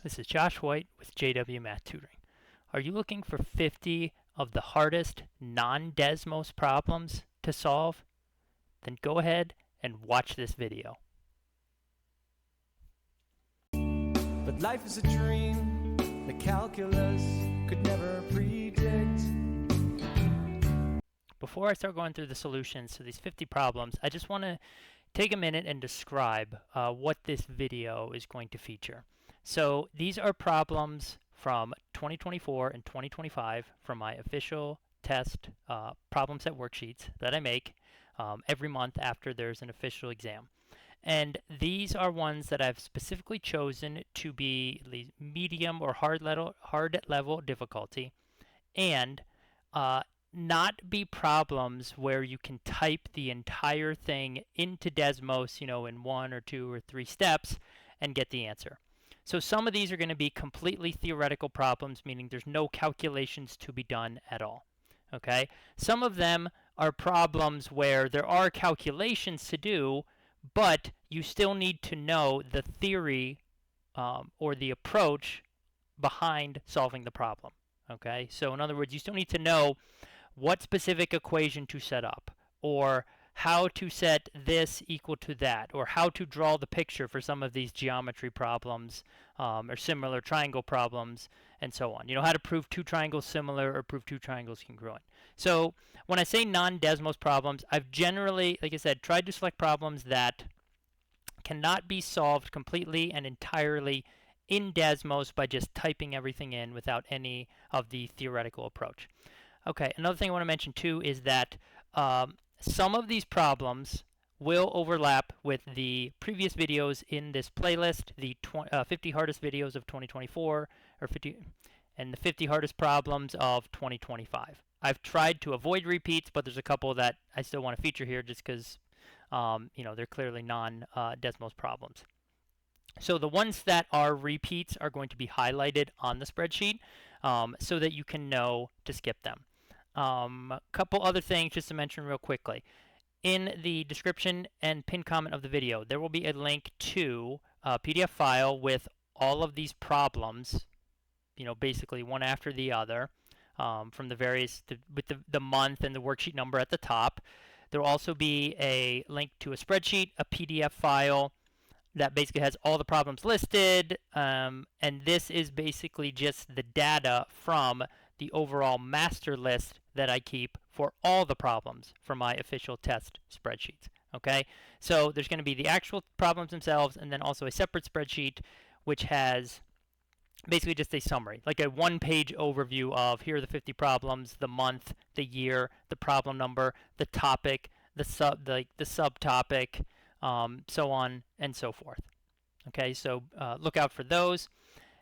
This is Josh White with JW Math Tutoring. Are you looking for 50 of the hardest non-Desmos problems to solve? Then go ahead and watch this video. But life is a dream that calculus could never predict. Before I start going through the solutions to these 50 problems, I just want to take a minute and describe what this video is going to feature. So these are problems from 2024 and 2025 from my official test problem set worksheets that I make every month after there's an official exam. And these are ones that I've specifically chosen to be at least medium or hard level difficulty, and uh, not be problems where you can type the entire thing into Desmos, in 1 or 2 or 3 steps and get the answer. So some of these are going to be completely theoretical problems, meaning there's no calculations to be done at all. Okay? Some of them are problems where there are calculations to do, but you still need to know the theory or the approach behind solving the problem. Okay? So in other words, you still need to know what specific equation to set up, or how to set this equal to that, or how to draw the picture for some of these geometry problems or similar triangle problems, and so on. How to prove two triangles similar or prove two triangles congruent. So when I say non-Desmos problems, I've generally, like I said, tried to select problems that cannot be solved completely and entirely in Desmos by just typing everything in without any of the theoretical approach. Okay, another thing I want to mention too is that some of these problems will overlap with the previous videos in this playlist, the 50 hardest videos of 2024, or 50, and the 50 hardest problems of 2025. I've tried to avoid repeats, but there's a couple that I still want to feature here just because they're clearly non-Desmos problems. So the ones that are repeats are going to be highlighted on the spreadsheet so that you can know to skip them. A couple other things just to mention real quickly. In the description and pinned comment of the video, there will be a link to a PDF file with all of these problems, basically one after the other, from the various, with the month and the worksheet number at the top. There will also be a link to a spreadsheet, a PDF file that basically has all the problems listed, and this is basically just the data from the overall master list that I keep for all the problems for my official test spreadsheets. Okay, so there's going to be the actual problems themselves, and then also a separate spreadsheet which has basically just a summary, like a one-page overview of here are the 50 problems, the month, the year, the problem number, the topic, the subtopic, so on and so forth. Okay, so look out for those.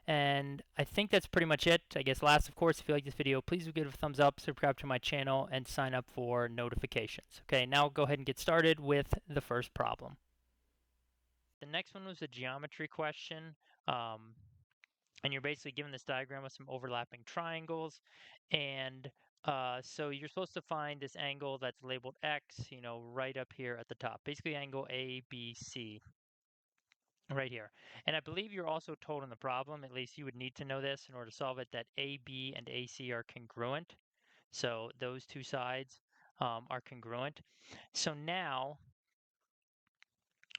And I think that's pretty much it. I guess last, of course, if you like this video, please give it a thumbs up, subscribe to my channel, and sign up for notifications. Okay, now go ahead and get started with the first problem. The next one was a geometry question. And you're basically given this diagram with some overlapping triangles. And so you're supposed to find this angle that's labeled X, right up here at the top. Basically angle ABC right here. And I believe you're also told in the problem, at least you would need to know this in order to solve it, that AB and AC are congruent. So those two sides are congruent. So now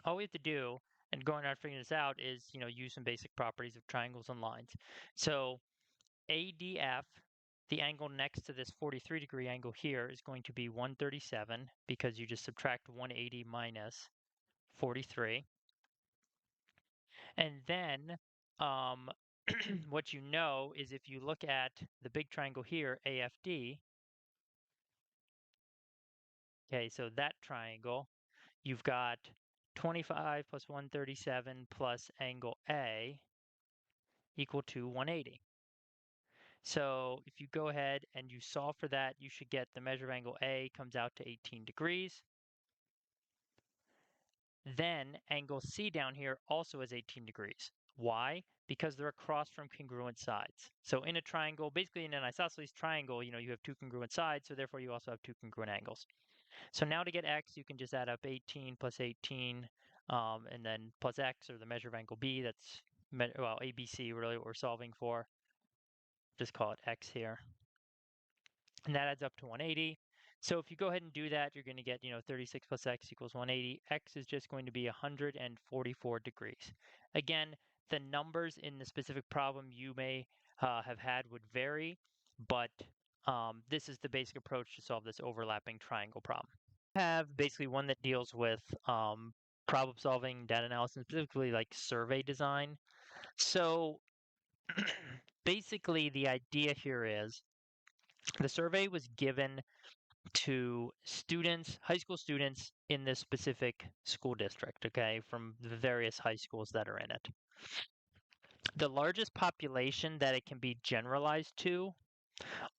all we have to do, and going out figuring this out, is use some basic properties of triangles and lines. So ADF, the angle next to this 43-degree angle here, is going to be 137 because you just subtract 180 minus 43. And then what you know is if you look at the big triangle here, AFD, okay, so that triangle, you've got 25 plus 137 plus angle A equal to 180. So if you go ahead and you solve for that, you should get the measure of angle A comes out to 18 degrees. Then angle C down here also is 18 degrees. Why? Because they're across from congruent sides. So in a triangle, basically in an isosceles triangle, you have two congruent sides, so therefore you also have two congruent angles. So now to get X, you can just add up 18 plus 18, and then plus X, or the measure of angle B, that's well, ABC really what we're solving for. Just call it x here. And that adds up to 180. So if you go ahead and do that, you're going to get, 36 plus x equals 180. X is just going to be 144 degrees. Again, the numbers in the specific problem you may have had would vary, but this is the basic approach to solve this overlapping triangle problem. I have basically one that deals with problem solving, data analysis, specifically like survey design. So basically the idea here is the survey was given to students, high school students in this specific school district, okay, from the various high schools that are in it. The largest population that it can be generalized to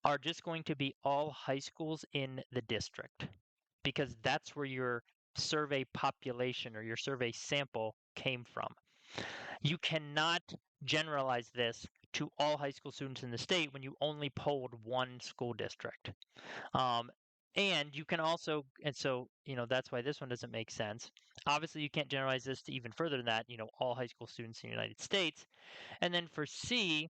are just going to be all high schools in the district because that's where your survey population or your survey sample came from. You cannot generalize this to all high school students in the state when you only polled one school district. Um, and you can also, and so, that's why this one doesn't make sense. Obviously, you can't generalize this to even further than that, all high school students in the United States. And then for C,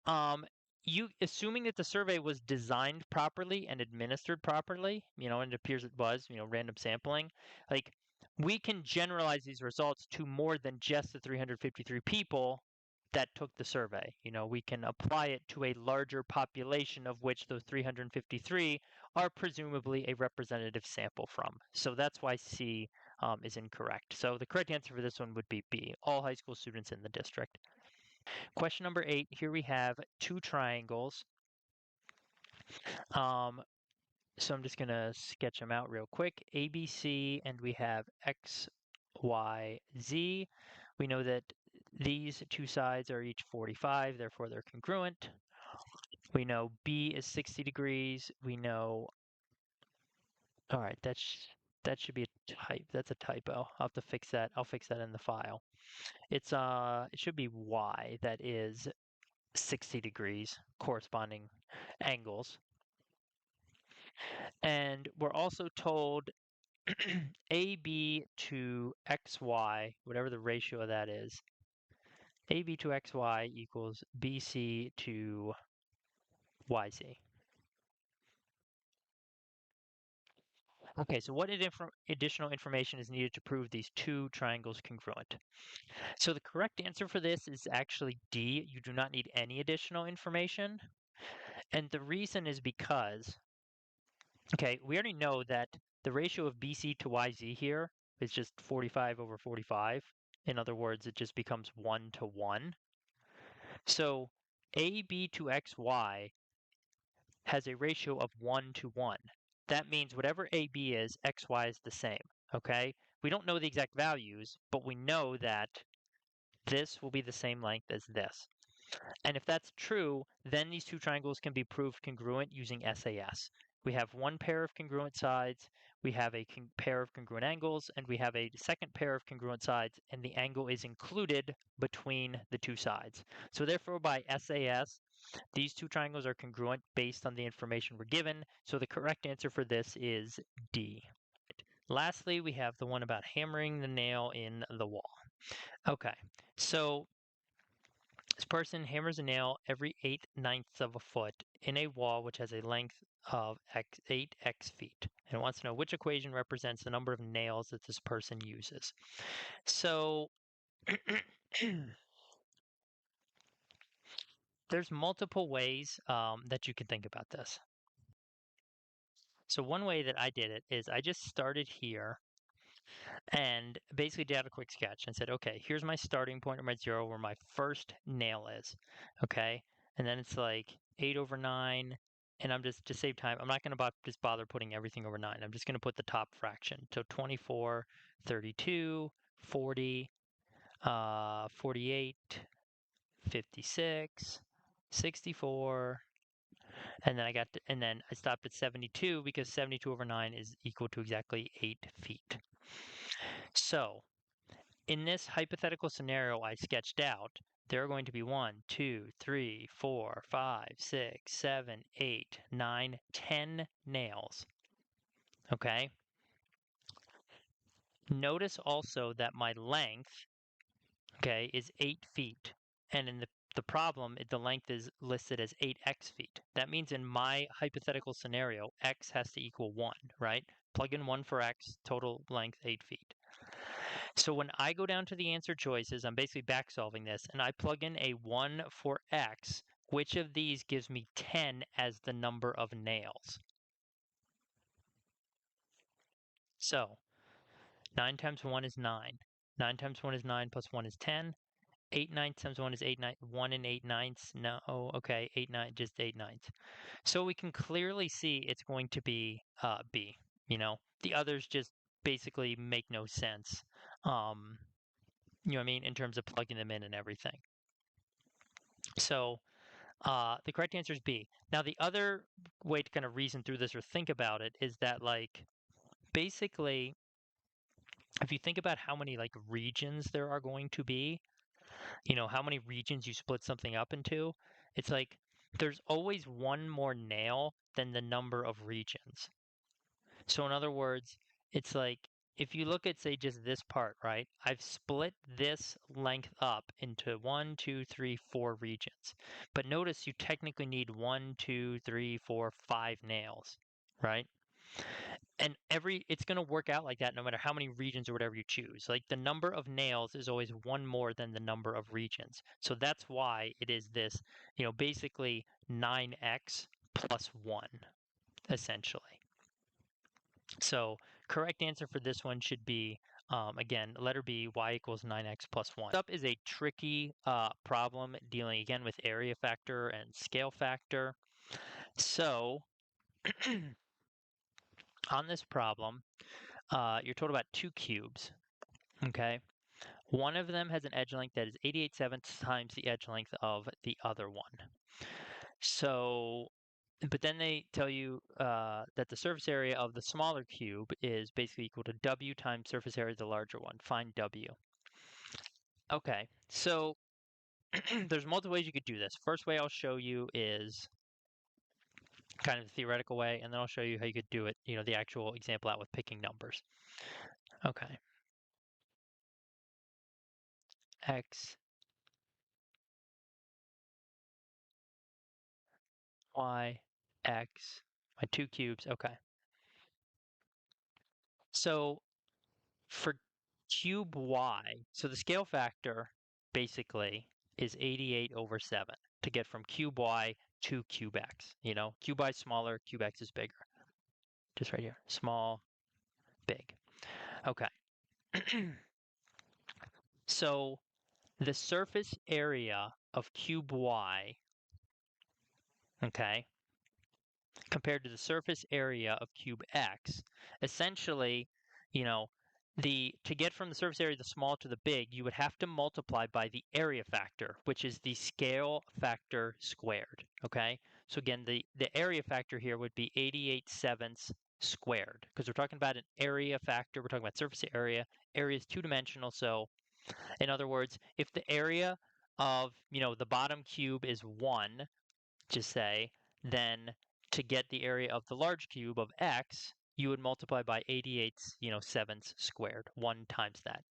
um, you assuming that the survey was designed properly and administered properly, and it appears it was, random sampling, like we can generalize these results to more than just the 353 people that took the survey. We can apply it to a larger population of which those 353 are presumably a representative sample from. So that's why C is incorrect. So the correct answer for this one would be B, all high school students in the district. Question number 8, here we have two triangles. So I'm just going to sketch them out real quick. ABC, and we have X, Y, Z. We know that these two sides are each 45, therefore they're congruent. We know B is 60 degrees. We know, all right, that should be a type. That's a typo. I'll have to fix that. I'll fix that in the file. It should be Y that is 60 degrees corresponding angles. And we're also told AB to XY, whatever the ratio of that is, AB to XY equals BC to YZ. Okay, so what additional information is needed to prove these two triangles congruent? So the correct answer for this is actually D. You do not need any additional information. And the reason is because, okay, we already know that the ratio of BC to YZ here is just 45 over 45. In other words, it just becomes 1 to 1. So AB to XY has a ratio of 1 to 1. That means whatever AB is, XY is the same, okay? We don't know the exact values, but we know that this will be the same length as this. And if that's true, then these two triangles can be proved congruent using SAS. We have one pair of congruent sides, we have a pair of congruent angles, and we have a second pair of congruent sides, and the angle is included between the two sides. So therefore, by SAS, these two triangles are congruent based on the information we're given. So the correct answer for this is D. Lastly, we have the one about hammering the nail in the wall. Okay, so this person hammers a nail every 8/9 of a foot in a wall which has a length of 8x feet and wants to know which equation represents the number of nails that this person uses. So there's multiple ways that you can think about this. So one way that I did it is I just started here and basically did a quick sketch and said, okay, here's my starting point or my 0 where my first nail is, okay? And then it's like 8 over 9, and I'm just, to save time, I'm not going to just bother putting everything over 9. I'm just going to put the top fraction. So 24, 32, 40, 48, 56, 64, and then and then I stopped at 72 because 72 over 9 is equal to exactly 8 feet. So in this hypothetical scenario I sketched out, there are going to be 1, 2, 3, 4, 5, 6, 7, 8, 9, 10 nails. Okay? Notice also that my length, okay, is 8 feet. and in the problem, the length is listed as 8x feet. That means in my hypothetical scenario, x has to equal 1, right? Plug in 1 for x, total length 8 feet. So when I go down to the answer choices, I'm basically back solving this, and I plug in a 1 for x, which of these gives me 10 as the number of nails? So 9 times 1 is 9. 9 times 1 is 9 plus 1 is 10. 8 ninths times 1 is 8 ninths. 1 and 8 ninths. No, okay, 8 ninths, just 8 ninths. So we can clearly see it's going to be B. You know, the others just basically make no sense. You know what I mean, in terms of plugging them in and everything. So the correct answer is B. Now, the other way to kind of reason through this or think about it is that, like, basically, if you think about how many like regions there are going to be, you know, how many regions you split something up into, it's like there's always one more nail than the number of regions. So in other words, it's like if you look at, say, just this part, right? I've split this length up into 1, 2, 3, 4 regions. But notice you technically need 1, 2, 3, 4, 5 nails, right? And it's going to work out like that no matter how many regions or whatever you choose. Like the number of nails is always one more than the number of regions. So that's why it is this, you know, basically 9x plus 1, essentially. So correct answer for this one should be, again, letter B, y equals 9x plus 1. Next up is a tricky problem dealing again with area factor and scale factor. So on this problem, you're told about 2 cubes, okay? One of them has an edge length that is 88/7 times the edge length of the other one. So, but then they tell you that the surface area of the smaller cube is basically equal to W times surface area of the larger one. Find W. Okay, so there's multiple ways you could do this. First way I'll show you is kind of the theoretical way, and then I'll show you how you could do it, you know, the actual example out with picking numbers. Okay. X, Y, X, my 2 cubes. Okay. So for cube Y, so the scale factor basically is 88/7 to get from cube Y to cube X. You know, cube Y is smaller, cube X is bigger. Just right here. Small, big. Okay. So the surface area of cube Y, okay, compared to the surface area of cube X, essentially, you know, to get from the surface area of the small to the big, you would have to multiply by the area factor, which is the scale factor squared, okay? So again, the area factor here would be 88/7 squared, because we're talking about an area factor, we're talking about surface area. Area is two-dimensional, so in other words, if the area of, you know, the bottom cube is 1, just say, then to get the area of the large cube of x, you would multiply by 88, you know, 7ths squared, 1 times that.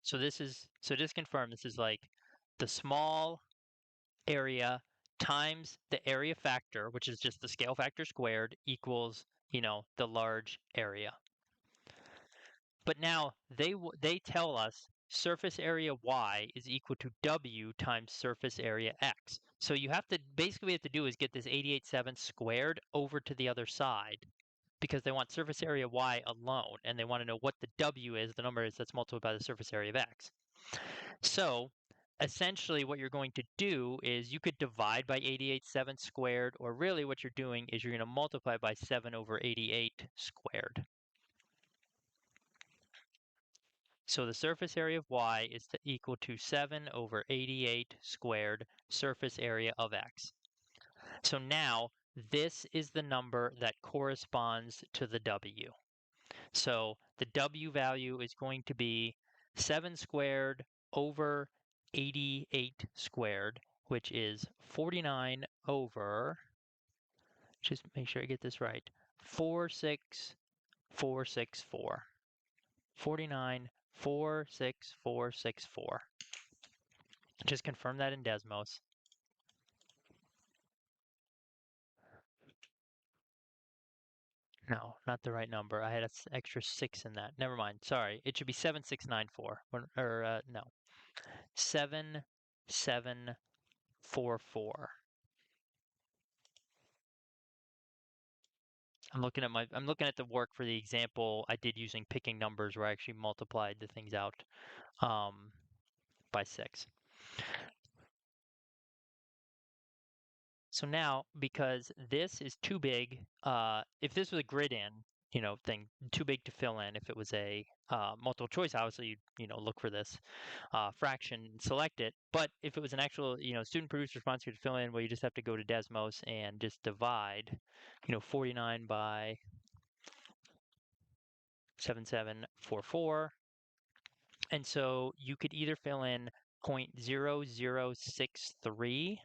So just confirm, this is like the small area times the area factor, which is just the scale factor squared, equals, you know, the large area. But now they tell us surface area y is equal to w times surface area x. So you have to basically what you have to do is get this 88/7 squared over to the other side because they want surface area y alone and they want to know what the w is, the number is that's multiplied by the surface area of x. So essentially what you're going to do is you could divide by 88/7 squared, or really what you're doing is you're going to multiply by 7/88 squared. So the surface area of y is equal to 7/88 squared surface area of x. So now this is the number that corresponds to the w. So the w value is going to be 7 squared over 88 squared, which is 49 over, just make sure I get this right, 46464. 49, 46464. Just confirm that in Desmos. No, not the right number. I had an extra 6 in that. Never mind. Sorry. It should be 7694. No. 7744. I'm looking at the work for the example I did using picking numbers where I actually multiplied the things out um, by 6. So now, because this is too big, if this was a grid in, thing, too big to fill in. If it was a multiple choice, obviously look for this fraction and select it. But if it was an actual, student produced response you could fill in, well, you just have to go to Desmos and just divide, 49 by 7744. And so you could either fill in 0.0063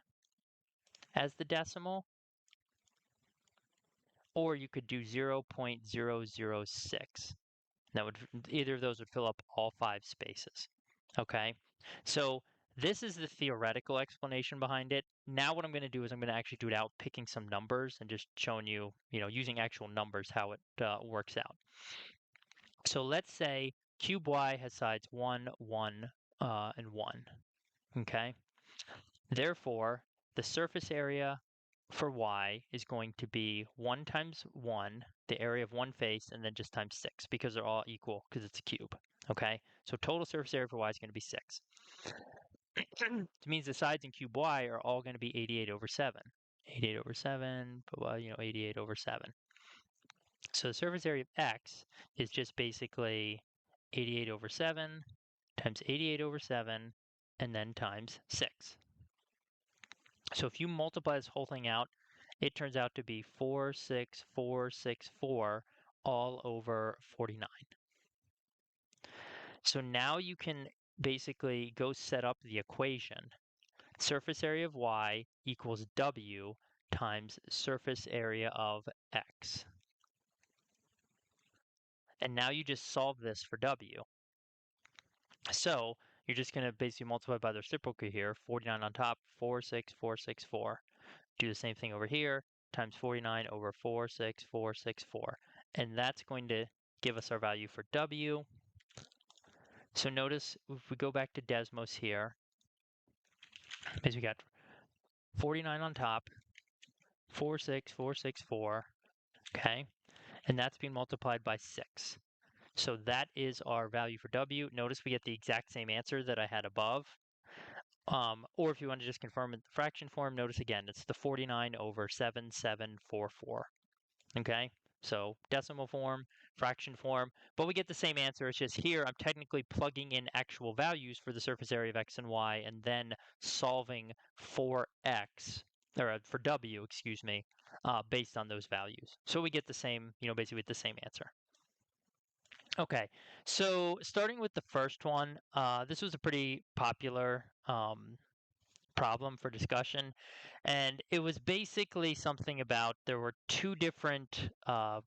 as the decimal, or you could do 0.006. That would either of those would fill up all 5 spaces. Okay, so this is the theoretical explanation behind it. Now what I'm going to do is I'm going to actually do it out picking some numbers and just showing you, using actual numbers how it works out. So let's say cube y has sides 1, 1, and 1. Okay, therefore the surface area for y is going to be 1 times 1, the area of one face, and then just times 6 because they're all equal because it's a cube. Okay, so total surface area for y is going to be 6. It means the sides in cube y are all going to be 88 over 7. 88 over 7, but well, 88 over 7. So the surface area of x is just basically 88 over 7 times 88 over 7 and then times 6. So if you multiply this whole thing out, it turns out to be 46464 all over 49. So now you can basically go set up the equation. Surface area of y equals w times surface area of x. And now you just solve this for w. So you're just going to basically multiply by the reciprocal here, 49 on top, 46464. Do the same thing over here, times 49 over 46464. And that's going to give us our value for w. So notice if we go back to Desmos here, as we got 49 on top, 46464, okay? And that's being multiplied by 6. So that is our value for w. Notice we get the exact same answer that I had above. Or if you want to just confirm in the fraction form, notice again, it's the 49 over 7744. Okay, so decimal form, fraction form, but we get the same answer. It's just here I'm technically plugging in actual values for the surface area of x and y and then solving for x, or for w, excuse me, based on those values. So we get the same, basically the same answer. Okay, so starting with the first one, this was a pretty popular problem for discussion, and it was basically something about there were two different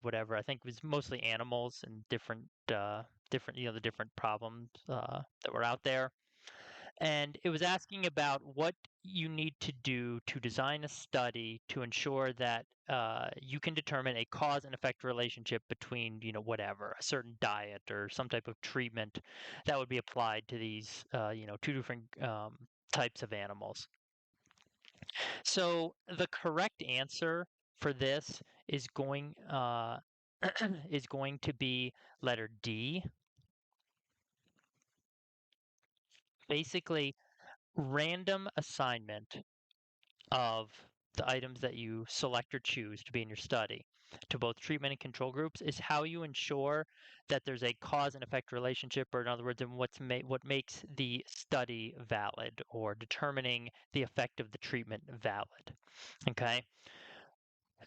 whatever, I think it was mostly animals and different the different problems that were out there, and it was asking about what you need to do to design a study to ensure that you can determine a cause and effect relationship between whatever, a certain diet or some type of treatment that would be applied to these two different types of animals. So the correct answer for this is going is going to be letter D. Basically, random assignment of the items that you select or choose to be in your study to both treatment and control groups is how you ensure that there's a cause and effect relationship, or in other words, what makes the study valid or determining the effect of the treatment valid. Okay.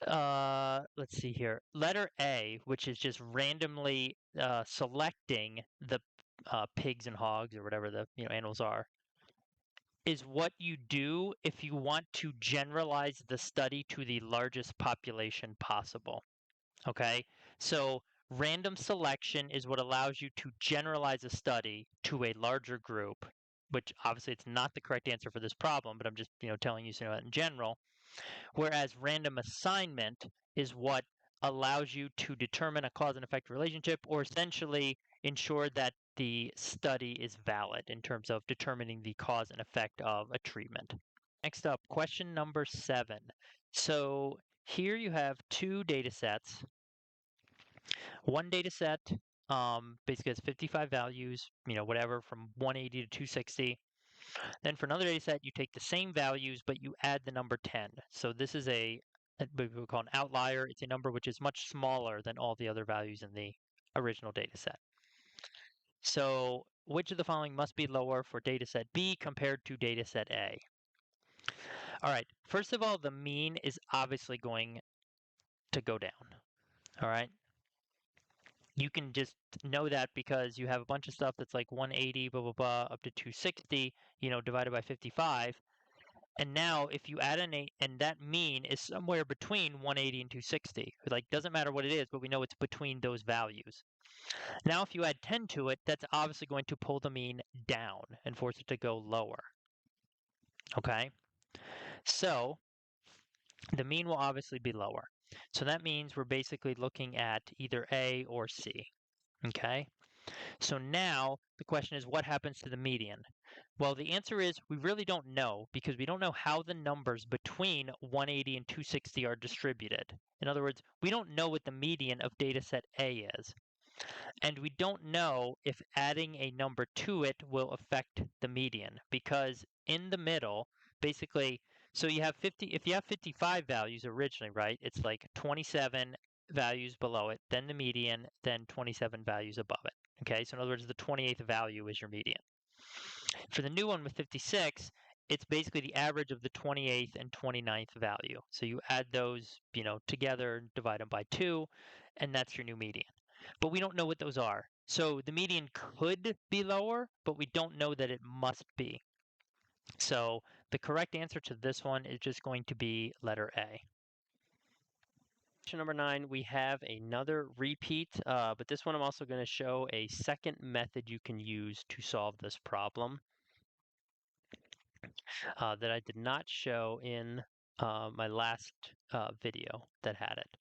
Let's see here. Letter A, which is just randomly selecting the pigs and hogs or whatever the animals are, is what you do if you want to generalize the study to the largest population possible. Okay, so Random selection is what allows you to generalize a study to a larger group, which obviously it's not the correct answer for this problem, but I'm just telling you that in general. Whereas random assignment is what allows you to determine a cause and effect relationship, or essentially ensure that the study is valid in terms of determining the cause and effect of a treatment. Next up, question number 7. So here you have two data sets. One data set basically has 55 values, whatever from 180 to 260. Then for another data set, you take the same values, but you add the number 10. So this is what we would call an outlier. It's a number which is much smaller than all the other values in the original data set. So which of the following must be lower for data set B compared to data set A? All right, first of all, the mean is obviously going to go down. All right, you can just know that because you have a bunch of stuff that's like 180, blah, blah, blah, up to 260, divided by 55. And now if you add an 8, and that mean is somewhere between 180 and 260. Like, doesn't matter what it is, but we know it's between those values. Now if you add 10 to it, that's obviously going to pull the mean down and force it to go lower. Okay? So the mean will obviously be lower. So that means we're basically looking at either A or C. Okay? So now the question is, what happens to the median? Well, the answer is we really don't know because we don't know how the numbers between 180 and 260 are distributed. In other words, we don't know what the median of data set A is. And we don't know if adding a number to it will affect the median because in the middle, basically, so you have 50, if you have 55 values originally, right, it's like 27 values below it, then the median, then 27 values above it. Okay, so in other words, the 28th value is your median. For the new one with 56, it's basically the average of the 28th and 29th value. So you add those, together, divide them by 2, and that's your new median. But we don't know what those are. So the median could be lower, but we don't know that it must be. So the correct answer to this one is just going to be letter A. Question number 9, we have another repeat, but this one I'm also going to show a second method you can use to solve this problem that I did not show in my last video that had it.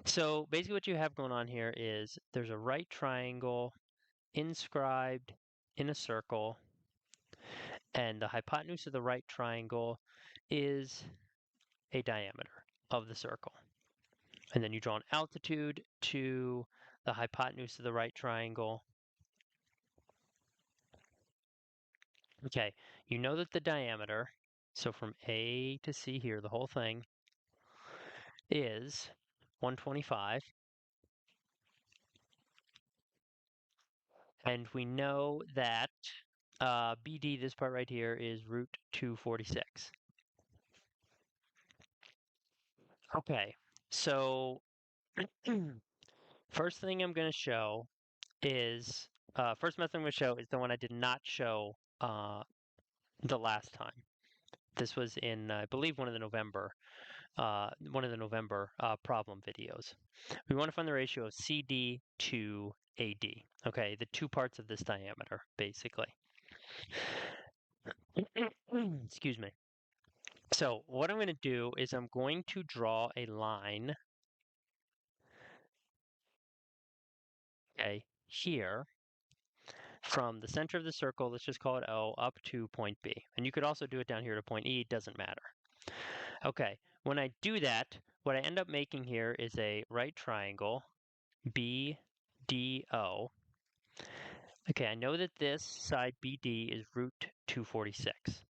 So basically what you have going on here is there's a right triangle inscribed in a circle, and the hypotenuse of the right triangle is a diameter of the circle. And then you draw an altitude to the hypotenuse of the right triangle. Okay, you know that the diameter, so from A to C here, the whole thing, is 125. And we know that BD, this part right here, is root 246. Okay, so first thing I'm going to show is, first method I'm going to show is the one I did not show the last time. This was in, I believe, one of the November problem videos. We want to find the ratio of CD to AD. Okay, the two parts of this diameter, basically. Excuse me. So what I'm going to do is I'm going to draw a line, okay, here from the center of the circle, let's just call it O, up to point B. And you could also do it down here to point E, it doesn't matter. Okay, when I do that, what I end up making here is a right triangle, BDO. Okay, I know that this side BD is root 246.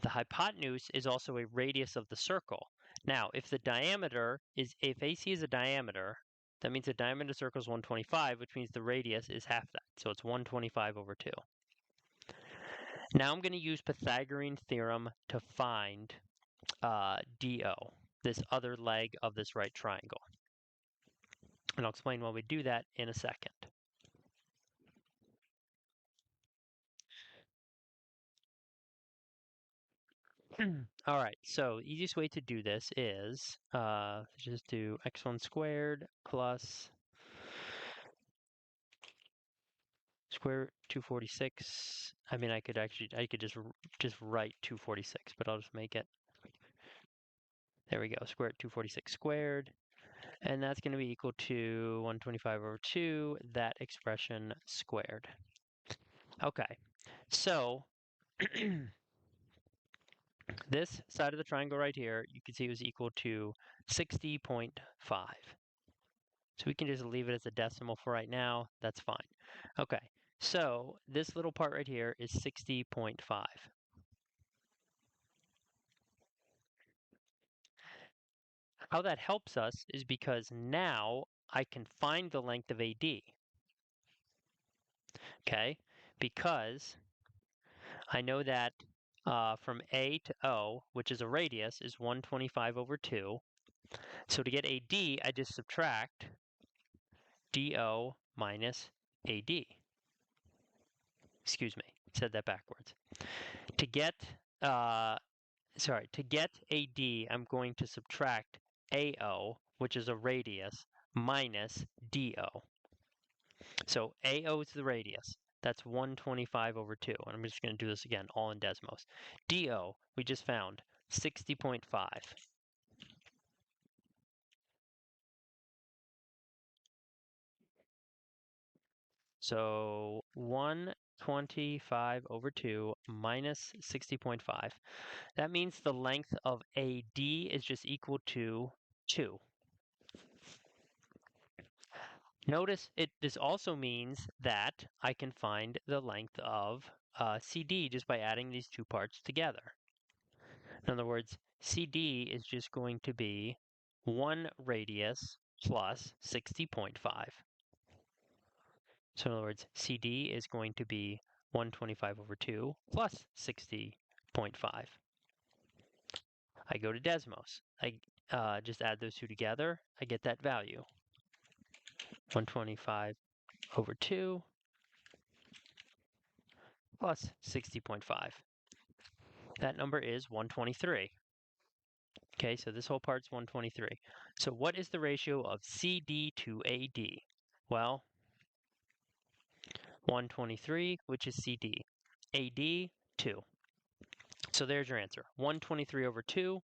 The hypotenuse is also a radius of the circle. Now, if AC is a diameter, that means the diameter of the circle is 125, which means the radius is half that. So it's 125 over 2. Now I'm going to use Pythagorean theorem to find DO, this other leg of this right triangle. And I'll explain why we do that in a second. All right, so the easiest way to do this is just do x1 squared plus Square root 246. I mean, I could just write 246, but I'll just make it. There we go. Square root 246 squared. And that's going to be equal to 125 over 2, that expression squared. Okay, so this side of the triangle right here, you can see was equal to 60.5. So we can just leave it as a decimal for right now. That's fine. Okay, so this little part right here is 60.5. How that helps us is because now I can find the length of AD. Okay, because I know that from A to O, which is a radius, is 125 over 2. So to get AD, I just subtract DO minus AD. Excuse me, said that backwards. To get, to get AD, I'm going to subtract AO, which is a radius, minus DO. So AO is the radius. That's 125 over 2. And I'm just going to do this again, all in Desmos. DO, we just found 60.5. So 125 over 2 minus 60.5. That means the length of AD is just equal to 2. Notice this also means that I can find the length of CD just by adding these two parts together. In other words, CD is just going to be 1 radius plus 60.5. So in other words, CD is going to be 125 over 2 plus 60.5. I go to Desmos. I just add those two together. I get that value. 125 over 2 plus 60.5. That number is 123. Okay, so this whole part's 123. So what is the ratio of CD to AD? Well, 123, which is CD. AD, 2. So there's your answer, 123 over 2.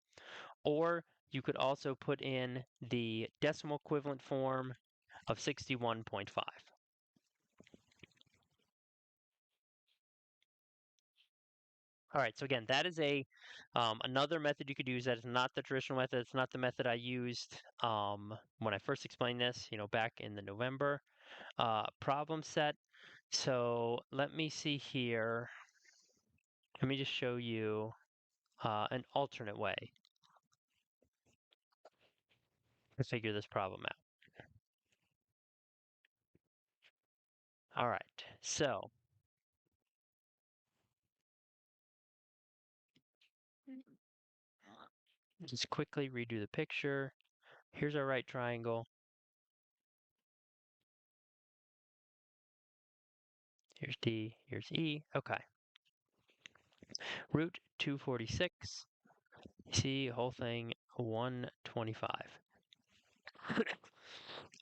Or you could also put in the decimal equivalent form of 61.5. All right, so again, that is another method you could use. That is not the traditional method. It's not the method I used when I first explained this, back in the November problem set. So let me see here. Let me just show you an alternate way to figure this problem out. All right, so just quickly redo the picture. Here's our right triangle. Here's D, here's E. Okay. Root 246. See, whole thing 125.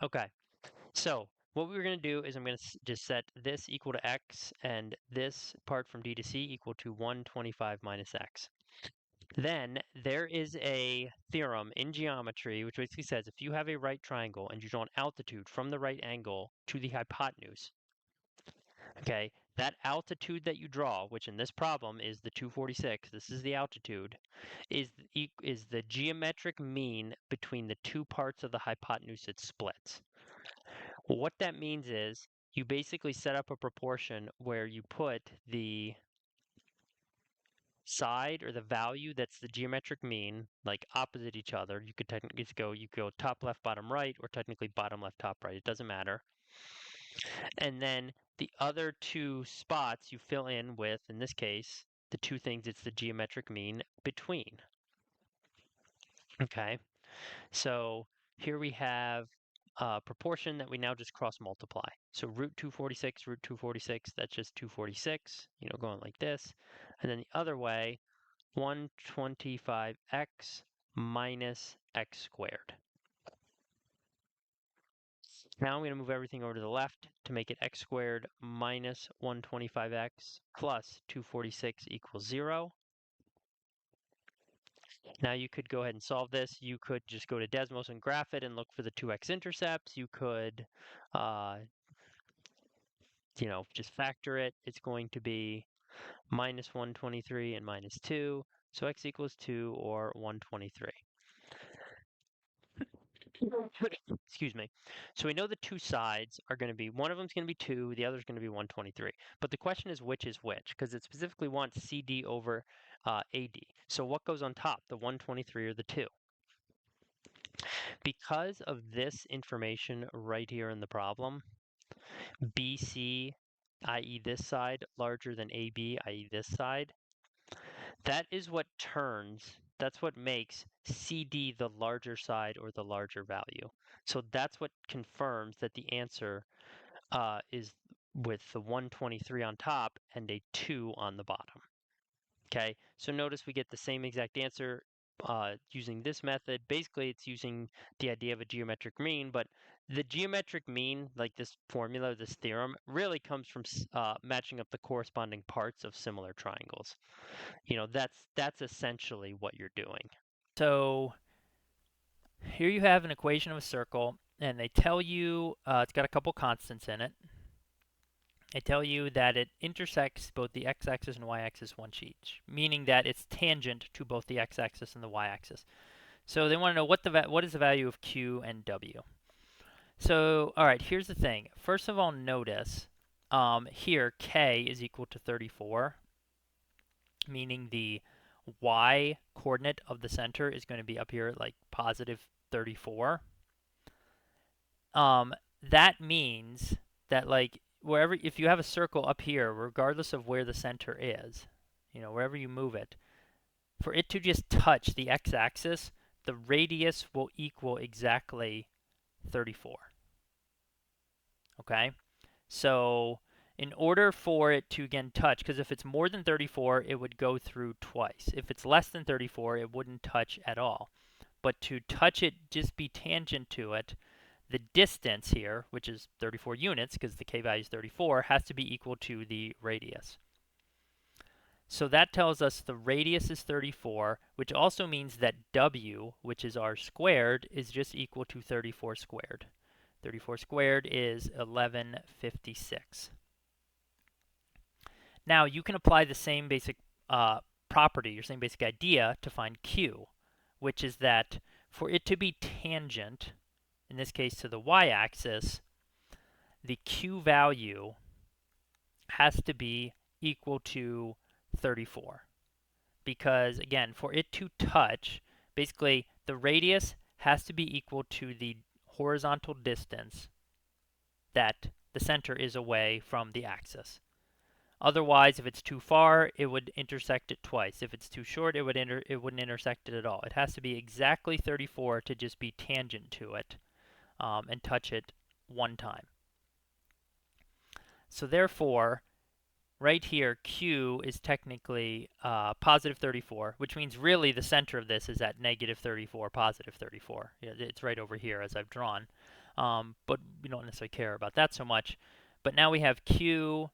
Okay. So what we're going to do is I'm going to just set this equal to x and this part from D to C equal to 125 minus x. Then there is a theorem in geometry which basically says if you have a right triangle and you draw an altitude from the right angle to the hypotenuse, okay, that altitude that you draw, which in this problem is the 246, this is the altitude, is the geometric mean between the two parts of the hypotenuse it splits. What that means is you basically set up a proportion where you put the side or the value that's the geometric mean like opposite each other. You could technically go top left bottom right, or technically bottom left top right, it doesn't matter. And then the other two spots you fill in with, in this case, the two things it's the geometric mean between. Okay, so here we have a proportion that we now just cross multiply. So root 246, root 246, that's just 246, going like this. And then the other way, 125x minus x squared. Now I'm going to move everything over to the left to make it x squared minus 125x plus 246 equals 0. Now you could go ahead and solve this. You could just go to Desmos and graph it and look for the 2x intercepts. You could, just factor it. It's going to be minus 123 and minus 2. So x equals 2 or 123. Excuse me. So we know the two sides are going to be, one of them is going to be 2, the other is going to be 123. But the question is which is which, because it specifically wants CD over AD. So what goes on top, the 123 or the 2? Because of this information right here in the problem, BC, i.e. this side, larger than AB, i.e. this side, that's what makes CD the larger side or the larger value. So that's what confirms that the answer is with the 123 on top and a 2 on the bottom. Okay, so notice we get the same exact answer using this method. Basically, it's using the idea of a geometric mean, but the geometric mean, like this formula, this theorem, really comes from matching up the corresponding parts of similar triangles. That's essentially what you're doing. So here you have an equation of a circle, and they tell you it's got a couple constants in it. They tell you that it intersects both the x-axis and y-axis once each, meaning that it's tangent to both the x-axis and the y-axis. So they want to know what is the value of q and w. So, all right, here's the thing. First of all, notice here k is equal to 34, meaning the y coordinate of the center is going to be up here at like positive 34. That means that like wherever, if you have a circle up here, regardless of where the center is, wherever you move it, for it to just touch the x-axis, the radius will equal exactly 34. Okay? So in order for it to again touch, because if it's more than 34, it would go through twice. If it's less than 34, it wouldn't touch at all. But to touch it, just be tangent to it, the distance here, which is 34 units, because the k value is 34, has to be equal to the radius. So that tells us the radius is 34, which also means that w, which is r squared, is just equal to 34 squared. 34 squared is 1156. Now you can apply the same basic property, or same basic idea, to find q, which is that for it to be tangent, in this case to the y-axis, the q value has to be equal to 34. Because, again, for it to touch, basically the radius has to be equal to the horizontal distance that the center is away from the axis. Otherwise, if it's too far, it would intersect it twice. If it's too short, it wouldn't intersect it at all. It has to be exactly 34 to just be tangent to it and touch it one time. So therefore, right here, q is technically positive 34, which means really the center of this is at negative 34, positive 34. It's right over here as I've drawn. But we don't necessarily care about that so much. But now we have q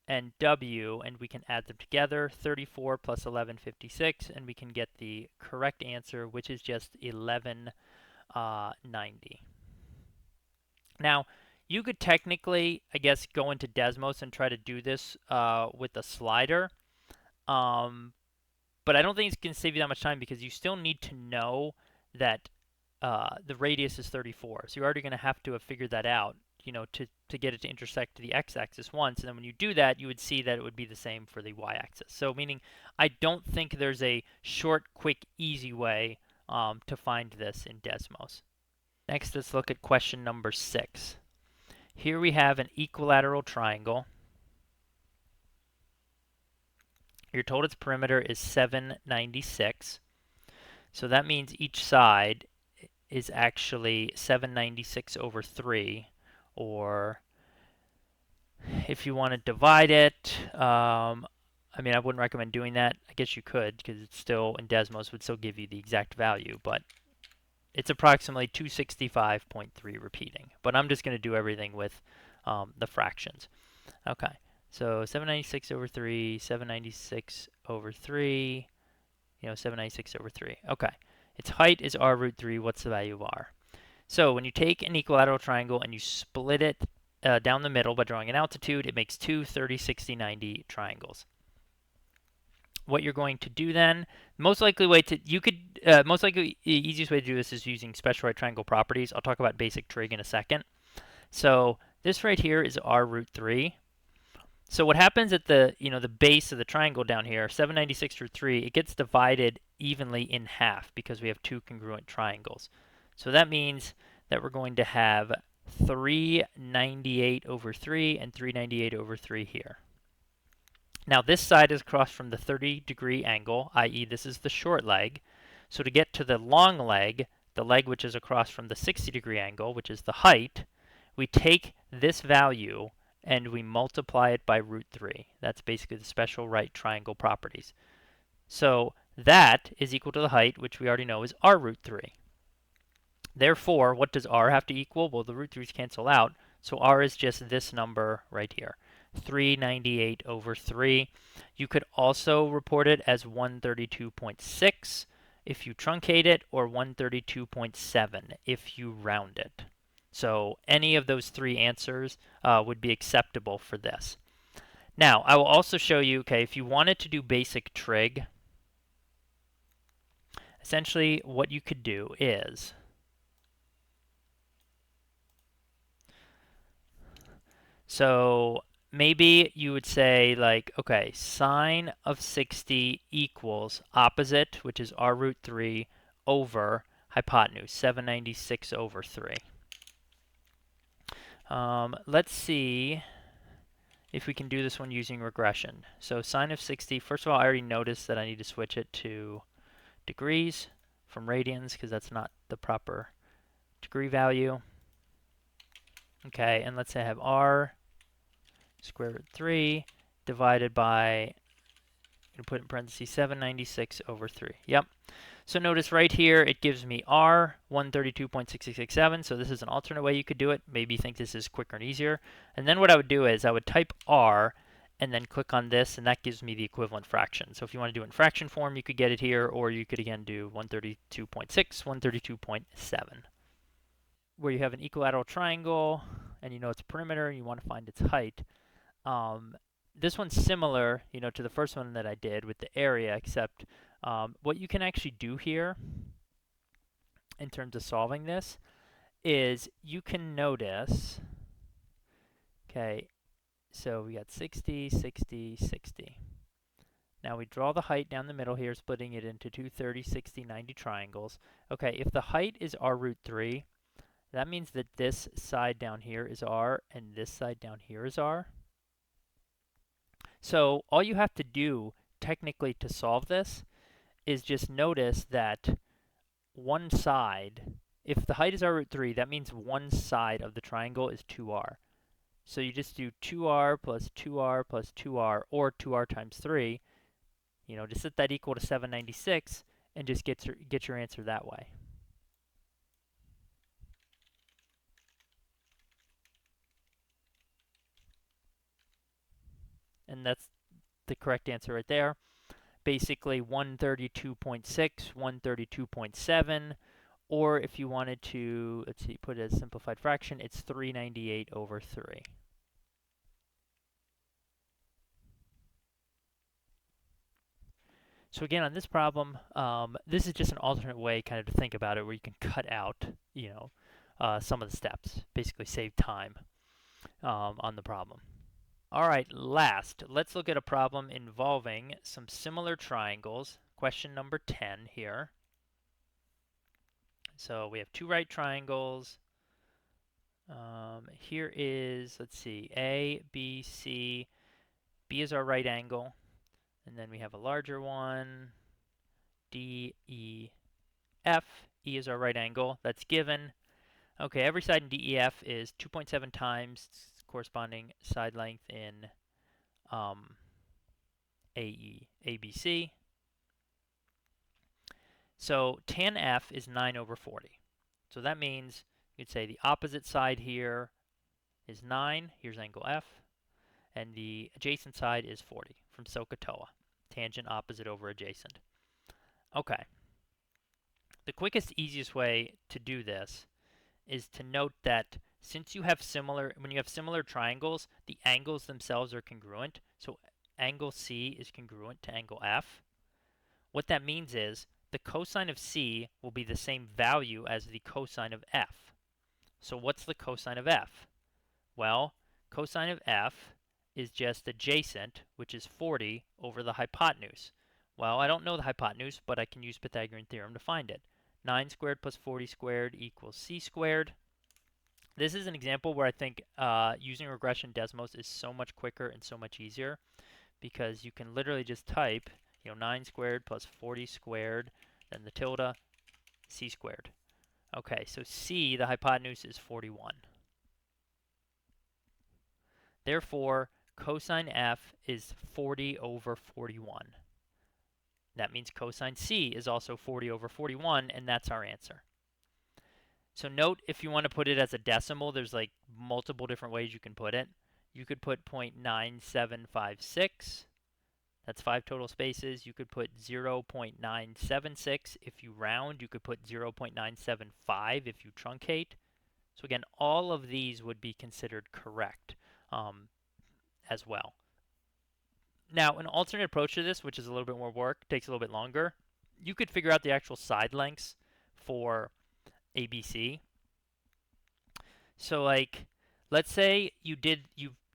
and w, and we can add them together, 34 plus 1156, and we can get the correct answer, which is just 1190. Now, you could technically, I guess, go into Desmos and try to do this with a slider, but I don't think it's going to save you that much time because you still need to know that the radius is 34. So you're already going to have to have figured that out, to get it to intersect the x-axis once. And then when you do that, you would see that it would be the same for the y-axis. So meaning I don't think there's a short, quick, easy way to find this in Desmos. Next, let's look at question number 6. Here we have an equilateral triangle. You're told its perimeter is 796. So that means each side is actually 796 over 3. Or if you want to divide it, I wouldn't recommend doing that. I guess you could, because it's still in Desmos would still give you the exact value. But It's approximately 265.3 repeating, but I'm just going to do everything with the fractions. Okay, so 796 over 3, 796 over 3, 796 over 3. Okay, its height is r root 3. What's the value of r? So when you take an equilateral triangle and you split it down the middle by drawing an altitude, it makes two 30, 60, 90 triangles. What you're going to do then, most likely the easiest way to do this is using special right triangle properties. I'll talk about basic trig in a second. So this right here is r root 3. So what happens at the base of the triangle down here, 796 root 3, it gets divided evenly in half because we have two congruent triangles. So that means that we're going to have 398 over 3 and 398 over 3 here. Now this side is across from the 30-degree angle, i.e. this is the short leg. So to get to the long leg, the leg which is across from the 60-degree angle, which is the height, we take this value and we multiply it by root 3. That's basically the special right triangle properties. So that is equal to the height, which we already know is r root 3. Therefore, what does r have to equal? Well, the root 3's cancel out, so r is just this number right here. 398 over 3. You could also report it as 132.6 if you truncate it, or 132.7 if you round it. So any of those three answers would be acceptable for this. Now, I will also show you, okay, if you wanted to do basic trig, essentially what you could do is, so maybe you would say like, okay, sine of 60 equals opposite, which is r root 3, over hypotenuse, 796 over 3. Let's see if we can do this one using regression. So sine of 60, first of all, I already noticed that I need to switch it to degrees from radians because that's not the proper degree value. Okay, and let's say I have r square root 3 divided by, I'm going to put in parentheses, 796 over 3. Yep. So notice right here, it gives me r, 132.6667. So this is an alternate way you could do it. Maybe you think this is quicker and easier. And then what I would do is I would type r and then click on this, and that gives me the equivalent fraction. So if you want to do it in fraction form, you could get it here, or you could again do 132.6, 132.7. Where you have an equilateral triangle, and you know its perimeter, and you want to find its height. This one's similar, to the first one that I did with the area, except what you can actually do here in terms of solving this is you can notice, okay, so we got 60, 60, 60. Now we draw the height down the middle here, splitting it into two 30, 60, 90 triangles. Okay, if the height is r root 3, that means that this side down here is r and this side down here is r. So all you have to do technically to solve this is just notice that one side, if the height is r root 3, that means one side of the triangle is 2r. So you just do 2r plus 2r plus 2r, or 2r times 3, to set that equal to 796, and just get your answer that way. And that's the correct answer right there. Basically 132.6, 132.7, or if you wanted to, let's see, put it as a simplified fraction, it's 398 over 3. So again, on this problem, this is just an alternate way kind of to think about it, where you can cut out, some of the steps, basically save time on the problem. All right, last, let's look at a problem involving some similar triangles. Question number 10 here. So we have two right triangles. Here is, let's see, A, B, C. B is our right angle. And then we have a larger one, D, E, F. E is our right angle. That's given. Okay, every side in DEF is 2.7 times corresponding side length in ABC. So tan F is 9 over 40. So that means you'd say the opposite side here is 9. Here's angle F. And the adjacent side is 40 from SOHCAHTOA. Tangent opposite over adjacent. Okay. The quickest, easiest way to do this is to note that since when you have similar triangles, the angles themselves are congruent. So angle C is congruent to angle F. What that means is the cosine of C will be the same value as the cosine of F. So what's the cosine of F? Well, cosine of F is just adjacent, which is 40 over the hypotenuse. Well, I don't know the hypotenuse, but I can use Pythagorean theorem to find it. 9 squared plus 40 squared equals c squared. This is an example where I think using regression Desmos is so much quicker and so much easier because you can literally just type 9 squared plus 40 squared, then the tilde, c squared. Okay, so c, the hypotenuse, is 41. Therefore, cosine f is 40 over 41. That means cosine c is also 40 over 41, and that's our answer. So note, if you want to put it as a decimal, there's like multiple different ways you can put it. You could put 0.9756. That's 5 total spaces. You could put 0.976 if you round. You could put 0.975 if you truncate. So again, all of these would be considered correct as well. Now, an alternate approach to this, which is a little bit more work, takes a little bit longer, you could figure out the actual side lengths for ABC. So like, let's say you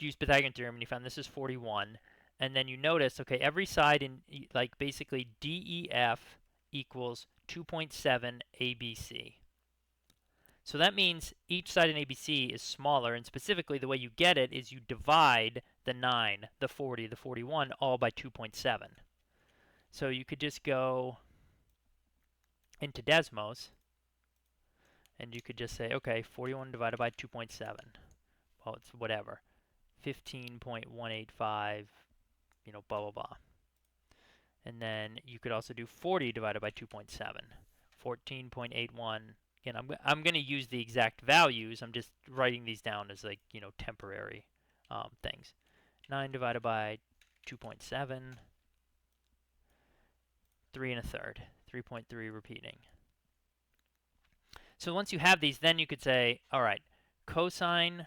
used Pythagorean theorem and you found this is 41, and then you notice, okay, every side in like basically DEF equals 2.7 ABC. So that means each side in ABC is smaller, and specifically the way you get it is you divide the 9, the 40, the 41 all by 2.7. So you could just go into Desmos, and you could just say, okay, 41 divided by 2.7. Well, it's whatever. 15.185, blah, blah, blah. And then you could also do 40 divided by 2.7. 14.81. Again, I'm going to use the exact values. I'm just writing these down as like, temporary things. 9 divided by 2.7. 3 1/3. 3.3 repeating. So once you have these, then you could say, all right, cosine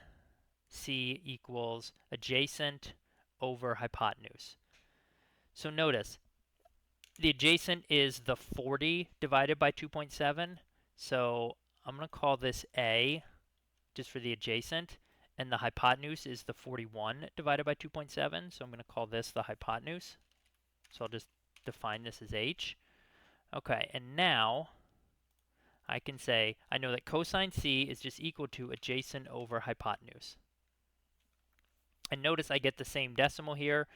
C equals adjacent over hypotenuse. So notice, the adjacent is the 40 divided by 2.7. So I'm going to call this A just for the adjacent. And the hypotenuse is the 41 divided by 2.7. So I'm going to call this the hypotenuse. So I'll just define this as H. Okay, and now I can say, I know that cosine C is just equal to adjacent over hypotenuse. And notice I get the same decimal here,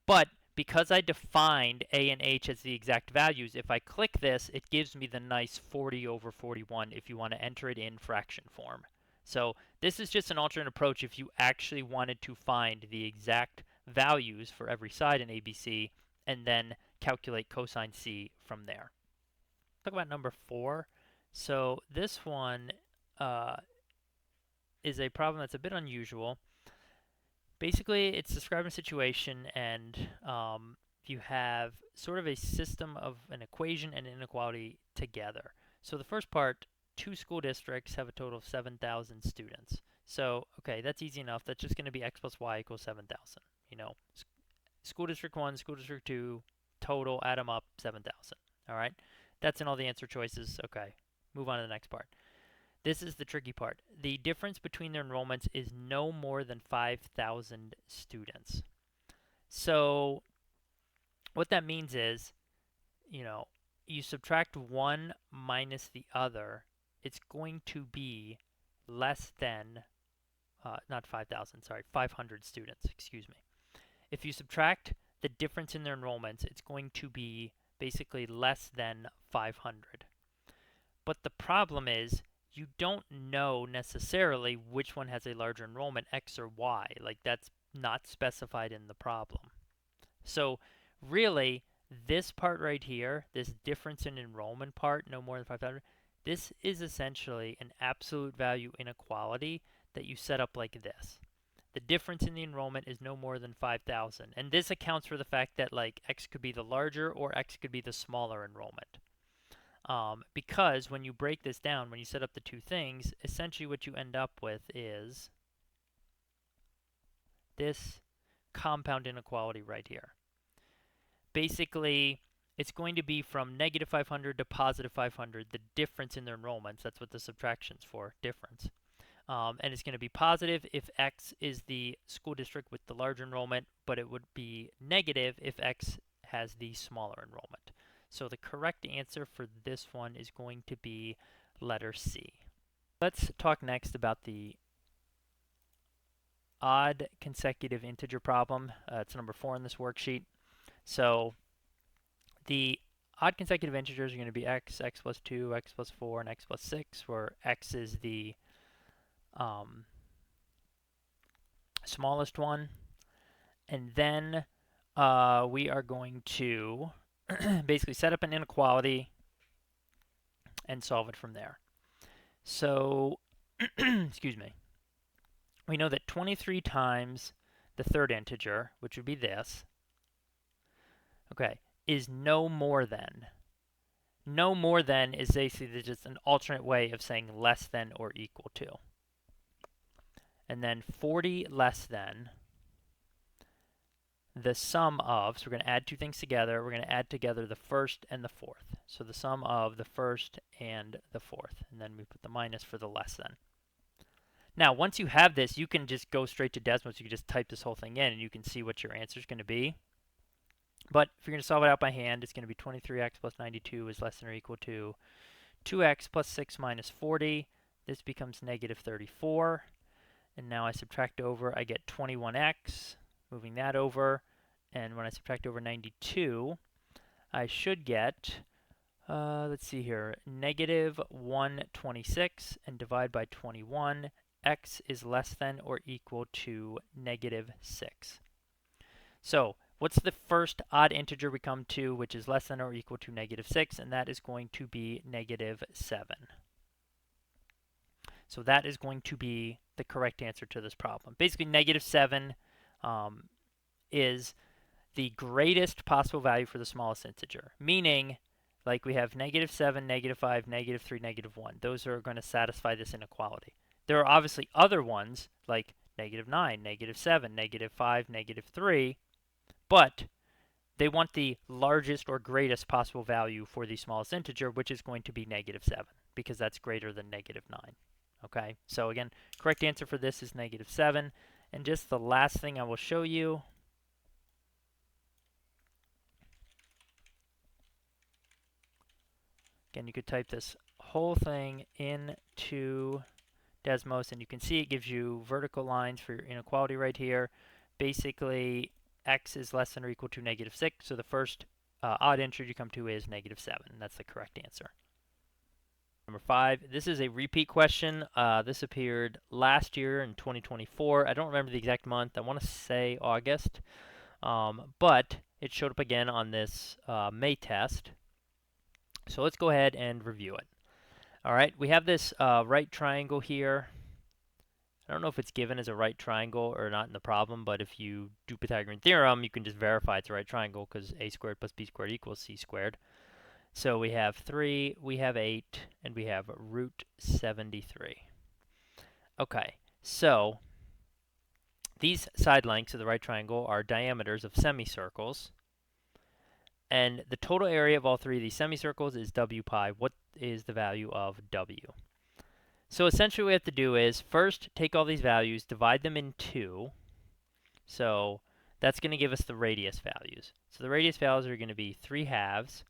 but because I defined A and H as the exact values, if I click this, it gives me the nice 40 over 41 if you want to enter it in fraction form. So this is just an alternate approach if you actually wanted to find the exact values for every side in ABC and then calculate cosine C from there. Talk about number 4. So this one is a problem that's a bit unusual. Basically, it's describing a situation, and you have sort of a system of an equation and inequality together. So the first part, 2 school districts have a total of 7,000 students. So, okay, that's easy enough. That's just going to be x plus y equals 7,000. School district 1, school district 2, total, add them up, 7,000. All right? That's in all the answer choices. Okay, move on to the next part. This is the tricky part. The difference between their enrollments is no more than 5,000 students. So what that means is, you subtract one minus the other, it's going to be less than, not 5,000, sorry, 500 students, excuse me. If you subtract the difference in their enrollments, it's going to be basically less than 500. But the problem is, you don't know necessarily which one has a larger enrollment, X or Y. Like, that's not specified in the problem. So really, this part right here, this difference in enrollment part, no more than 5,000, This is essentially an absolute value inequality that you set up like this. The difference in the enrollment is no more than 5,000. And this accounts for the fact that like X could be the larger or X could be the smaller enrollment. Because when you break this down, when you set up the two things, essentially what you end up with is this compound inequality right here. Basically, it's going to be from negative 500 to positive 500, the difference in their enrollments. That's what the subtraction's for, difference. And it's going to be positive if X is the school district with the larger enrollment, but it would be negative if X has the smaller enrollment. So the correct answer for this one is going to be letter C. Let's talk next about the odd consecutive integer problem. It's number 4 in this worksheet. So the odd consecutive integers are going to be x, x plus 2, x plus 4, and x plus 6, where x is the smallest one. And then we are going to basically set up an inequality and solve it from there. So, excuse me. We know that 23 times the third integer, which would be this, okay, is no more than. No more than is basically just an alternate way of saying less than or equal to. And then 40 less than the sum of, so we're going to add two things together. We're going to add together the first and the fourth. So the sum of the first and the fourth. And then we put the minus for the less than. Now, once you have this, you can just go straight to Desmos. You can just type this whole thing in, and you can see what your answer is going to be. But if you're going to solve it out by hand, it's going to be 23x plus 92 is less than or equal to 2x plus 6 minus 40. This becomes negative 34. And now I subtract over, I get 21x, moving that over. And when I subtract over 92, I should get, let's see here, negative 126 and divide by 21. X is less than or equal to negative 6. So what's the first odd integer we come to, which is less than or equal to negative 6? And that is going to be negative 7. So that is going to be the correct answer to this problem. Basically, negative 7 is the greatest possible value for the smallest integer, meaning like we have negative 7, negative 5, negative 3, negative 1. Those are going to satisfy this inequality. There are obviously other ones like negative 9, negative 7, negative 5, negative 3, but they want the largest or greatest possible value for the smallest integer, which is going to be negative 7, because that's greater than negative 9. Okay, so again, correct answer for this is negative 7. And just the last thing I will show you. Again, you could type this whole thing into Desmos, and you can see it gives you vertical lines for your inequality right here. Basically, x is less than or equal to negative 6, so the first odd integer you come to is negative 7, and that's the correct answer. Number 5, this is a repeat question. This appeared last year in 2024. I don't remember the exact month. I want to say August, but it showed up again on this May test. So let's go ahead and review it. All right, we have this right triangle here. I don't know if it's given as a right triangle or not in the problem, but if you do Pythagorean theorem, you can just verify it's a right triangle because a squared plus b squared equals c squared. So we have 3, we have 8, and we have root 73. Okay, so these side lengths of the right triangle are diameters of semicircles. And the total area of all three of these semicircles is w pi. What is the value of w? So essentially what we have to do is first take all these values, divide them in 2. So that's going to give us the radius values. So the radius values are going to be 3/2,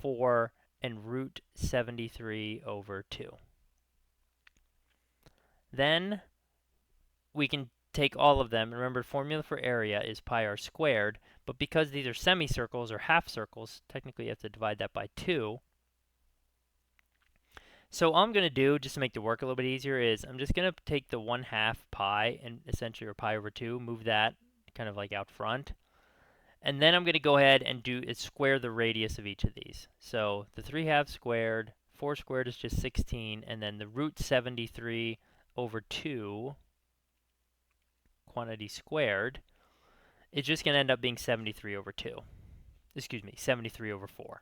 4, and root 73 over 2. Then we can take all of them. Remember, formula for area is pi r squared, but because these are semicircles or half circles, technically you have to divide that by 2. So all I'm going to do, just to make the work a little bit easier, is I'm just going to take the 1/2 pi, and essentially, or pi over 2, move that kind of like out front. And then I'm going to go ahead and square the radius of each of these. So the 3/2 squared, 4 squared is just 16, and then the root 73 over 2 quantity squared is just going to end up being 73 over 2. Excuse me, 73 over 4.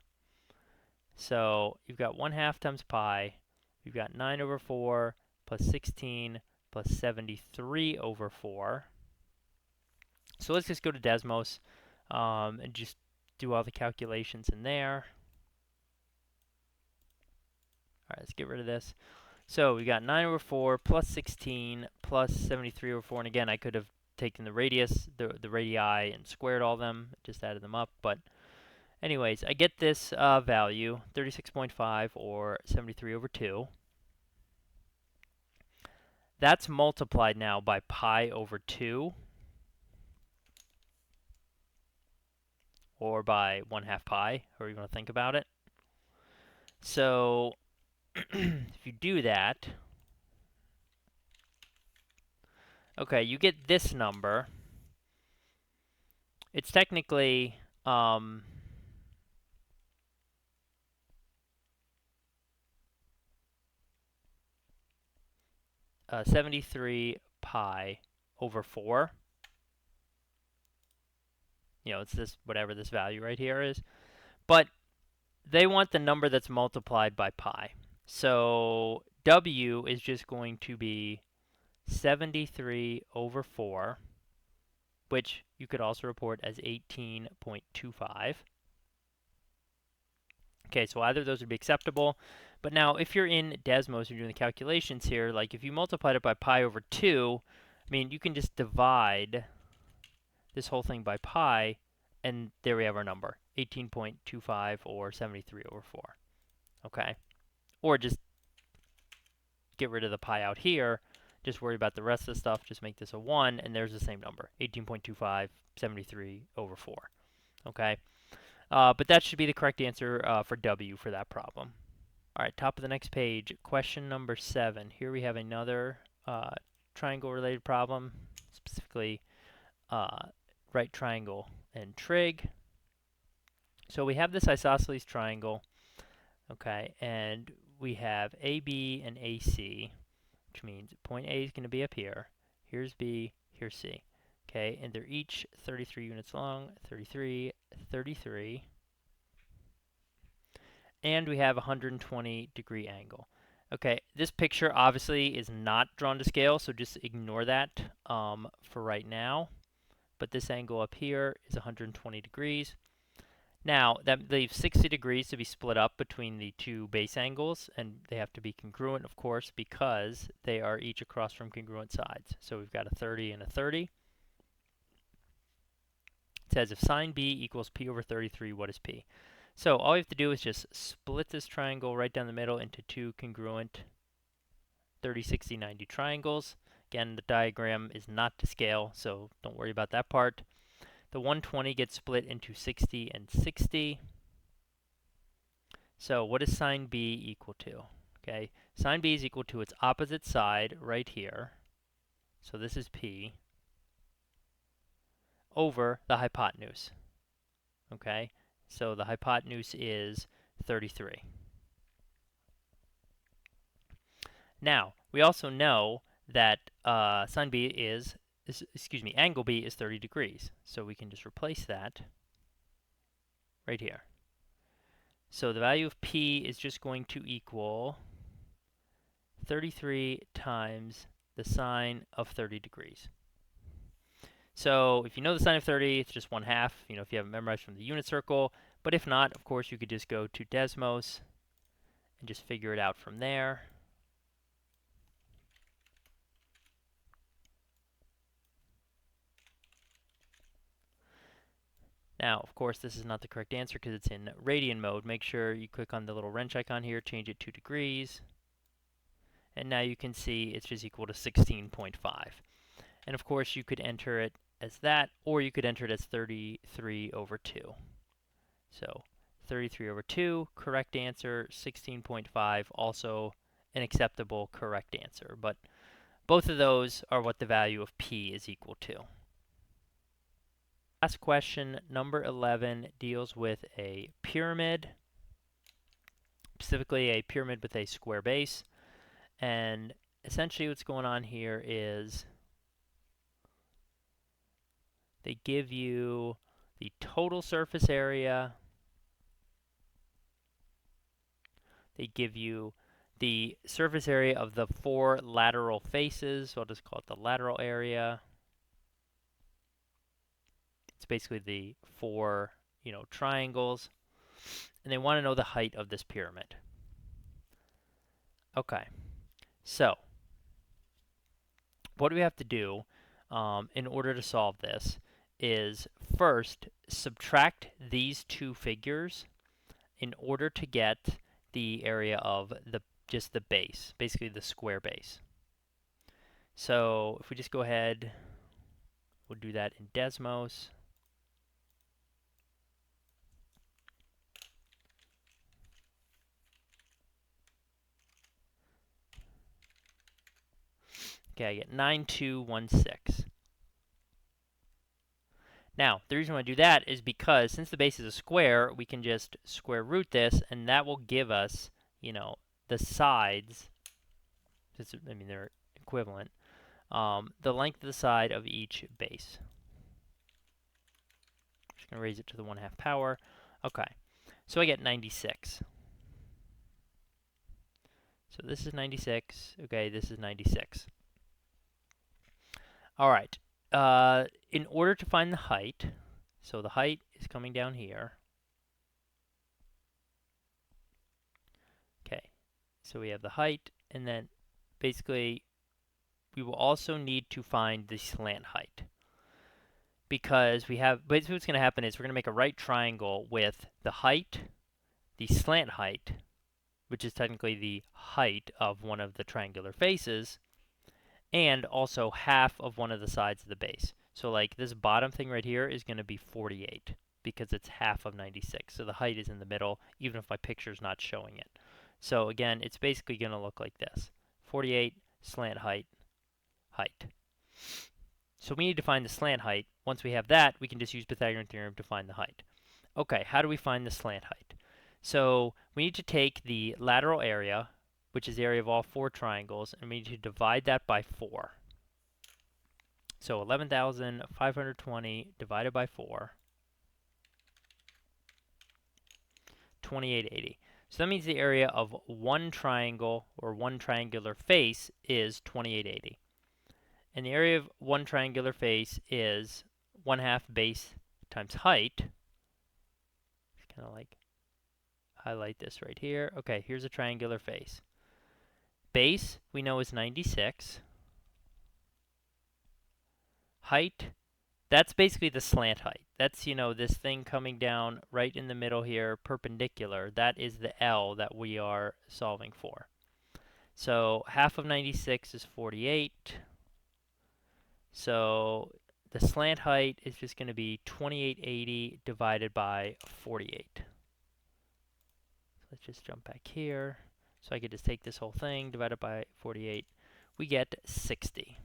So you've got 1/2 times pi. You've got 9 over 4 plus 16 plus 73 over 4. So let's just go to Desmos and just do all the calculations in there. All right, let's get rid of this. So we got 9 over 4 plus 16 plus 73 over 4. And again, I could have taken the radius, the radii, and squared all them, just added them up. But anyways, I get this value, 36.5 or 73 over 2. That's multiplied now by pi over 2, or by 1/2 pi, however you want to think about it. So if you do that, okay, you get this number. It's technically 73 pi over 4. You know, it's this, whatever this value right here is. But they want the number that's multiplied by pi. So W is just going to be 73 over 4, which you could also report as 18.25. Okay, so either of those would be acceptable. But now, if you're in Desmos, you're doing the calculations here, like if you multiplied it by pi over 2, I mean, you can just divide this whole thing by pi, and there we have our number, 18.25 or 73 over 4. Okay? Or just get rid of the pi out here, just worry about the rest of the stuff, just make this a 1, and there's the same number, 18.25, 73 over 4. Okay? But that should be the correct answer for W for that problem. All right, top of the next page, question number 7. Here we have another triangle-related problem, specifically right triangle and trig. So we have this isosceles triangle, okay, and we have AB and AC, which means point A is going to be up here. Here's B, here's C. Okay, and they're each 33 units long, 33, 33. And we have a 120-degree angle. Okay, this picture obviously is not drawn to scale, so just ignore that for right now. But this angle up here is 120 degrees. Now, that leaves 60 degrees to be split up between the two base angles, and they have to be congruent, of course, because they are each across from congruent sides. So we've got a 30 and a 30. It says if sine B equals P over 33, what is P? So all we have to do is just split this triangle right down the middle into two congruent 30, 60, 90 triangles. Again, the diagram is not to scale, so don't worry about that part. The 120 gets split into 60 and 60. So what is sine B equal to? Okay, sine B is equal to its opposite side right here. So this is P over the hypotenuse. Okay, so the hypotenuse is 33. Now, we also know that sine B angle B is 30 degrees. So we can just replace that right here. So the value of P is just going to equal 33 times the sine of 30 degrees. So if you know the sine of 30, it's just 1/2, if you have it memorized from the unit circle. But if not, of course, you could just go to Desmos and just figure it out from there. Now, of course, this is not the correct answer because it's in radian mode. Make sure you click on the little wrench icon here, change it 2 degrees. And now you can see it's just equal to 16.5. And of course, you could enter it as that, or you could enter it as 33 over 2. So 33 over 2, correct answer. 16.5, also an acceptable correct answer. But both of those are what the value of P is equal to. Last question, number 11, deals with a pyramid. specifically a pyramid with a square base. And essentially what's going on here is they give you the total surface area. They give you the surface area of the 4 lateral faces. So I'll just call it the lateral area. It's basically the 4, triangles. And they want to know the height of this pyramid. Okay, so what we have to do in order to solve this is first subtract these 2 figures in order to get the area of just the base, basically the square base. So if we just go ahead, we'll do that in Desmos. Okay, I get 9216. Now, the reason why I do that is because since the base is a square, we can just square root this, and that will give us, the sides. I mean, they're equivalent. The length of the side of each base. I'm just going to raise it to the 1/2 power. Okay, so I get 96. So this is 96. Okay, this is 96. All right. In order to find the height, so the height is coming down here. Okay, so we have the height, and then basically we will also need to find the slant height. Because basically what's going to happen is we're going to make a right triangle with the height, the slant height, which is technically the height of one of the triangular faces, and also half of one of the sides of the base. So like this bottom thing right here is going to be 48 because it's half of 96. So the height is in the middle, even if my picture is not showing it. So again, it's basically going to look like this. 48, slant height, height. So we need to find the slant height. Once we have that, we can just use Pythagorean theorem to find the height. Okay, how do we find the slant height? So we need to take the lateral area, which is the area of all 4 triangles, and we need to divide that by 4. So 11,520 divided by 4, 2880. So that means the area of one triangle or one triangular face is 2880. And the area of one triangular face is 1/2 base times height. Just kind of like highlight this right here. Okay, here's a triangular face. Base, we know, is 96. Height, that's basically the slant height. That's, this thing coming down right in the middle here, perpendicular. That is the L that we are solving for. So half of 96 is 48. So the slant height is just going to be 2880 divided by 48. So let's just jump back here. So I could just take this whole thing, divide it by 48. We get 60.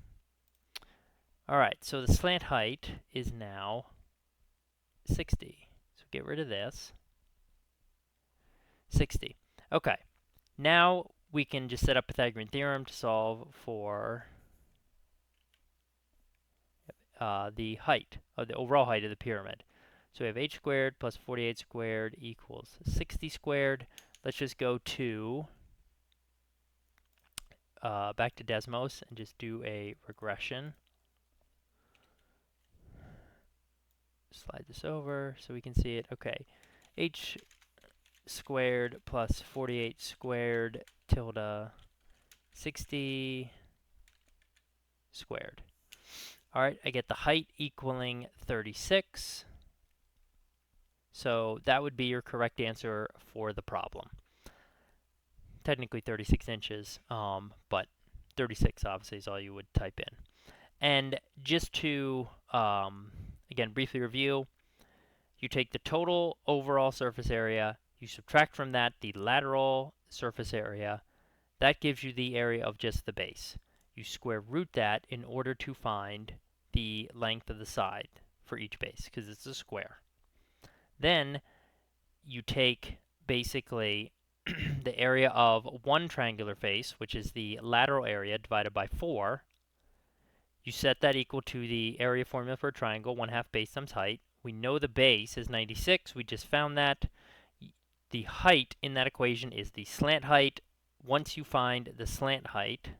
All right, so the slant height is now 60. So get rid of this. 60. Okay, now we can just set up Pythagorean theorem to solve for the height, of the overall height of the pyramid. So we have h squared plus 48 squared equals 60 squared. Let's just go to back to Desmos and just do a regression. Slide this over so we can see it. Okay, h squared plus 48 squared tilde 60 squared. All right, I get the height equaling 36. So that would be your correct answer for the problem. Technically 36 inches, but 36 obviously is all you would type in. And just to, again, briefly review, you take the total overall surface area, you subtract from that the lateral surface area, that gives you the area of just the base. You square root that in order to find the length of the side for each base, because it's a square. Then you take basically the area of one triangular face, which is the lateral area, divided by 4. You set that equal to the area formula for a triangle, 1/2 base times height. We know the base is 96. We just found that. The height in that equation is the slant height. Once you find the slant height,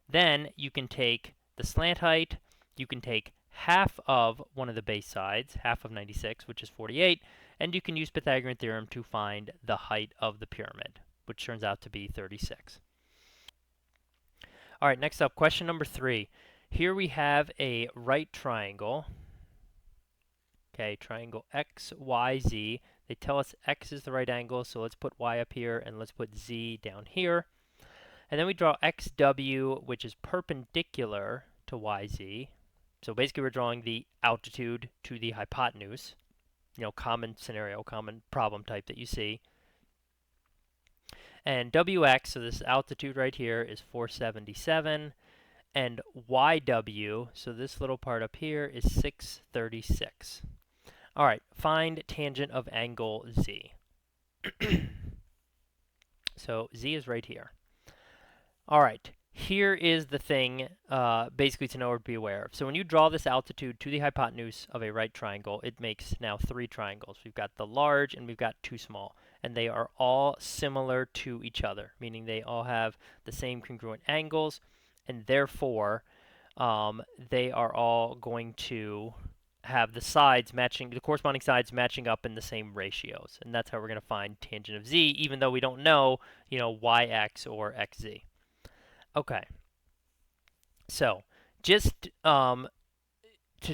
then you can take the slant height, you can take half of one of the base sides, half of 96, which is 48, and you can use Pythagorean theorem to find the height of the pyramid, which turns out to be 36. All right, next up, question number 3. Here we have a right triangle. Okay, triangle X, Y, Z. They tell us X is the right angle, so let's put Y up here and let's put Z down here. And then we draw XW, which is perpendicular to YZ. So basically we're drawing the altitude to the hypotenuse. Common scenario, common problem type that you see. And WX, so this altitude right here, is 477. And YW, so this little part up here, is 636. All right, find tangent of angle Z. So Z is right here. All right, here is the thing basically to know or be aware of. So when you draw this altitude to the hypotenuse of a right triangle, it makes now 3 triangles. We've got the large and we've got 2 small. And they are all similar to each other, meaning they all have the same congruent angles. And therefore, they are all going to have the sides matching, the corresponding sides matching up in the same ratios. And that's how we're going to find tangent of Z, even though we don't know, YX or XZ. Okay. So, just to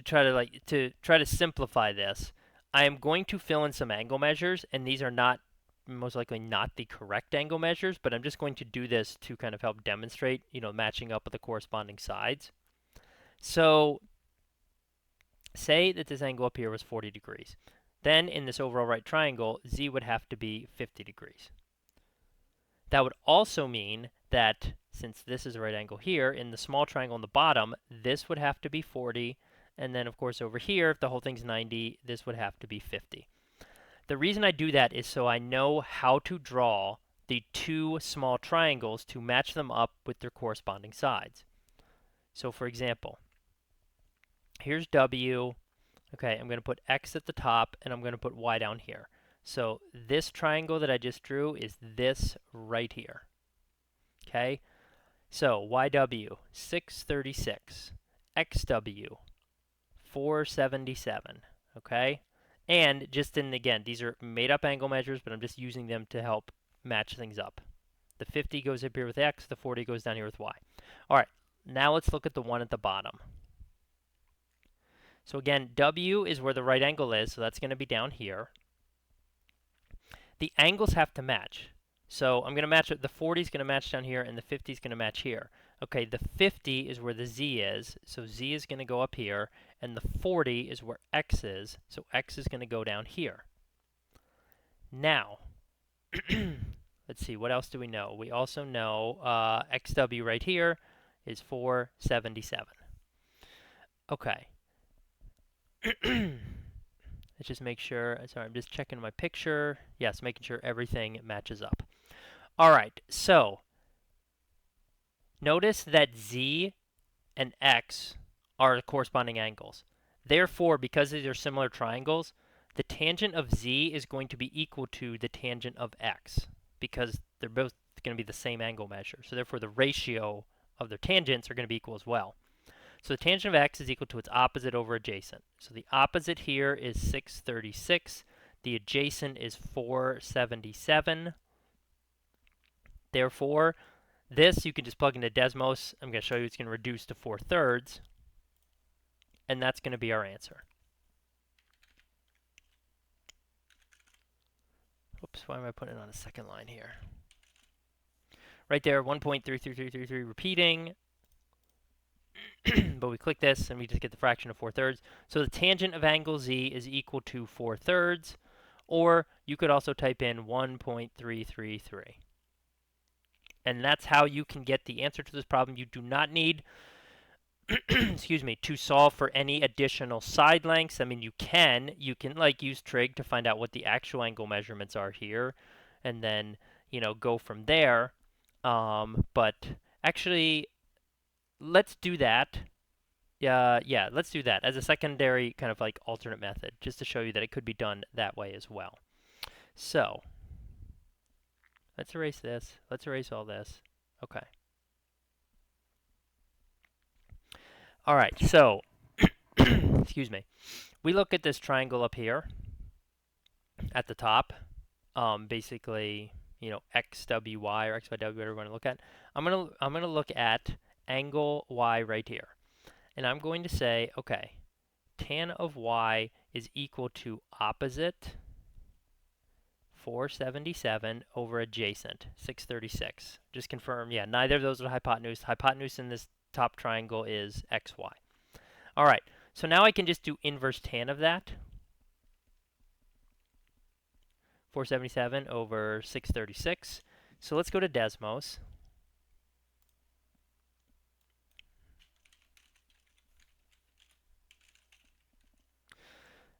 try to simplify this, I am going to fill in some angle measures, and these are not most likely not the correct angle measures, but I'm just going to do this to kind of help demonstrate, matching up with the corresponding sides. So, say that this angle up here was 40 degrees. Then in this overall right triangle, Z would have to be 50 degrees. That would also mean that since this is a right angle here, in the small triangle on the bottom, this would have to be 40. And then, of course, over here, if the whole thing's 90, this would have to be 50. The reason I do that is so I know how to draw the 2 small triangles to match them up with their corresponding sides. So, for example, here's W. Okay, I'm going to put X at the top, and I'm going to put Y down here. So this triangle that I just drew is this right here. Okay, so YW, 636. XW, 477. Okay, and just again, these are made up angle measures, but I'm just using them to help match things up. The 50 goes up here with X, the 40 goes down here with Y. All right, now let's look at the one at the bottom. So again, W is where the right angle is, so that's going to be down here. The angles have to match. So I'm going to match it. The 40 is going to match down here, and the 50 is going to match here. Okay, the 50 is where the Z is, so Z is going to go up here, and the 40 is where X is, so X is going to go down here. Now, let's see, what else do we know? We also know XW right here is 477. Okay. Let's just make sure, sorry, I'm just checking my picture. Yes, making sure everything matches up. All right, so notice that Z and X are corresponding angles. Therefore, because these are similar triangles, the tangent of Z is going to be equal to the tangent of X because they're both going to be the same angle measure. So therefore, the ratio of their tangents are going to be equal as well. So the tangent of X is equal to its opposite over adjacent. So the opposite here is 636. The adjacent is 477. Therefore, this you can just plug into Desmos. I'm going to show you it's going to reduce to 4/3. And that's going to be our answer. Oops, why am I putting it on a second line here? Right there, 1.33333 repeating. But we click this and we just get the fraction of 4/3. So the tangent of angle Z is equal to 4/3, or you could also type in 1.333. And that's how you can get the answer to this problem. You do not need excuse me, to solve for any additional side lengths. I mean, you can like use trig to find out what the actual angle measurements are here. and then, go from there. But actually, let's do that. Yeah, let's do that as a secondary kind of like alternate method, just to show you that it could be done that way as well. So let's erase this. Let's erase all this. Okay. All right, so excuse me. We look at this triangle up here at the top. Basically, XWY or XYW, whatever you want to look at. I'm gonna look at angle Y right here, and I'm going to say, okay, tan of Y is equal to opposite 477 over adjacent 636. Just confirm, yeah, neither of those are hypotenuse. Hypotenuse in this top triangle is XY. All right, so now I can just do inverse tan of that. 477 over 636. So let's go to Desmos.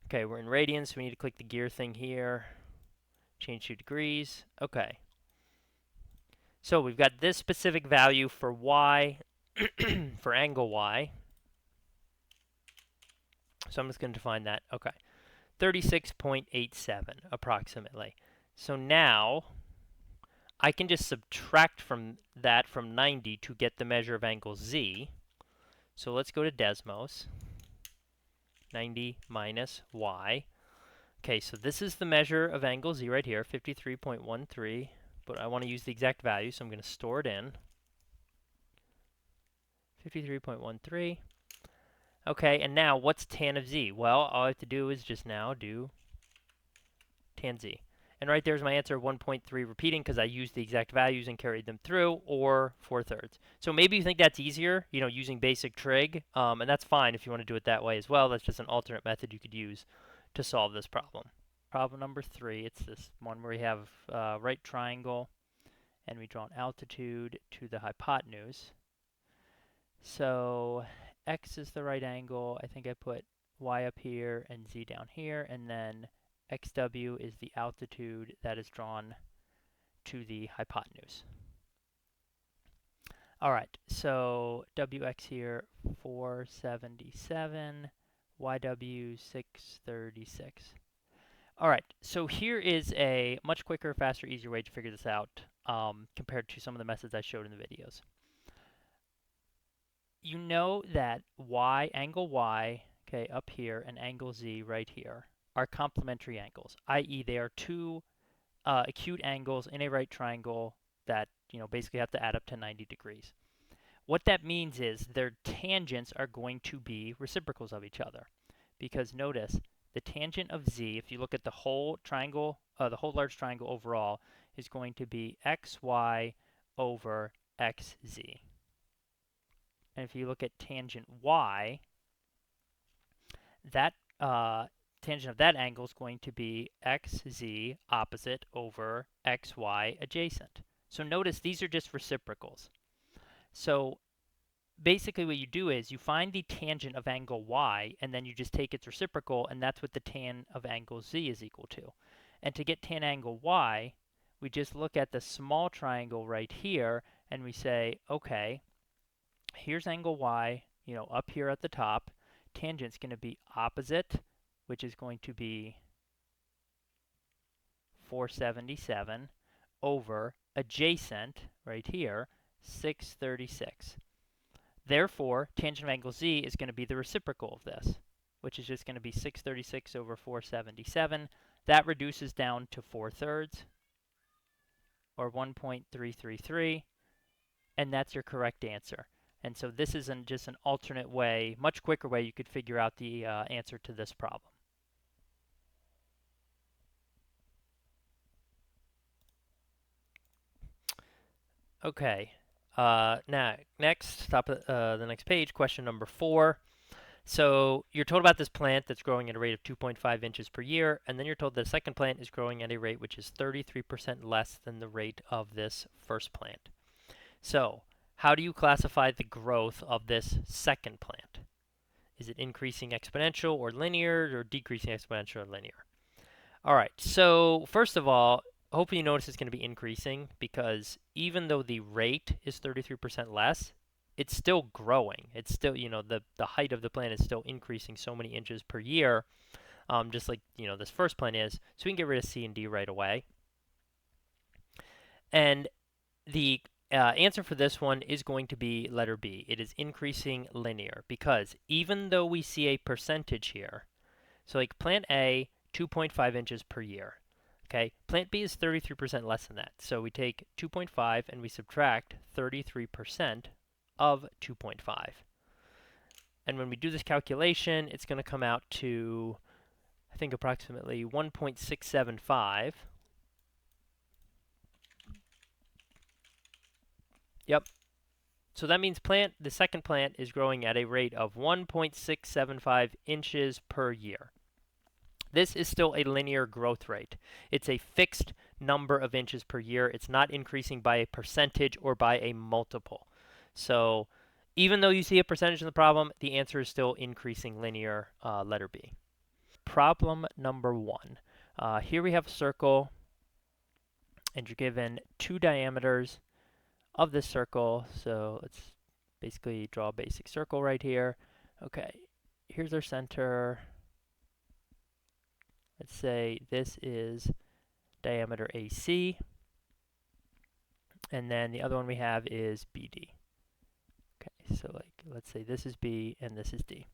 Okay, we're in radians, so we need to click the gear thing here. Change to degrees. Okay. So we've got this specific value for y, for angle y. So I'm just going to define that. Okay. 36.87 approximately. So now I can just subtract from that from 90 to get the measure of angle z. So let's go to Desmos. 90 minus y. Okay, so this is the measure of angle z right here, 53.13, but I want to use the exact value, so I'm going to store it in. 53.13. Okay, and now what's tan of z? Well, all I have to do is just now do tan z. And right there's my answer, 1.3 repeating, because I used the exact values and carried them through, or 4/3. So maybe you think that's easier, using basic trig, and that's fine if you want to do it that way as well. That's just an alternate method you could use to solve this problem. Problem number 3, it's this one where we have right triangle, and we draw an altitude to the hypotenuse. So x is the right angle. I think I put y up here and z down here, and then xw is the altitude that is drawn to the hypotenuse. All right, so wx here, 477, yw, 636. All right, so here is a much quicker, faster, easier way to figure this out compared to some of the methods I showed in the videos. You know that angle y, okay, up here, and angle z right here are complementary angles, i.e. they are two acute angles in a right triangle that, basically have to add up to 90 degrees. What that means is their tangents are going to be reciprocals of each other. Because notice, the tangent of z, if you look at the whole triangle, the whole large triangle overall, is going to be xy over xz. And if you look at tangent y, that tangent of that angle is going to be xz opposite over xy adjacent. So notice these are just reciprocals. So basically what you do is you find the tangent of angle y, and then you just take its reciprocal, and that's what the tan of angle z is equal to. And to get tan angle y, we just look at the small triangle right here, and we say, okay, here's angle y, up here at the top. Tangent's going to be opposite, which is going to be 477, over adjacent, right here, 636. Therefore, tangent of angle z is going to be the reciprocal of this, which is just going to be 636 over 477. That reduces down to 4/3, or 1.333, and that's your correct answer. And so this is just an alternate way, much quicker way you could figure out the answer to this problem. Okay, now next, top of the next page, question number 4. So you're told about this plant that's growing at a rate of 2.5 inches per year, and then you're told that a second plant is growing at a rate which is 33% less than the rate of this first plant. So how do you classify the growth of this second plant? Is it increasing exponential or linear, or decreasing exponential or linear? All right, so first of all, hopefully you notice it's going to be increasing because even though the rate is 33% less, it's still growing. It's still, the height of the plant is still increasing so many inches per year, just like, this first plant is. So we can get rid of C and D right away. And the answer for this one is going to be letter B. It is increasing linear because even though we see a percentage here, so like plant A, 2.5 inches per year. Okay, plant B is 33% less than that. So we take 2.5 and we subtract 33% of 2.5. And when we do this calculation, it's going to come out to, I think, approximately 1.675. Yep. So that means the second plant is growing at a rate of 1.675 inches per year. This is still a linear growth rate. It's a fixed number of inches per year. It's not increasing by a percentage or by a multiple. So even though you see a percentage in the problem, the answer is still increasing linear, letter B. Problem number 1. Here we have a circle, and you're given 2 diameters of this circle. So let's basically draw a basic circle right here. Okay, here's our center. Let's say this is diameter AC, and then the other one we have is BD. Okay, so like let's say this is B and this is D.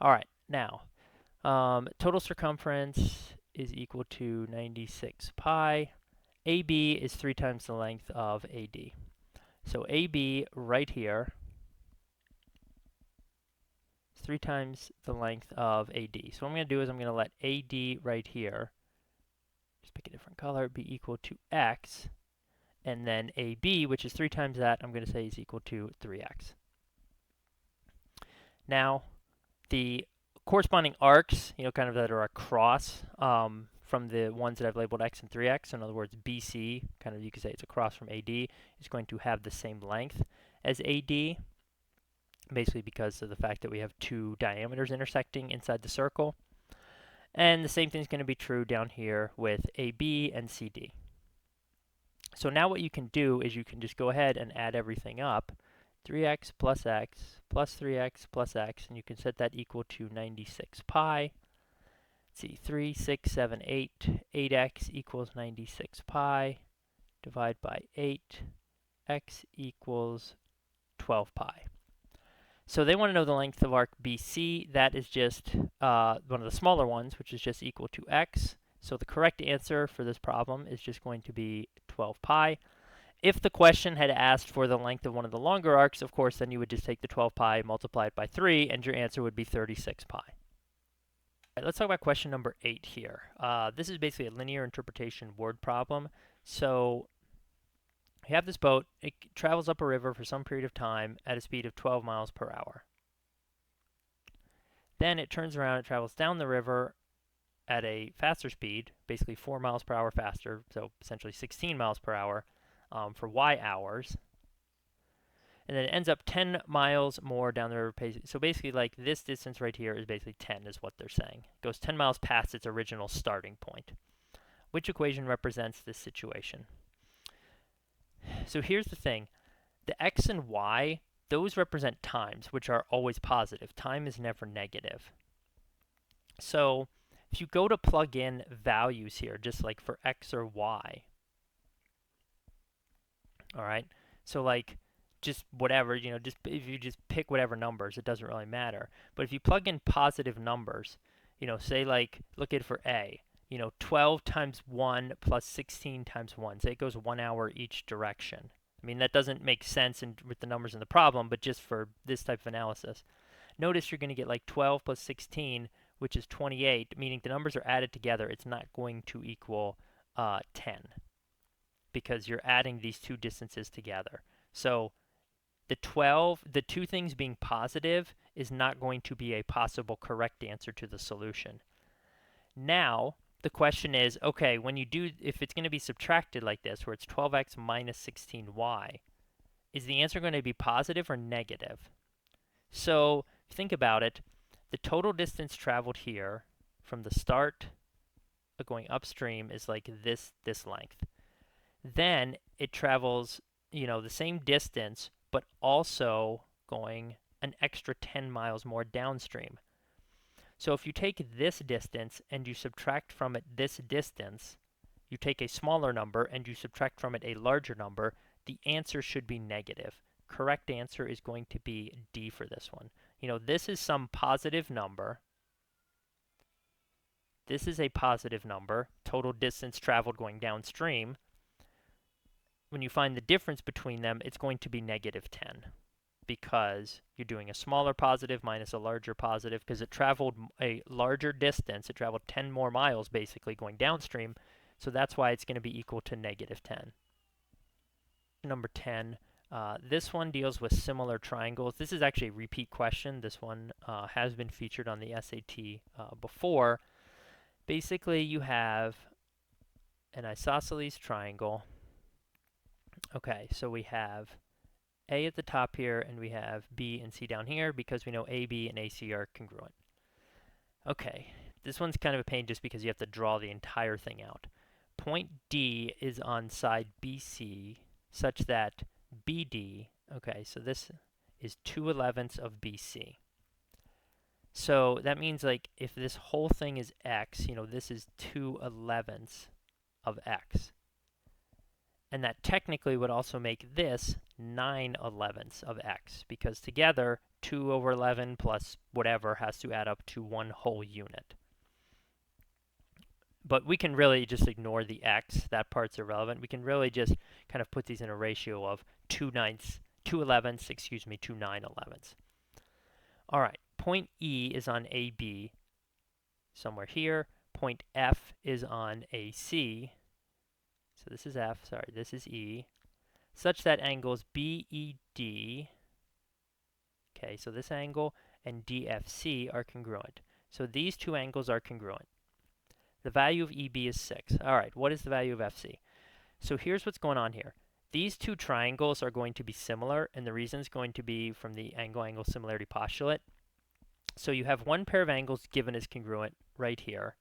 All right, now total circumference is equal to 96 pi. AB is 3 times the length of AD. So AB right here is 3 times the length of AD. So what I'm going to do is I'm going to let AD right here, just pick a different color, be equal to X. And then AB, which is 3 times that, I'm going to say is equal to 3x. Now, the corresponding arcs, kind of that are across from the ones that I've labeled x and 3x, so in other words, BC, kind of you could say it's across from AD, is going to have the same length as AD, basically because of the fact that we have 2 diameters intersecting inside the circle. And the same thing is going to be true down here with AB and CD. So now what you can do is you can just go ahead and add everything up. 3x plus 3x plus x, and you can set that equal to 96 pi. Let's see, 3, 6, 7, 8. 8x equals 96 pi. Divide by 8. X equals 12 pi. So they want to know the length of arc BC. That is just one of the smaller ones, which is just equal to x. So the correct answer for this problem is just going to be 12 pi. If the question had asked for the length of one of the longer arcs, of course, then you would just take the 12 pi, multiply it by 3, and your answer would be 36 pi. All right, let's talk about question number 8 here. This is basically a linear interpretation word problem. So you have this boat. It travels up a river for some period of time at a speed of 12 miles per hour. Then it turns around, it travels down the river at a faster speed, basically 4 miles per hour faster, so essentially 16 miles per hour for y hours. And then it ends up 10 miles more down the river. So basically, like this distance right here is basically 10 is what they're saying. It goes 10 miles past its original starting point. Which equation represents this situation? So here's the thing. The x and y, those represent times, which are always positive. Time is never negative. So if you go to plug in values here, just like for x or y, all right, so like just whatever, just if you just pick whatever numbers, it doesn't really matter. But if you plug in positive numbers, say like, look at for A, 12 times 1 plus 16 times 1, say it goes 1 hour each direction. I mean, that doesn't make sense with the numbers in the problem, but just for this type of analysis. Notice you're going to get like 12 plus 16, which is 28, meaning the numbers are added together. It's not going to equal 10 because you're adding these two distances together. So the two things being positive is not going to be a possible correct answer to the solution. Now, the question is, okay, if it's going to be subtracted like this, where it's 12x minus 16y, is the answer going to be positive or negative? So think about it. The total distance traveled here from the start going upstream is like this length. Then it travels, the same distance, but also going an extra 10 miles more downstream. So if you take this distance and you subtract from it this distance, you take a smaller number and you subtract from it a larger number, the answer should be negative. Correct answer is going to be D for this one. This is some positive number. This is a positive number, total distance traveled going downstream. When you find the difference between them, it's going to be negative 10 because you're doing a smaller positive minus a larger positive because it traveled a larger distance. It traveled 10 more miles basically going downstream. So that's why it's going to be equal to negative 10. Number 10, this one deals with similar triangles. This is actually a repeat question. This one has been featured on the SAT before. Basically, you have an isosceles triangle. Okay, so we have A at the top here, and we have B and C down here because we know AB and AC are congruent. Okay, this one's kind of a pain just because you have to draw the entire thing out. Point D is on side BC such that BD, okay, so this is 2/11ths of BC. So that means like if this whole thing is X, this is 2/11ths of X. And that technically would also make this 9/11ths of X because together 2/11 plus whatever has to add up to one whole unit. But we can really just ignore the X. That part's irrelevant. We can really just kind of put these in a ratio of 2 9/11ths, 2 9/11ths. All right, point E is on AB somewhere here. Point F is on AC. So this is F, sorry, this is E, such that angles BED, okay, so this angle and DFC are congruent. So these two angles are congruent. The value of EB is 6. All right, what is the value of FC? So here's what's going on here. These two triangles are going to be similar, and the reason is going to be from the angle-angle similarity postulate. So you have one pair of angles given as congruent right here.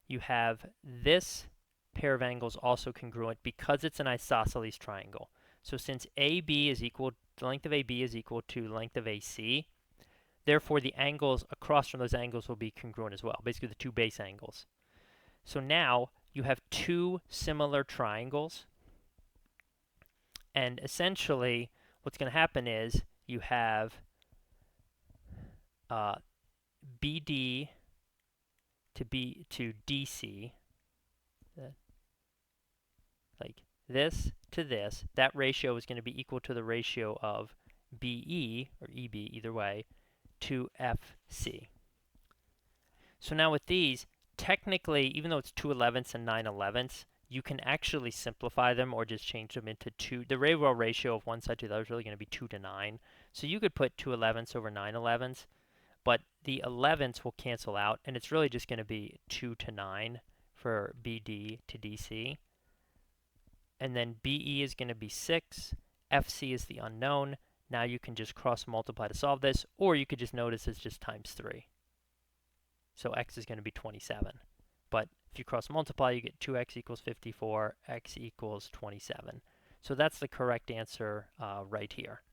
You have this pair of angles also congruent because it's an isosceles triangle. So since AB is equal, the length of AB is equal to the length of AC, therefore the angles across from those angles will be congruent as well, basically the two base angles. So now you have two similar triangles, and essentially what's going to happen is you have BD to DC, like this to this. That ratio is going to be equal to the ratio of BE, or EB, either way, to FC. So now with these, technically, even though it's 2/11ths and 9/11ths, you can actually simplify them or just change them into 2. The railroad ratio of one side to the other is really going to be 2 to 9. So you could put 2/11ths over 9/11ths, but the 11ths will cancel out, and it's really just going to be 2 to 9 for BD to DC. And then BE is going to be 6. FC is the unknown. Now you can just cross multiply to solve this, or you could just notice it's just times 3. So x is going to be 27. But if you cross multiply, you get 2x equals 54, x equals 27. So that's the correct answer right here.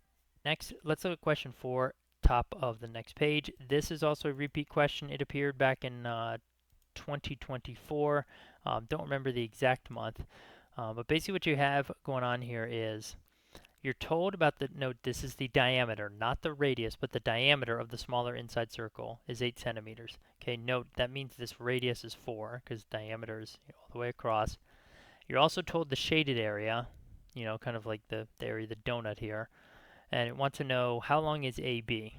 Next, let's look at question 4, top of the next page. This is also a repeat question. It appeared back in 2024. Don't remember the exact month. But basically what you have going on here is you're told about note this is the diameter, not the radius, but the diameter of the smaller inside circle is 8 centimeters. Okay, note that means this radius is 4 because diameter is all the way across. You're also told the shaded area, kind of like the area, the donut here, and it wants to know how long is AB.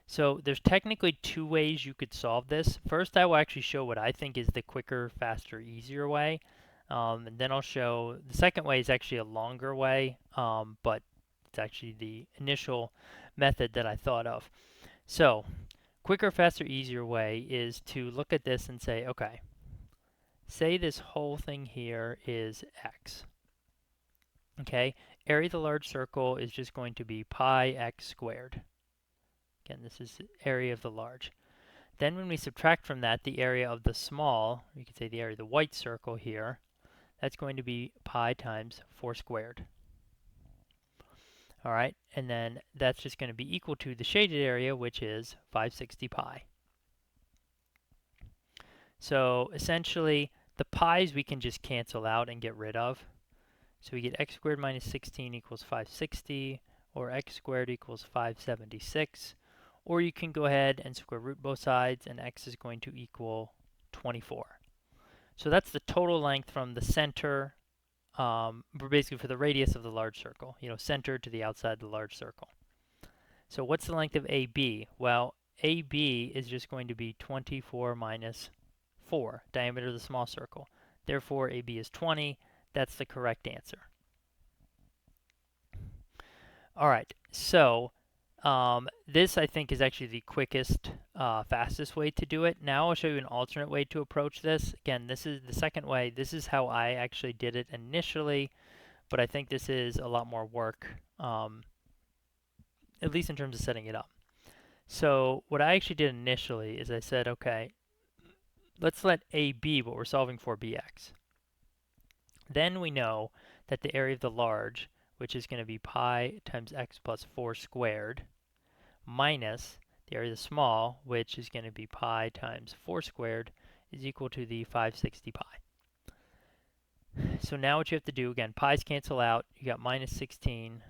So there's technically 2 ways you could solve this. First, I will actually show what I think is the quicker, faster, easier way. And then I'll show the second way is actually a longer way, but it's actually the initial method that I thought of. So quicker, faster, easier way is to look at this and say, okay, say this whole thing here is x. Okay, area of the large circle is just going to be pi x squared. Again, this is area of the large. Then when we subtract from that the area of the small, you could say the area of the white circle here, that's going to be pi times 4 squared. All right, and then that's just going to be equal to the shaded area, which is 560 pi. So essentially, the pi's we can just cancel out and get rid of. So we get x squared minus 16 equals 560, or x squared equals 576. Or you can go ahead and square root both sides, and x is going to equal 24. So that's the total length from the center, basically for the radius of the large circle, center to the outside of the large circle. So what's the length of AB? Well, AB is just going to be 24 minus 4, diameter of the small circle. Therefore, AB is 20. That's the correct answer. All right, so this I think is actually the quickest, fastest way to do it. Now I'll show you an alternate way to approach this. Again, this is the second way. This is how I actually did it initially, but I think this is a lot more work, at least in terms of setting it up. So what I actually did initially is I said, okay, let's let A be what we're solving for, bx. Then we know that the area of the large, which is going to be pi times x plus 4 squared, minus the area of the small, which is going to be pi times 4 squared, is equal to the 560 pi. So now what you have to do, again, pi's cancel out. You got minus 16,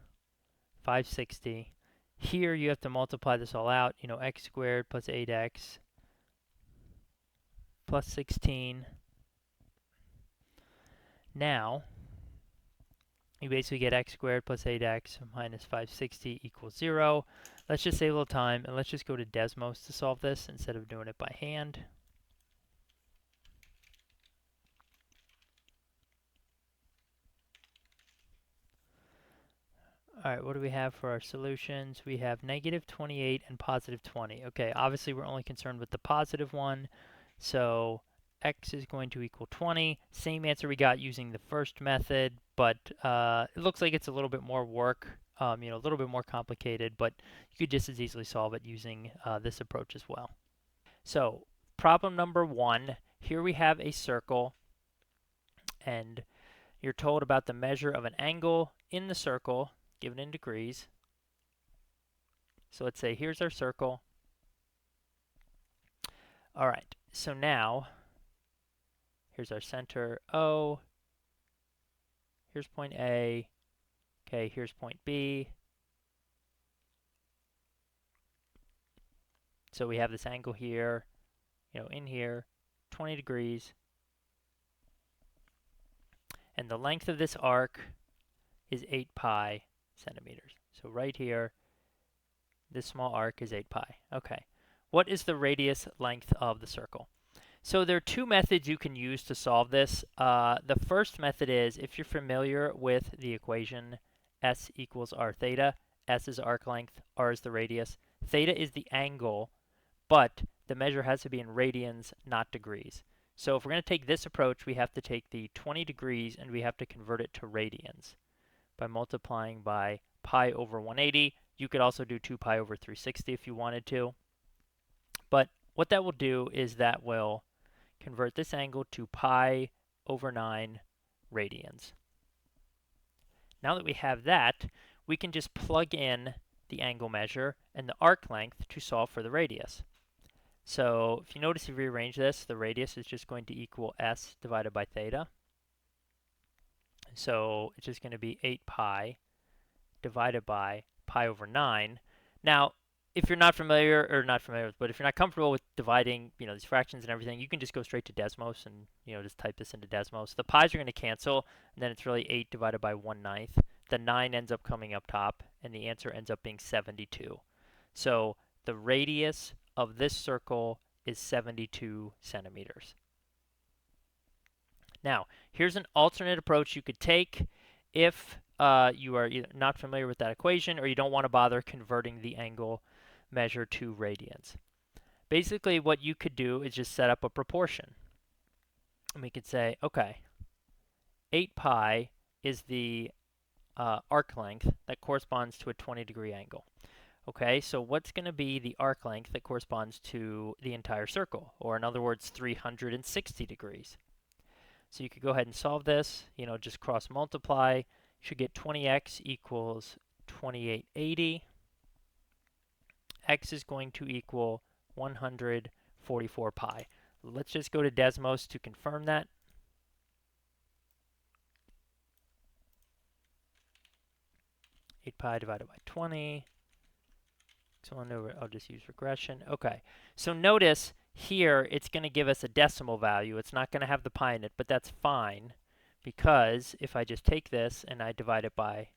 560. Here you have to multiply this all out, x squared plus 8x plus 16. Now, you basically get x squared plus 8x minus 560 equals 0. Let's just save a little time, and let's just go to Desmos to solve this instead of doing it by hand. All right, what do we have for our solutions? We have negative 28 and positive 20. Okay, obviously we're only concerned with the positive one, so x is going to equal 20. Same answer we got using the first method, but it looks like it's a little bit more work, a little bit more complicated, but you could just as easily solve it using this approach as well. So problem number 1, here we have a circle, and you're told about the measure of an angle in the circle given in degrees. So let's say here's our circle. All right, so now here's our center O. Here's point A. Okay, here's point B. So we have this angle here, in here, 20 degrees. And the length of this arc is 8 pi centimeters. So right here, this small arc is 8 pi. Okay. What is the radius length of the circle? So there are two methods you can use to solve this. The first method is, if you're familiar with the equation S equals r theta, S is arc length, r is the radius, theta is the angle, but the measure has to be in radians, not degrees. So if we're going to take this approach, we have to take the 20 degrees and we have to convert it to radians by multiplying by pi over 180. You could also do 2 pi over 360 if you wanted to. But what that will do is that will convert this angle to pi over 9 radians. Now that we have that, we can just plug in the angle measure and the arc length to solve for the radius. So if you notice, if you rearrange this, the radius is just going to equal s divided by theta. So it's just going to be 8 pi divided by pi over 9. Now, if you're not familiar, but if you're not comfortable with dividing, these fractions and everything, you can just go straight to Desmos and, just type this into Desmos. The pi's are going to cancel, and then it's really 8 divided by 1/9. The 9 ends up coming up top, and the answer ends up being 72. So the radius of this circle is 72 centimeters. Now, here's an alternate approach you could take if you are either not familiar with that equation or you don't want to bother converting the angle measure to radians. Basically, what you could do is just set up a proportion. And we could say, okay, 8 pi is the arc length that corresponds to a 20-degree angle. Okay, so what's going to be the arc length that corresponds to the entire circle, or in other words, 360 degrees? So you could go ahead and solve this, just cross multiply. You should get 20x equals 2880. X is going to equal 144 pi. Let's just go to Desmos to confirm that. Eight pi divided by 20. I'll just use regression. Okay, so notice here it's going to give us a decimal value. It's not going to have the pi in it, but that's fine, because if I just take this and I divide it by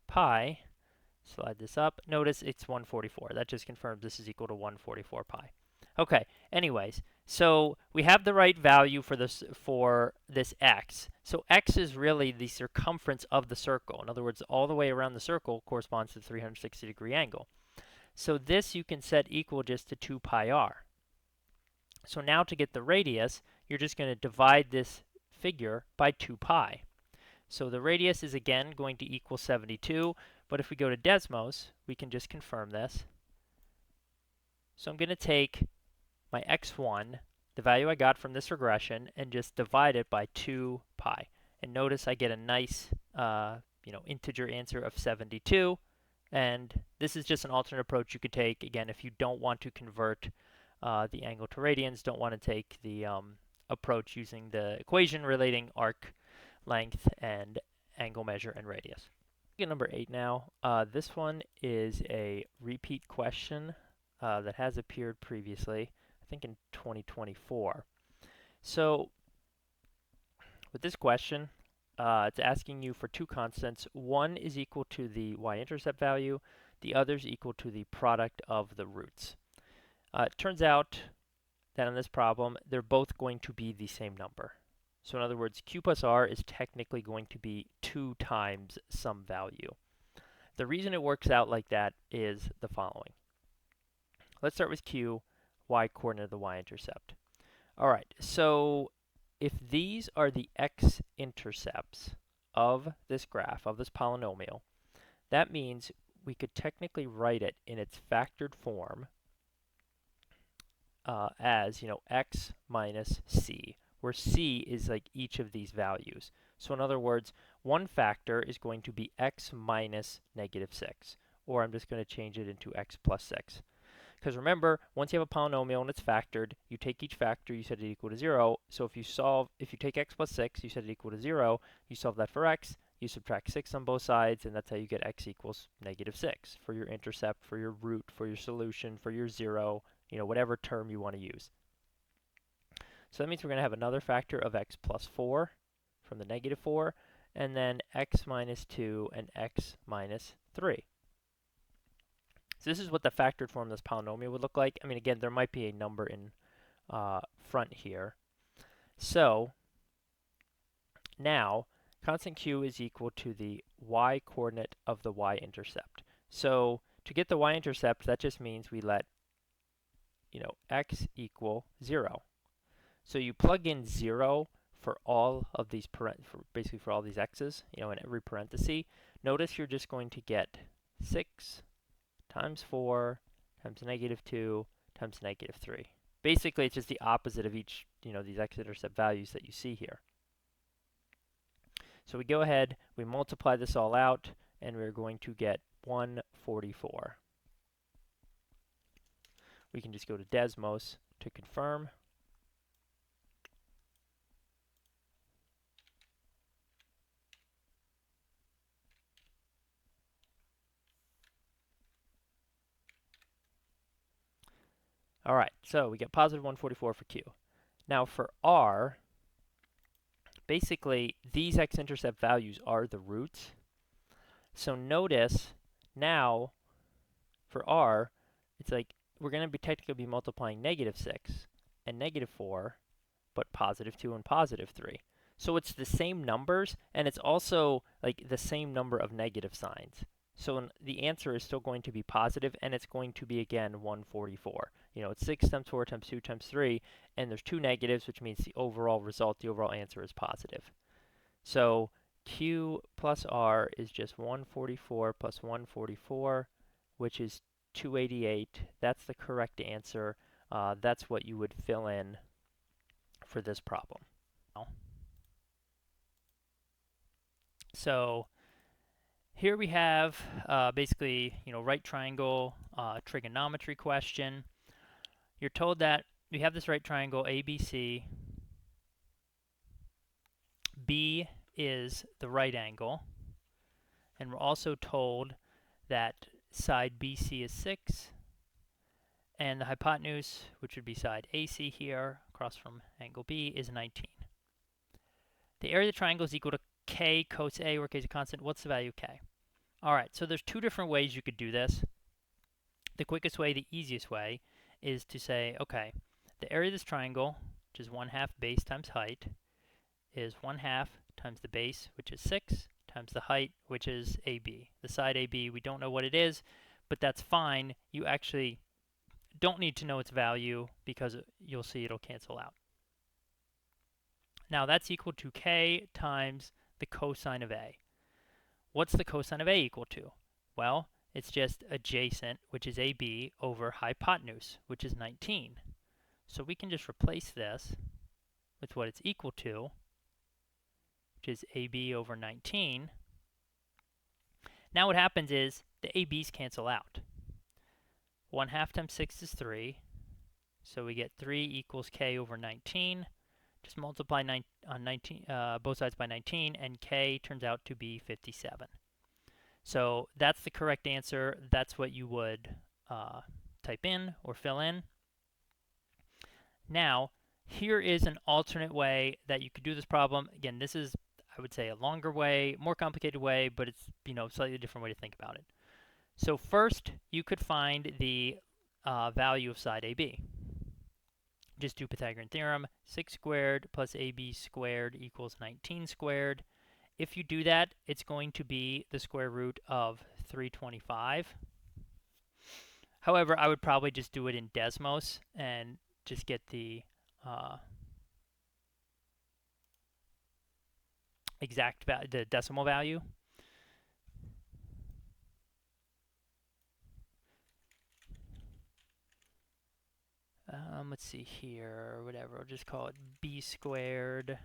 pi, slide this up, notice it's 144. That just confirms this is equal to 144 pi. Okay, anyways, so we have the right value for this x. So x is really the circumference of the circle. In other words, all the way around the circle corresponds to the 360-degree angle. So this you can set equal just to 2 pi r. So now to get the radius, you're just going to divide this figure by 2 pi. So the radius is again going to equal 72, but if we go to Desmos, we can just confirm this. So I'm going to take my x1, the value I got from this regression, and just divide it by 2 pi. And notice I get a nice integer answer of 72. And this is just an alternate approach you could take, again, if you don't want to convert the angle to radians, don't want to take the approach using the equation relating arc length and angle measure and radius. Get number 8 now. This one is a repeat question that has appeared previously, I think in 2024. So with this question, it's asking you for two constants. One is equal to the y-intercept value. The other is equal to the product of the roots. It turns out that in this problem, they're both going to be the same number. So in other words, q plus r is technically going to be 2 times some value. The reason it works out like that is the following. Let's start with q, y-coordinate of the y-intercept. All right, so if these are the x-intercepts of this graph, of this polynomial, that means we could technically write it in its factored form as, x minus c, where c is like each of these values. So in other words, one factor is going to be x minus negative 6, or I'm just going to change it into x plus 6. Because remember, once you have a polynomial and it's factored, you take each factor, you set it equal to 0. So if you take x plus 6, you set it equal to 0, you solve that for x, you subtract 6 on both sides, and that's how you get x equals negative 6 for your intercept, for your root, for your solution, for your 0, whatever term you want to use. So that means we're going to have another factor of x plus 4 from the negative 4, and then x minus 2 and x minus 3. So this is what the factored form of this polynomial would look like. I mean, again, there might be a number in front here. So now, constant q is equal to the y-coordinate of the y-intercept. So to get the y-intercept, that just means we let x equal 0. So you plug in 0 for all of these basically for all these x's, in every parenthesis. Notice you're just going to get 6 times 4 times negative 2 times negative 3. Basically, it's just the opposite of each, these x-intercept values that you see here. So we go ahead, we multiply this all out, and we're going to get 144. We can just go to Desmos to confirm. All right, so we get positive 144 for q. Now for r, basically these x-intercept values are the roots. So notice now for r, it's like we're going to be technically be multiplying negative 6 and negative 4, but positive 2 and positive 3. So it's the same numbers, and it's also like the same number of negative signs. So the answer is still going to be positive, and it's going to be, again, 144. It's 6 times 4 times 2 times 3, and there's 2 negatives, which means the overall result, the overall answer is positive. So q plus r is just 144 plus 144, which is 288. That's the correct answer. That's what you would fill in for this problem. So here we have basically, right triangle trigonometry question. You're told that we have this right triangle ABC. B is the right angle. And we're also told that side BC is 6. And the hypotenuse, which would be side AC here, across from angle B, is 19. The area of the triangle is equal to K cos A, where K is a constant. What's the value of K? All right, so there's two different ways you could do this. The quickest way, the easiest way, is to say, okay, the area of this triangle, which is 1/2 base times height, is 1/2 times the base, which is 6, times the height, which is AB. The side AB, we don't know what it is, but that's fine. You actually don't need to know its value because you'll see it'll cancel out. Now that's equal to K times the cosine of A. What's the cosine of A equal to? Well, it's just adjacent, which is AB, over hypotenuse, which is 19. So we can just replace this with what it's equal to, which is AB over 19. Now what happens is the AB's cancel out. 1/2 times 6 is 3. So we get 3 equals K over 19. Just multiply 19, both sides by 19, and K turns out to be 57. So that's the correct answer. That's what you would type in or fill in. Now, here is an alternate way that you could do this problem. Again, this is, I would say, a longer way, more complicated way, but it's slightly different way to think about it. So first, you could find the value of side AB. Just do Pythagorean theorem. 6 squared plus AB squared equals 19 squared. If you do that, it's going to be the square root of 325. However, I would probably just do it in Desmos and just get the the decimal value. Let's see here, whatever, I'll just call it B squared.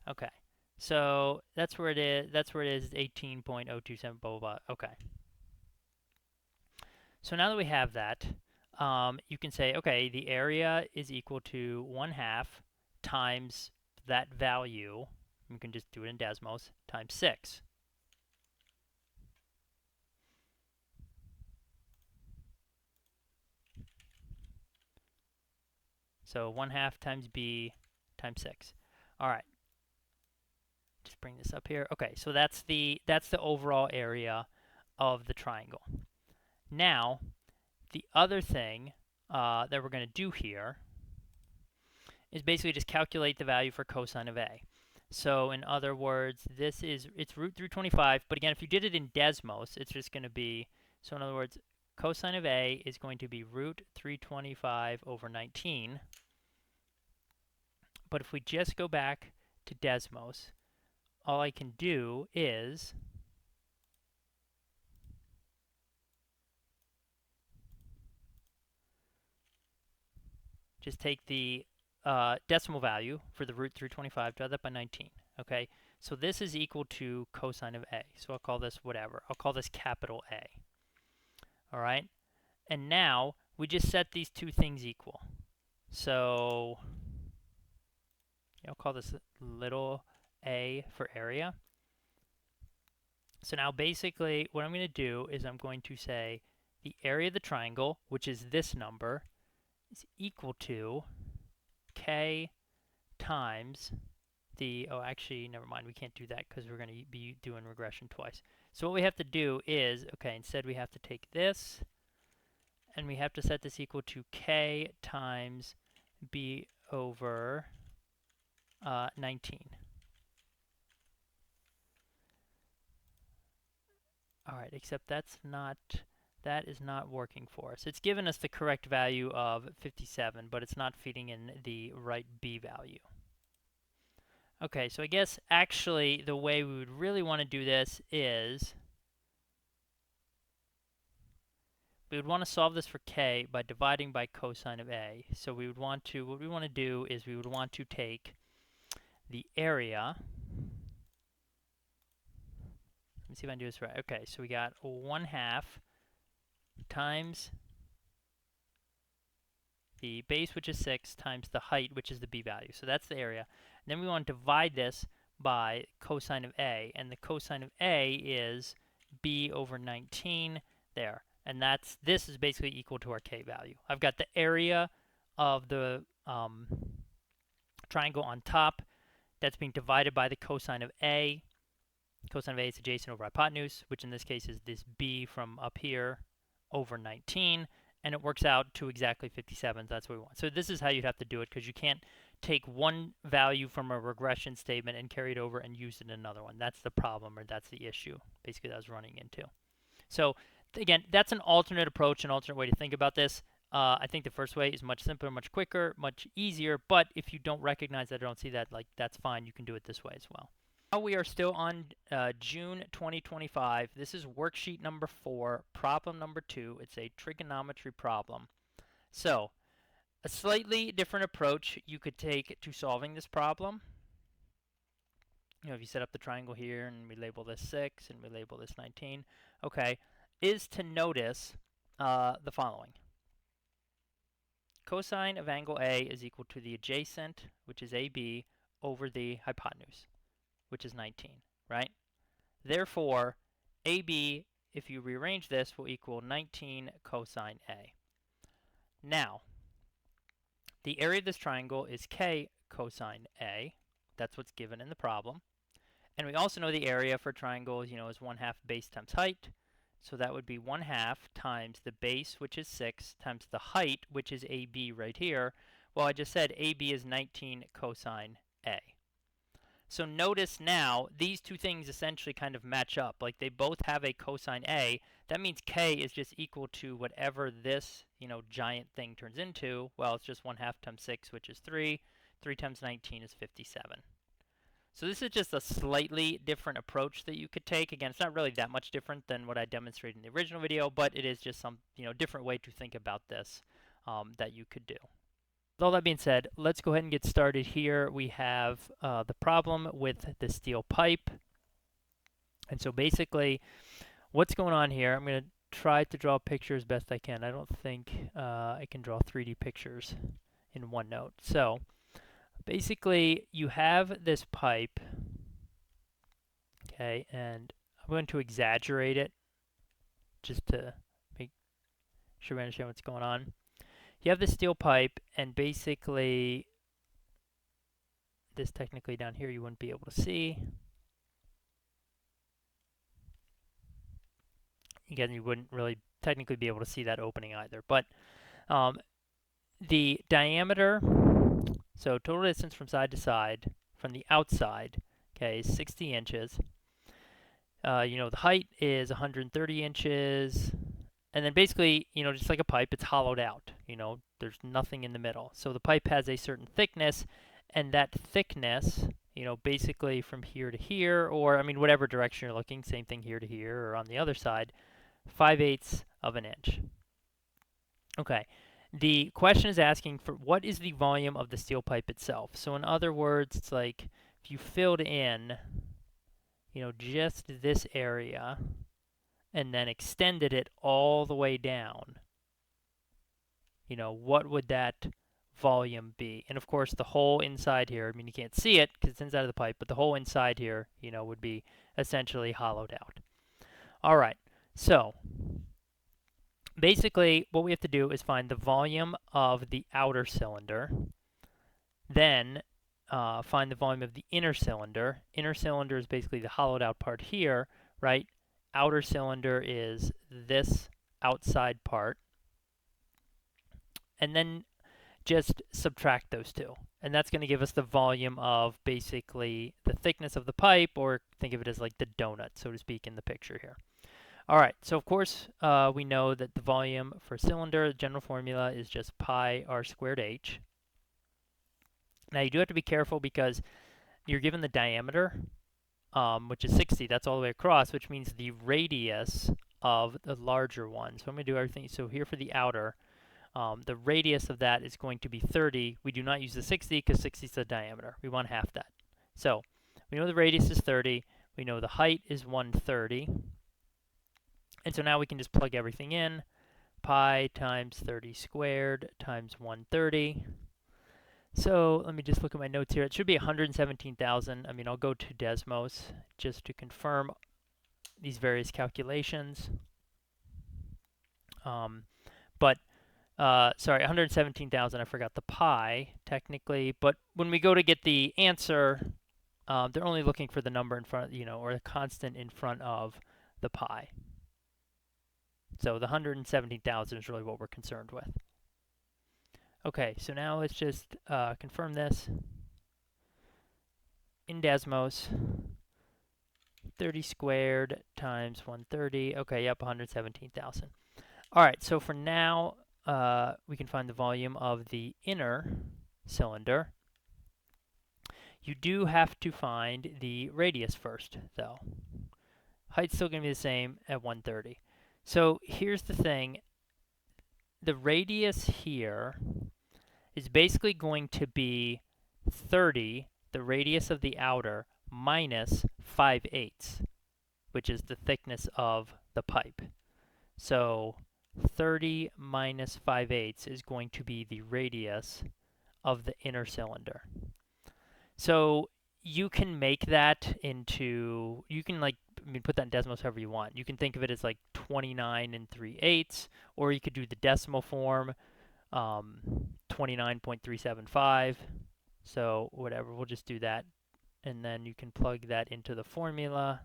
Okay, so that's where it is. That's where it is. 18.027, blah, blah, blah. Okay. So now that we have that, you can say, okay, the area is equal to 1/2 times that value. You can just do it in Desmos, times 6. So 1/2 times B times 6. All right. Just bring this up here. Okay, so that's the overall area of the triangle. Now, the other thing that we're going to do here is basically just calculate the value for cosine of A. So in other words, it's root 325, but again, if you did it in Desmos, it's just going to be, so in other words, cosine of A is going to be root 325 over 19. But if we just go back to Desmos, all I can do is just take the decimal value for the root 325, divide that by 19. Okay, so this is equal to cosine of A. So I'll call this whatever. I'll call this capital A. All right, and now we just set these two things equal. So I'll call this little a for area. So now basically what I'm going to do is I'm going to say the area of the triangle, which is this number, is equal to K times the, oh actually never mind, we can't do that because we're going to be doing regression twice. So what we have to do is, okay, instead we have to take this and we have to set this equal to K times B over 19. All right, except that is not working for us. It's given us the correct value of 57, but it's not feeding in the right B value. Okay, so I guess actually the way we would really want to do this is we would want to solve this for k by dividing by cosine of a. So we would want to, what we want to do is we would want to take the area. Let me see if I can do this right. Okay, so we got 1/2 times the base, which is 6, times the height, which is the b value. So that's the area. And then we want to divide this by cosine of a, and the cosine of a is b over 19 there. And this is basically equal to our k value. I've got the area of the triangle on top that's being divided by the cosine of a. Cosine of a is adjacent over hypotenuse, which in this case is this b from up here over 19. And it works out to exactly 57. That's what we want. So this is how you'd have to do it, because you can't take one value from a regression statement and carry it over and use it in another one. That's the problem, or that's the issue, basically, that I was running into. So again, that's an alternate approach, an alternate way to think about this. I think the first way is much simpler, much quicker, much easier. But if you don't recognize that or don't see that, like, that's fine. You can do it this way as well. Now we are still on June 2025. This is worksheet number 4, problem number 2. It's a trigonometry problem. So a slightly different approach you could take to solving this problem. You know, if you set up the triangle here and we label this 6 and we label this 19, okay, is to notice the following. Cosine of angle A is equal to the adjacent, which is AB, over the hypotenuse, which is 19, right? Therefore, AB, if you rearrange this, will equal 19 cosine A. Now, the area of this triangle is k cosine A. That's what's given in the problem. And we also know the area for triangles, you know, is 1/2 base times height. So that would be 1/2 times the base, which is 6, times the height, which is AB right here. Well, I just said AB is 19 cosine A. So notice now, these two things essentially kind of match up. Like, they both have a cosine A. That means k is just equal to whatever this, you know, giant thing turns into. Well, it's just 1/2 times 6, which is 3. 3 times 19 is 57. So this is just a slightly different approach that you could take. Again, it's not really that much different than what I demonstrated in the original video, but it is just some, you know, different way to think about this that you could do. With all that being said, let's go ahead and get started here. We have the problem with the steel pipe. And so basically, what's going on here, I'm going to try to draw a picture as best I can. I don't think I can draw 3D pictures in OneNote. So basically, you have this pipe, okay, and I'm going to exaggerate it just to make sure we understand what's going on. You have this steel pipe, and basically, this technically down here you wouldn't be able to see. Again, you wouldn't really technically be able to see that opening either. But the diameter, so total distance from side to side, from the outside, okay, is 60 inches. You know, the height is 130 inches. And then basically, you know, just like a pipe, it's hollowed out. You know, there's nothing in the middle. So the pipe has a certain thickness, and that thickness, you know, basically from here to here, or I mean, whatever direction you're looking, same thing here to here, or on the other side, 5/8 of an inch. Okay. The question is asking for what is the volume of the steel pipe itself. So in other words, it's like if you filled in, you know, just this area, and then extended it all the way down, you know, what would that volume be? And of course, the whole inside here, I mean, you can't see it because it's inside of the pipe, but the whole inside here, you know, would be essentially hollowed out. All right, so basically what we have to do is find the volume of the outer cylinder, then find the volume of the inner cylinder. Inner cylinder is basically the hollowed out part here, right? Outer cylinder is this outside part, and then just subtract those two, and that's going to give us the volume of basically the thickness of the pipe, or think of it as like the donut, so to speak, in the picture here. All right, so of course we know that the volume for a cylinder, the general formula is just pi r squared h. Now you do have to be careful because you're given the diameter, which is 60. That's all the way across, which means the radius of the larger one. So I'm going to do everything. So here for the outer, the radius of that is going to be 30. We do not use the 60 because 60 is the diameter. We want half that. So we know the radius is 30. We know the height is 130. And so now we can just plug everything in. Pi times 30 squared times 130. So let me just look at my notes here. It should be 117,000. I mean, I'll go to Desmos just to confirm these various calculations. But sorry, 117,000. I forgot the pi technically. But when we go to get the answer, they're only looking for the number in front, or the constant in front of the pi. So the 117,000 is really what we're concerned with. Okay, so now let's just confirm this. In Desmos, 30 squared times 130. Okay, yep, 117,000. All right, so for now, we can find the volume of the inner cylinder. You do have to find the radius first, though. Height's still going to be the same at 130. So here's the thing. The radius here is basically going to be 30, the radius of the outer, minus 5/8, which is the thickness of the pipe. So 30 minus 5/8 is going to be the radius of the inner cylinder. So you can make that into, you can put that in Desmos however you want. You can think of it as like 29 and 3/8, or you could do the decimal form, 29.375. So whatever, we'll just do that. And then you can plug that into the formula.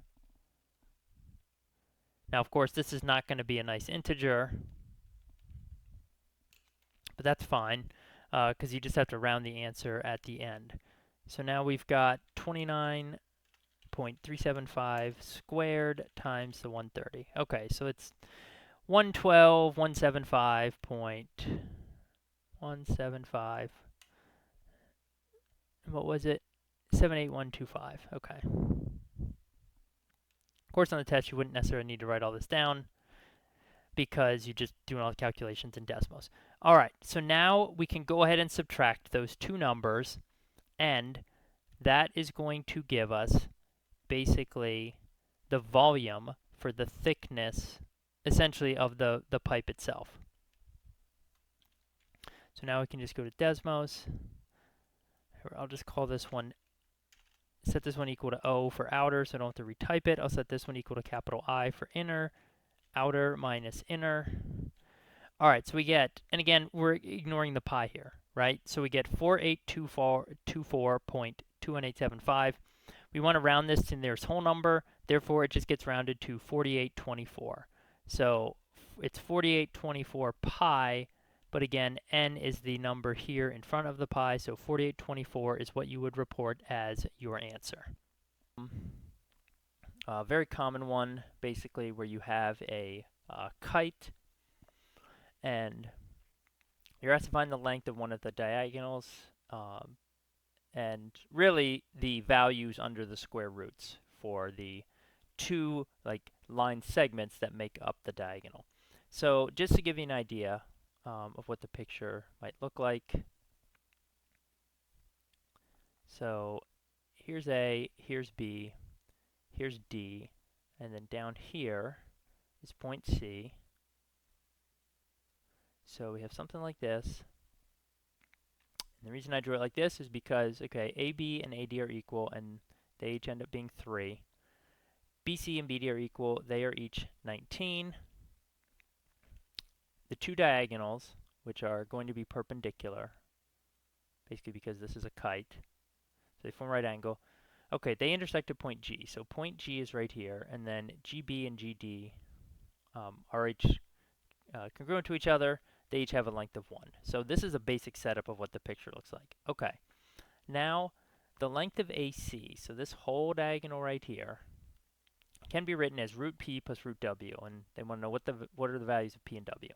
Now, of course, this is not going to be a nice integer, but that's fine because you just have to round the answer at the end. So now we've got 29.375 squared times the 130. Okay, so it's 112,175.175. What was it? 78125. Okay. Of course, on the test, you wouldn't necessarily need to write all this down because you're just doing all the calculations in Desmos. All right, so now we can go ahead and subtract those two numbers, and that is going to give us basically the volume for the thickness, essentially, of the pipe itself. So now we can just go to Desmos. I'll just call this one, set this one equal to O for outer, so I don't have to retype it. I'll set this one equal to capital I for inner, outer minus inner. All right, so we get, and again, we're ignoring the pi here, right? So we get 4824.21875. We want to round this to the nearest whole number, therefore it just gets rounded to 4824. So it's 4824 pi, but again, n is the number here in front of the pi, so 4824 is what you would report as your answer. A very common one, basically, where you have a kite, and you're asked to find the length of one of the diagonals, and really the values under the square roots for the two line segments that make up the diagonal. So just to give you an idea of what the picture might look like. So here's A, here's B, here's D, and then down here is point C. So we have something like this. And the reason I drew it like this is because, okay, AB and AD are equal, and they each end up being 3. BC and BD are equal. They are each 19. The two diagonals, which are going to be perpendicular, basically because this is a kite, so they form a right angle. Okay, they intersect at point G. So point G is right here, and then GB and GD are each congruent to each other. They each have a length of 1. So this is a basic setup of what the picture looks like. Okay, now the length of AC, so this whole diagonal right here, can be written as root P plus root W, and they want to know what are the values of P and W.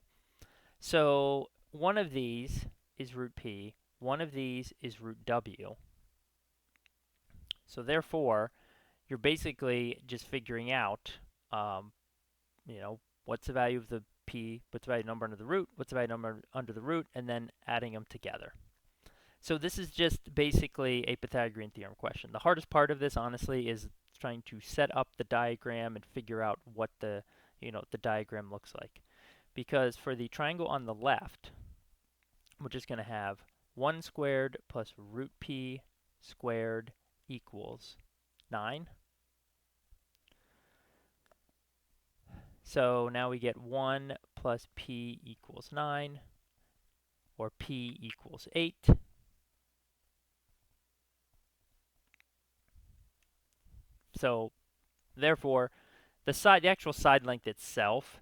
So one of these is root P, one of these is root W. So therefore, you're basically just figuring out, um, what's the value of the p, what's the value of the number under the root, what's the value of the number under the root, and then adding them together. So this is just basically a Pythagorean theorem question. The hardest part of this, honestly, is trying to set up the diagram and figure out what the diagram looks like. Because for the triangle on the left, we're just going to have 1 squared plus root p squared equals 9. So now we get 1 plus p equals 9, or p equals 8. So therefore, the actual side length itself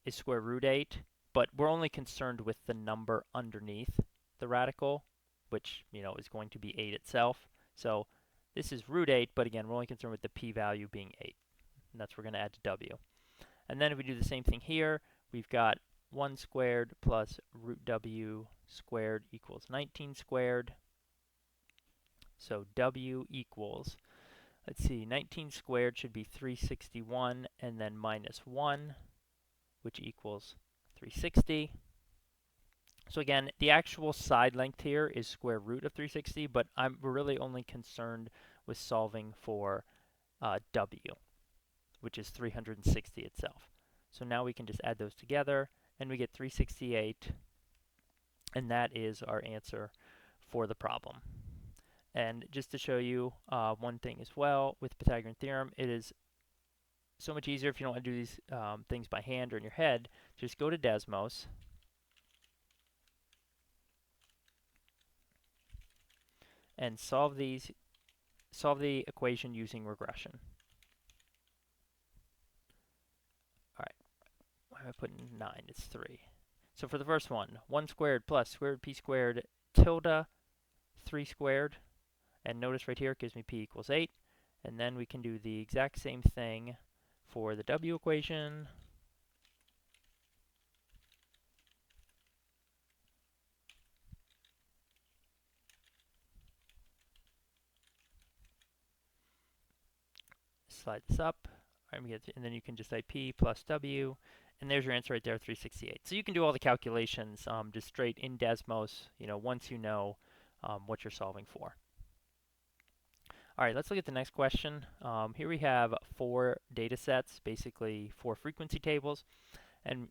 is square root 8, but we're only concerned with the number underneath the radical, which, is going to be 8 itself. So this is root 8, but again, we're only concerned with the p-value being 8. And that's what we're going to add to w. And then if we do the same thing here, we've got 1 squared plus root w squared equals 19 squared. So w equals, let's see, 19 squared should be 361, and then minus 1, which equals 360. So again, the actual side length here is square root of 360, but we're really only concerned with solving for w, which is 360 itself. So now we can just add those together, and we get 368, and that is our answer for the problem. And just to show you one thing as well with Pythagorean theorem, it is so much easier if you don't want to do these things by hand or in your head. Just go to Desmos, and solve the equation using regression. All right, why am I putting 9? It's 3. So for the first one, 1 squared plus square root p squared tilde 3 squared. And notice right here it gives me p equals 8. And then we can do the exact same thing for the w equation. Slide this up, and then you can just type p plus w, and there's your answer right there, 368. So you can do all the calculations just straight in Desmos, once you know what you're solving for. All right, let's look at the next question. Here we have 4 data sets, basically 4 frequency tables, and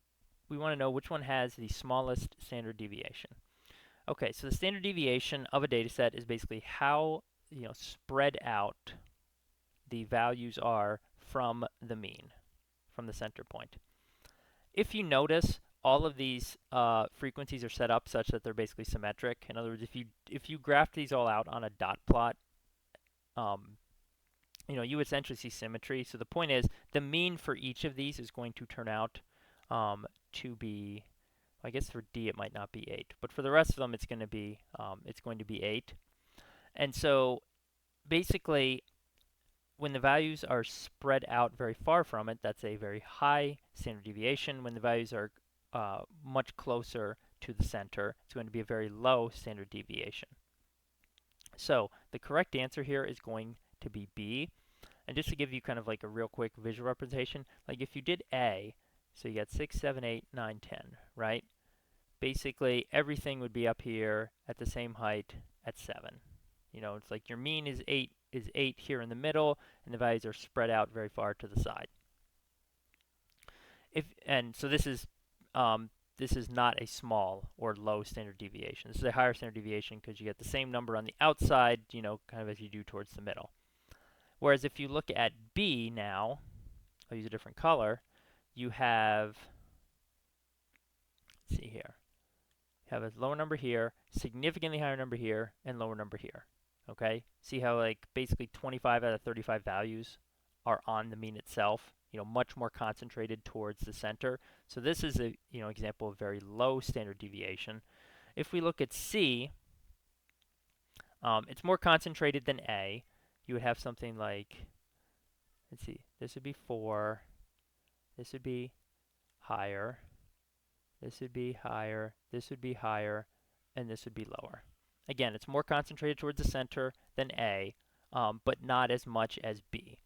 we want to know which one has the smallest standard deviation. Okay, so the standard deviation of a data set is basically how spread out the values are from the mean, from the center point. If you notice, all of these frequencies are set up such that they're basically symmetric. In other words, if you graph these all out on a dot plot, you essentially see symmetry. So the point is, the mean for each of these is going to turn out to be, I guess for D it might not be 8, but for the rest of them it's going to be 8. And so basically, when the values are spread out very far from it, that's a very high standard deviation. When the values are much closer to the center, it's going to be a very low standard deviation. So the correct answer here is going to be B. And just to give you kind of like a real quick visual representation, like if you did A, so you got 6, 7, 8, 9, 10, right? Basically, everything would be up here at the same height at 7. It's like your mean is 8 here in the middle, and the values are spread out very far to the side. So this is not a small or low standard deviation. This is a higher standard deviation because you get the same number on the outside, kind of as you do towards the middle. Whereas if you look at B now, I'll use a different color, you have, let's see here, you have a lower number here, significantly higher number here, and lower number here. Okay, see how like basically 25 out of 35 values are on the mean itself, much more concentrated towards the center. So this is a example of very low standard deviation. If we look at C, it's more concentrated than A. You would have something like, let's see, this would be 4, this would be higher, this would be higher, this would be higher, and this would be lower. Again, it's more concentrated towards the center than A. but not as much as B.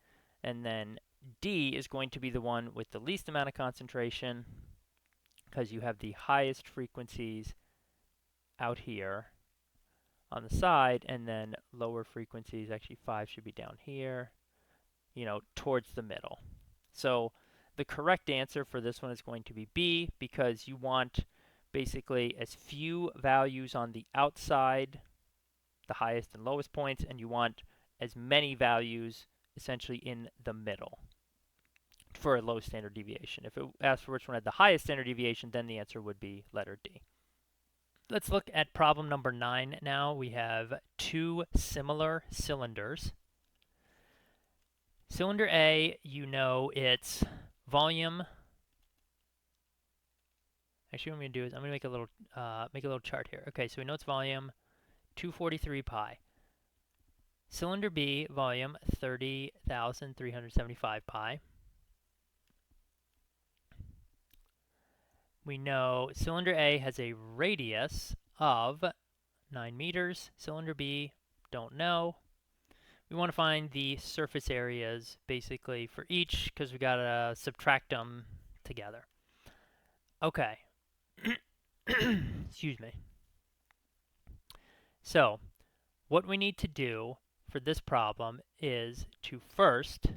And then D is going to be the one with the least amount of concentration because you have the highest frequencies out here on the side, and then lower frequencies, actually 5 should be down here, towards the middle. So the correct answer for this one is going to be B, because you want basically as few values on the outside, the highest and lowest points, and you want as many values essentially in the middle for a low standard deviation. If it asked for which one had the highest standard deviation, then the answer would be letter D. Let's look at problem number 9 now. We have two similar cylinders. Cylinder A, its volume. Actually, what I'm going to do is I'm going to make a little chart here. Okay, so we know its volume 243 pi. Cylinder B, volume 30,375 pi. We know cylinder A has a radius of 9 meters. Cylinder B, don't know. We want to find the surface areas basically for each because we got to subtract them together. Okay. Excuse me. So, what we need to do for this problem is to first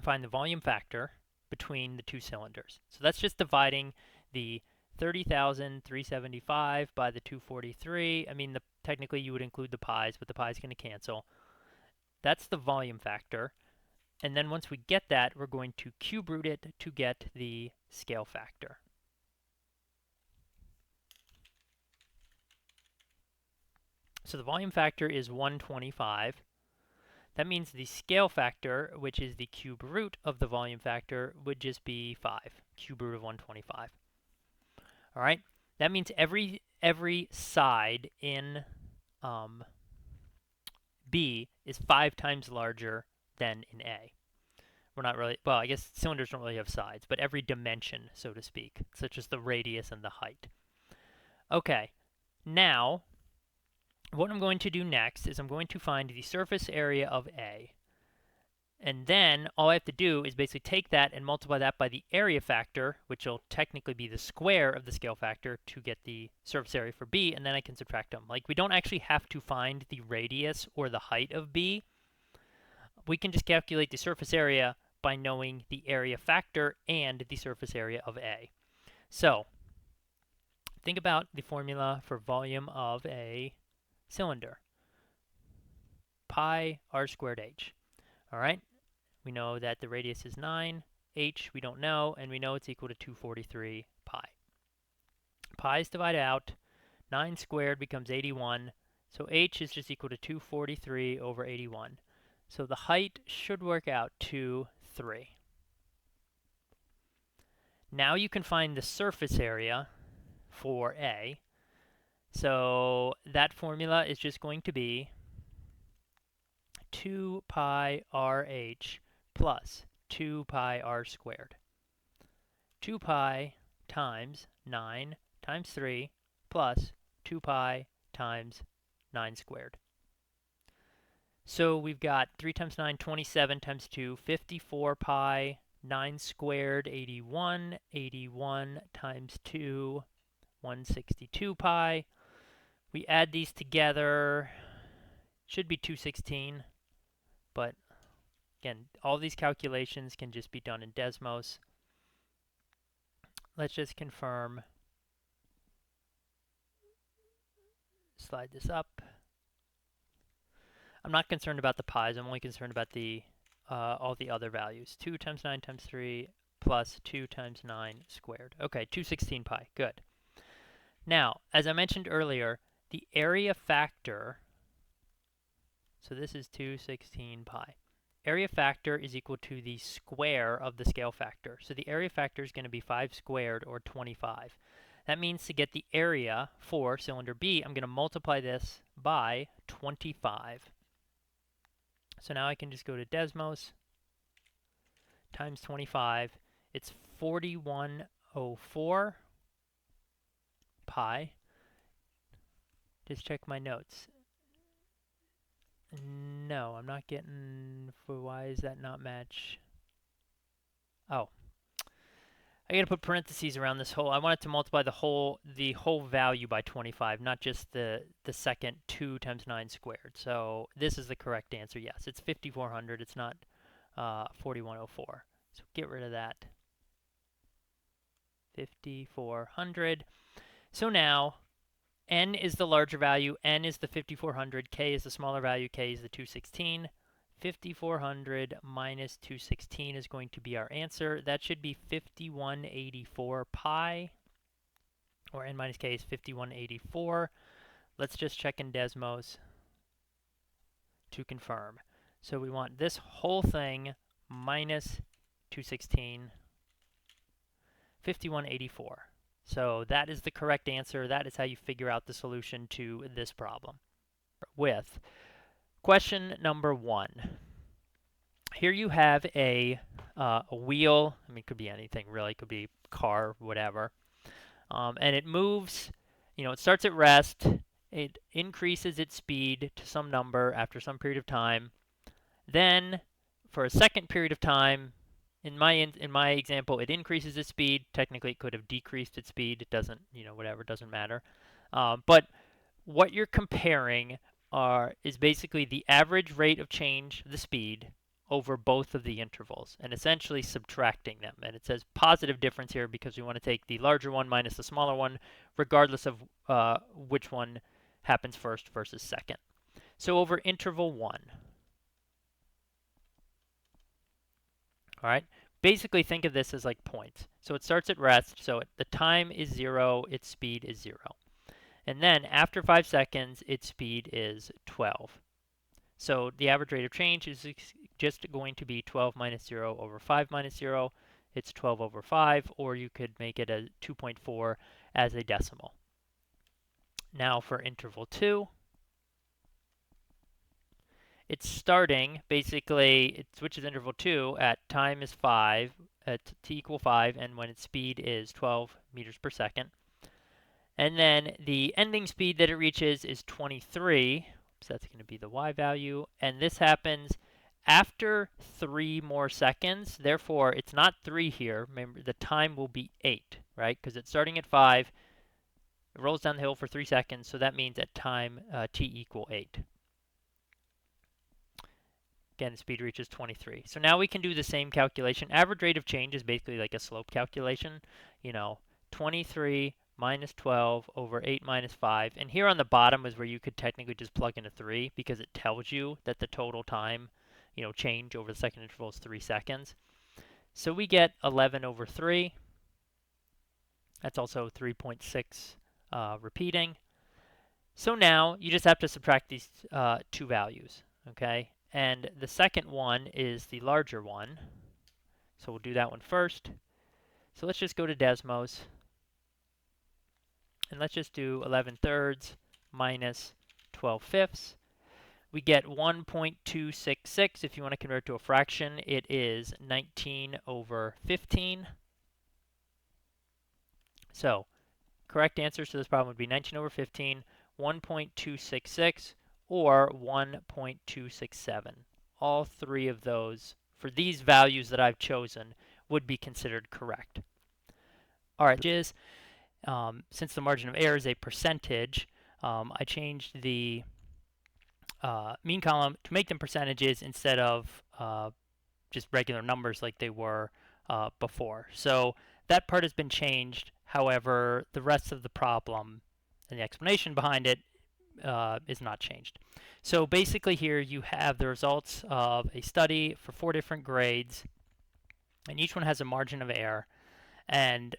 find the volume factor between the two cylinders. So that's just dividing the 30,375 by the 243. I mean, technically you would include the pi's, but the pi's going to cancel. That's the volume factor. And then once we get that, we're going to cube root it to get the scale factor. So the volume factor is 125. That means the scale factor, which is the cube root of the volume factor, would just be 5, cube root of 125. All right, that means every side in B is 5 times larger than in A. We're not really, well, I guess cylinders don't really have sides, but every dimension, so to speak, such as the radius and the height. Okay, now what I'm going to do next is I'm going to find the surface area of A. And then all I have to do is basically take that and multiply that by the area factor, which will technically be the square of the scale factor, to get the surface area for B, and then I can subtract them. Like, we don't actually have to find the radius or the height of B. We can just calculate the surface area by knowing the area factor and the surface area of A. So, think about the formula for volume of a cylinder. Pi r squared h. All right? We know that the radius is 9, h we don't know, and we know it's equal to 243 pi. Pi is divided out, 9 squared becomes 81, so h is just equal to 243 over 81. So the height should work out to 3. Now you can find the surface area for A. So that formula is just going to be 2 pi rh plus 2 pi r squared. 2 pi times 9 times 3 plus 2 pi times 9 squared. So we've got 3 times 9, 27 times 2, 54 pi, 9 squared, 81, 81 times 2, 162 pi. We add these together, should be 216, but again, all these calculations can just be done in Desmos. Let's just confirm. Slide this up. I'm not concerned about the pi's. I'm only concerned about the all the other values. 2 times 9 times 3 plus 2 times 9 squared. Okay, 216 pi. Good. Now, as I mentioned earlier, the area factor, so this is 216 pi. Area factor is equal to the square of the scale factor. So the area factor is going to be 5 squared, or 25. That means to get the area for cylinder B, I'm going to multiply this by 25. So now I can just go to Desmos times 25. It's 4104 pi. Just check my notes. No, I'm not getting, why is that not match? Oh, I gotta put parentheses around this whole. I want it to multiply the whole value by 25, not just the second 2 times 9 squared. So this is the correct answer. Yes, it's 5400. It's not 4104. So get rid of that. 5400. So now n is the larger value, n is the 5400, k is the smaller value, k is the 216. 5400 minus 216 is going to be our answer. That should be 5184 pi, or n minus k is 5184. Let's just check in Desmos to confirm. So we want this whole thing minus 216, 5184. So that is the correct answer. That is how you figure out the solution to this problem. With question number 1. Here you have a wheel. I mean, it could be anything really. It could be car, whatever. And it moves. It starts at rest. It increases its speed to some number after some period of time. Then, for a second period of time, in my example, it increases its speed. Technically, it could have decreased its speed. It doesn't, whatever, doesn't matter. But what you're comparing is basically the average rate of change, the speed, over both of the intervals, and essentially subtracting them. And it says positive difference here because we want to take the larger one minus the smaller one, regardless of which one happens first versus second. So over interval 1. All right. Basically, think of this as like points. So it starts at rest. So the time is 0. Its speed is 0. And then after 5 seconds, its speed is 12. So the average rate of change is just going to be 12 minus 0 over 5 minus 0. It's 12 over 5, or you could make it a 2.4 as a decimal. Now for interval 2. It's starting, basically, it switches interval 2 at time is 5, at t equal 5, and when its speed is 12 meters per second. And then the ending speed that it reaches is 23, so that's going to be the y value, and this happens after 3 more seconds. Therefore, it's not 3 here. Remember, the time will be 8, right? Because it's starting at 5, it rolls down the hill for 3 seconds, so that means at time t equal 8. Again, the speed reaches 23. So now we can do the same calculation. Average rate of change is basically like a slope calculation. 23 minus 12 over 8 minus 5. And here on the bottom is where you could technically just plug in a 3 because it tells you that the total time, change over the second interval is 3 seconds. So we get 11 over 3. That's also 3.6 repeating. So now you just have to subtract these two values, okay? And the second one is the larger one. So we'll do that one first. So let's just go to Desmos. And let's just do 11 thirds minus 12 fifths. We get 1.266. If you want to convert to a fraction, it is 19 over 15. So correct answers to this problem would be 19 over 15, 1.266, or 1.267. All three of those, for these values that I've chosen, would be considered correct. All right, since the margin of error is a percentage, I changed the mean column to make them percentages instead of just regular numbers like they were before. So that part has been changed. However, the rest of the problem and the explanation behind it is not changed. So basically here you have the results of a study for 4 different grades, and each one has a margin of error. And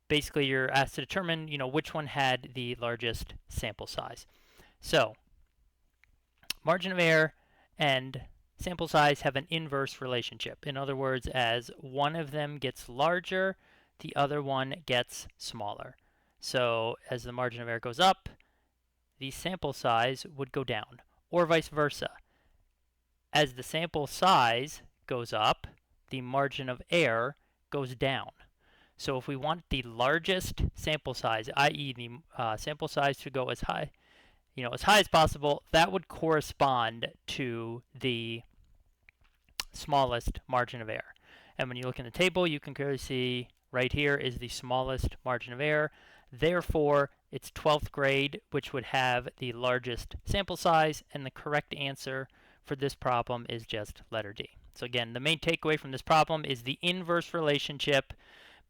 basically you're asked to determine, which one had the largest sample size. So margin of error and sample size have an inverse relationship. In other words, as one of them gets larger, the other one gets smaller. So as the margin of error goes up, the sample size would go down, or vice versa. As the sample size goes up, the margin of error goes down. So if we want the largest sample size, i.e. the sample size to go as high as high as possible, that would correspond to the smallest margin of error. And when you look in the table, you can clearly see right here is the smallest margin of error. Therefore, it's 12th grade, which would have the largest sample size, and the correct answer for this problem is just letter D. So again, the main takeaway from this problem is the inverse relationship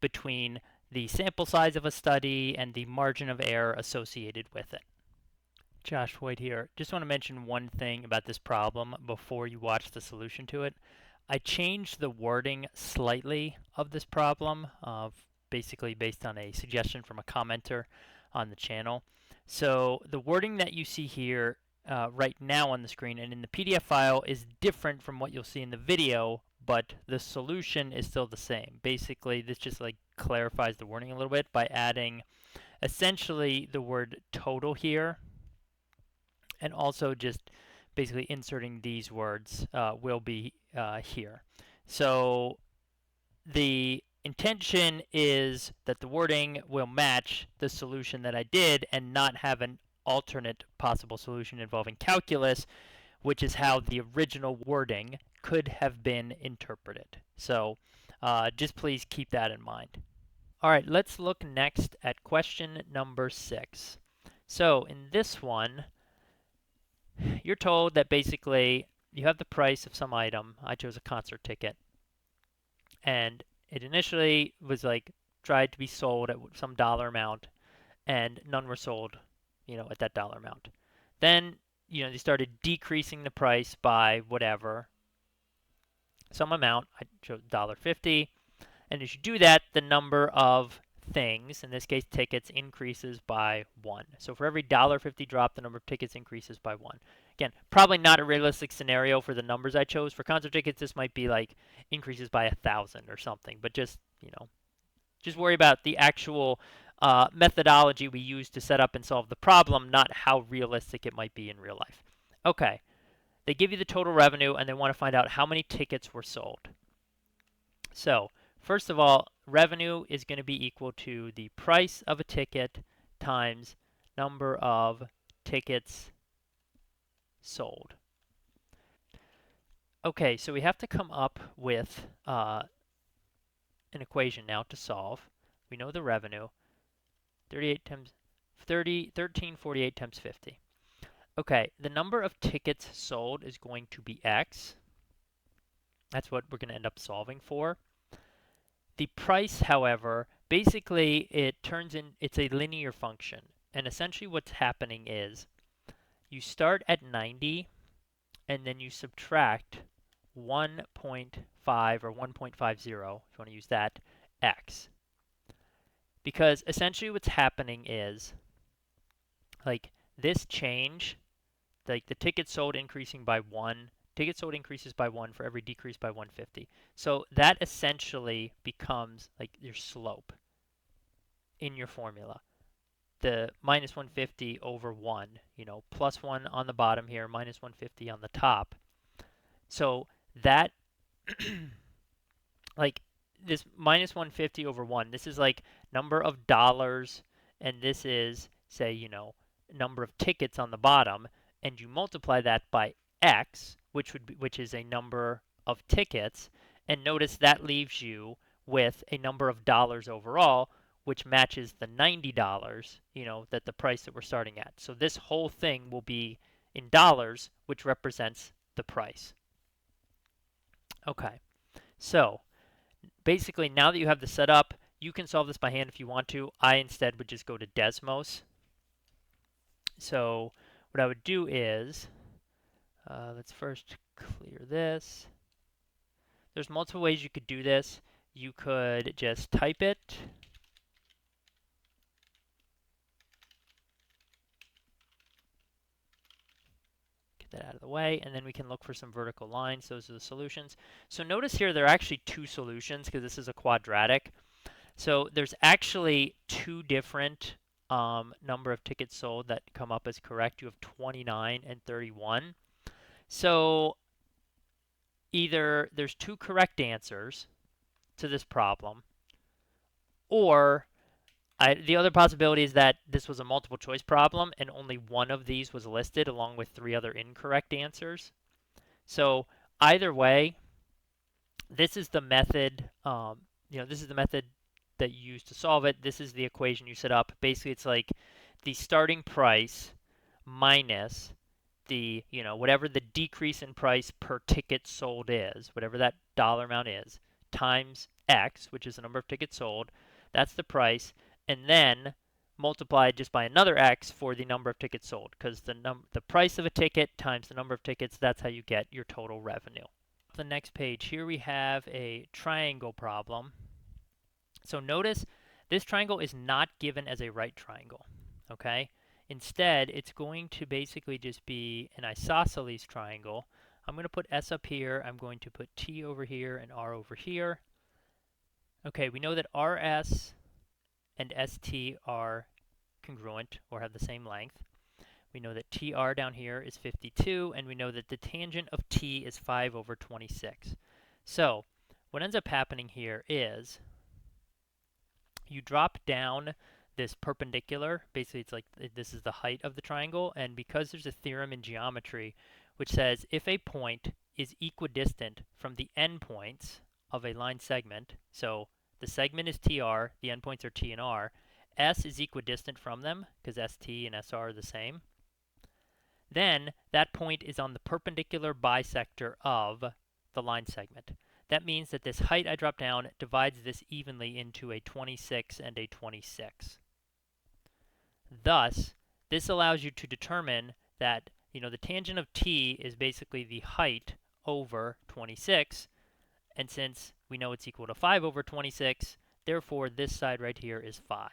between the sample size of a study and the margin of error associated with it. Josh White here. Just want to mention one thing about this problem before you watch the solution to it. I changed the wording slightly of this problem, basically based on a suggestion from a commenter on the channel. So the wording that you see here right now on the screen and in the PDF file is different from what you'll see in the video, but the solution is still the same. Basically, this just like clarifies the wording a little bit by adding essentially the word total here, and also just basically inserting these words will be here. So the intention is that the wording will match the solution that I did and not have an alternate possible solution involving calculus, which is how the original wording could have been interpreted. So just please keep that in mind. All right, let's look next at question number 6. So in this one, you're told that basically you have the price of some item. I chose a concert ticket. And it initially was like tried to be sold at some dollar amount, and none were sold, at that dollar amount. Then, they started decreasing the price by whatever, some amount. I chose $1.50. And as you do that, the number of things, in this case tickets, increases by 1. So for every $1.50 drop, the number of tickets increases by 1. Again, probably not a realistic scenario for the numbers I chose. For concert tickets, this might be like increases by 1,000 or something. But just, just worry about the actual methodology we use to set up and solve the problem, not how realistic it might be in real life. Okay, they give you the total revenue, and they want to find out how many tickets were sold. So first of all, revenue is going to be equal to the price of a ticket times number of tickets sold. Okay, so we have to come up with an equation now to solve. We know the revenue, 1348 times 50. Okay, the number of tickets sold is going to be X. That's what we're going to end up solving for. The price, however, basically it's a linear function. And essentially what's happening is you start at 90 and then you subtract 1.5 or 1.50, if you want to use that, x. Because essentially what's happening is like this change, like the tickets sold increasing by 1, tickets sold increases by 1 for every decrease by 150. So that essentially becomes like your slope in your formula. The minus 150 over 1, plus 1 on the bottom here, minus 150 on the top. So that, like this minus 150 over 1, this is like number of dollars, and this is, say, number of tickets on the bottom, and you multiply that by x, which is a number of tickets, and notice that leaves you with a number of dollars overall, which matches the $90, that the price that we're starting at. So this whole thing will be in dollars, which represents the price. Okay, so basically now that you have the setup, you can solve this by hand if you want to. I instead would just go to Desmos. So what I would do is, let's first clear this. There's multiple ways you could do this. You could just type it. Get that out of the way, and then we can look for some vertical lines. Those are the solutions. So notice here there are actually two solutions because this is a quadratic. So there's actually two different number of tickets sold that come up as correct. You have 29 and 31. So either there's two correct answers to this problem, or The other possibility is that this was a multiple choice problem and only one of these was listed along with three other incorrect answers. So either way, this is the method, this is the method that you use to solve it. This is the equation you set up. Basically, it's like the starting price minus whatever the decrease in price per ticket sold is, whatever that dollar amount is, times X, which is the number of tickets sold. That's the price. And then multiplied just by another X for the number of tickets sold, because the price of a ticket times the number of tickets, that's how you get your total revenue. The next page, here we have a triangle problem. So notice this triangle is not given as a right triangle, okay? Instead, it's going to basically just be an isosceles triangle. I'm going to put S up here. I'm going to put T over here and R over here. Okay, we know that RS and ST are congruent or have the same length. We know that TR down here is 52, and we know that the tangent of T is 5 over 26. So what ends up happening here is you drop down this perpendicular. Basically, it's like this is the height of the triangle, and because there's a theorem in geometry which says if a point is equidistant from the endpoints of a line segment, so the segment is TR, the endpoints are T and R, S is equidistant from them because ST and SR are the same, then that point is on the perpendicular bisector of the line segment. That means that this height I drop down divides this evenly into a 26 and a 26. Thus, this allows you to determine that the tangent of t is basically the height over 26, and since we know it's equal to 5 over 26, therefore this side right here is 5.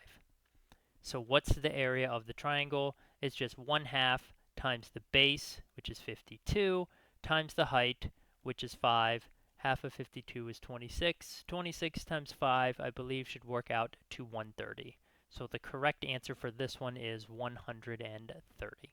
So what's the area of the triangle? It's just 1/2 times the base, which is 52, times the height, which is 5. Half of 52 is 26. 26 times 5, I believe, should work out to 130. So the correct answer for this one is 130.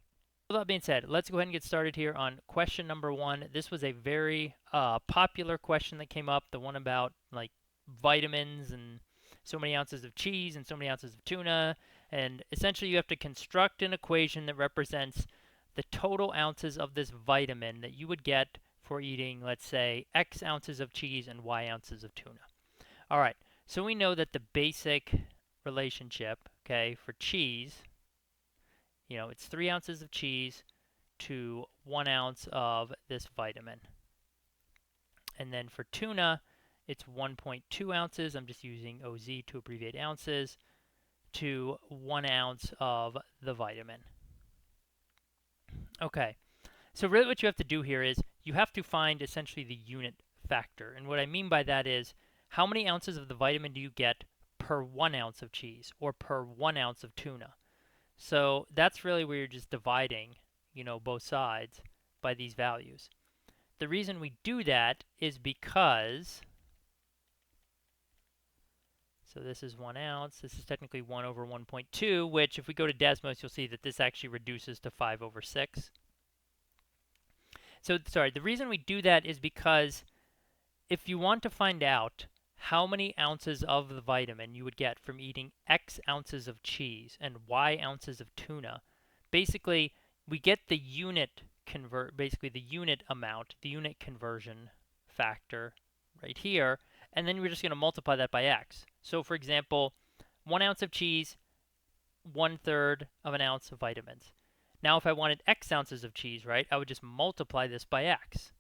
With that being said, let's go ahead and get started here on question number 1. This was a very popular question that came up, the one about like vitamins and so many ounces of cheese and so many ounces of tuna. And essentially you have to construct an equation that represents the total ounces of this vitamin that you would get for eating, let's say, X ounces of cheese and Y ounces of tuna. All right, so we know that the basic relationship, okay, for cheese, it's 3 ounces of cheese to 1 ounce of this vitamin. And then for tuna, it's 1.2 ounces. I'm just using OZ to abbreviate ounces to 1 ounce of the vitamin. Okay, so really what you have to do here is you have to find essentially the unit factor. And what I mean by that is how many ounces of the vitamin do you get per 1 ounce of cheese or per 1 ounce of tuna? So that's really where you're just dividing, both sides by these values. The reason we do that is because, so this is 1 ounce, this is technically 1 over 1.2, which if we go to Desmos, you'll see that this actually reduces to 5 over 6. So, sorry, the reason we do that is because if you want to find out how many ounces of the vitamin you would get from eating X ounces of cheese and Y ounces of tuna, basically we get the unit basically the unit amount, the unit conversion factor right here, and then we're just going to multiply that by X. So for example, 1 ounce of cheese, 1/3 of an ounce of vitamins. Now if I wanted X ounces of cheese, right, I would just multiply this by X.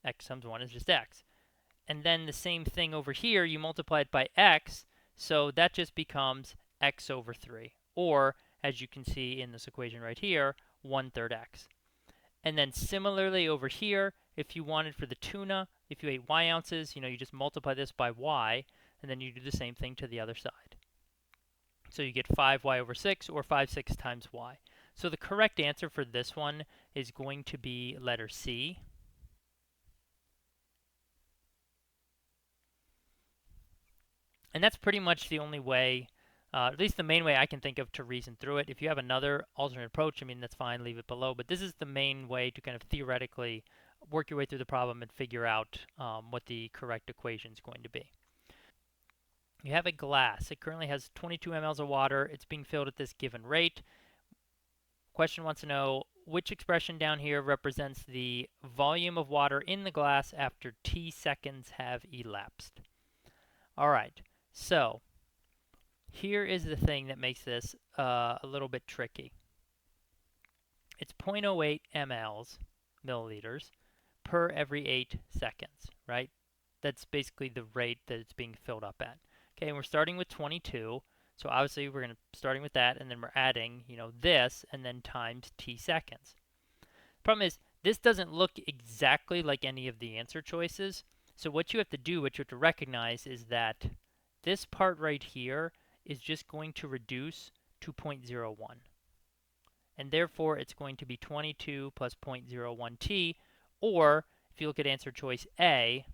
X times 1 is just X. And then the same thing over here, you multiply it by X, so that just becomes X over 3. Or, as you can see in this equation right here, 1/3 X. And then similarly over here, if you wanted for the tuna, if you ate Y ounces, you just multiply this by Y, and then you do the same thing to the other side. So you get 5Y over 6, or 5/6 times Y. So the correct answer for this one is going to be letter C. And that's pretty much the only way, at least the main way I can think of to reason through it. If you have another alternate approach, I mean, that's fine, leave it below. But this is the main way to kind of theoretically work your way through the problem and figure out what the correct equation is going to be. You have a glass. It currently has 22 mLs of water. It's being filled at this given rate. Question wants to know which expression down here represents the volume of water in the glass after t seconds have elapsed. All right, so here is the thing that makes this a little bit tricky. It's 0.08 milliliters, per every 8 seconds, right? That's basically the rate that it's being filled up at. Okay, and we're starting with 22, so obviously we're going to starting with that, and then we're adding, this, and then times t seconds. Problem is, this doesn't look exactly like any of the answer choices, so what you have to do, what you have to recognize is that this part right here is just going to reduce to 0.01. And therefore, it's going to be 22 plus 0.01t, or if you look at answer choice A,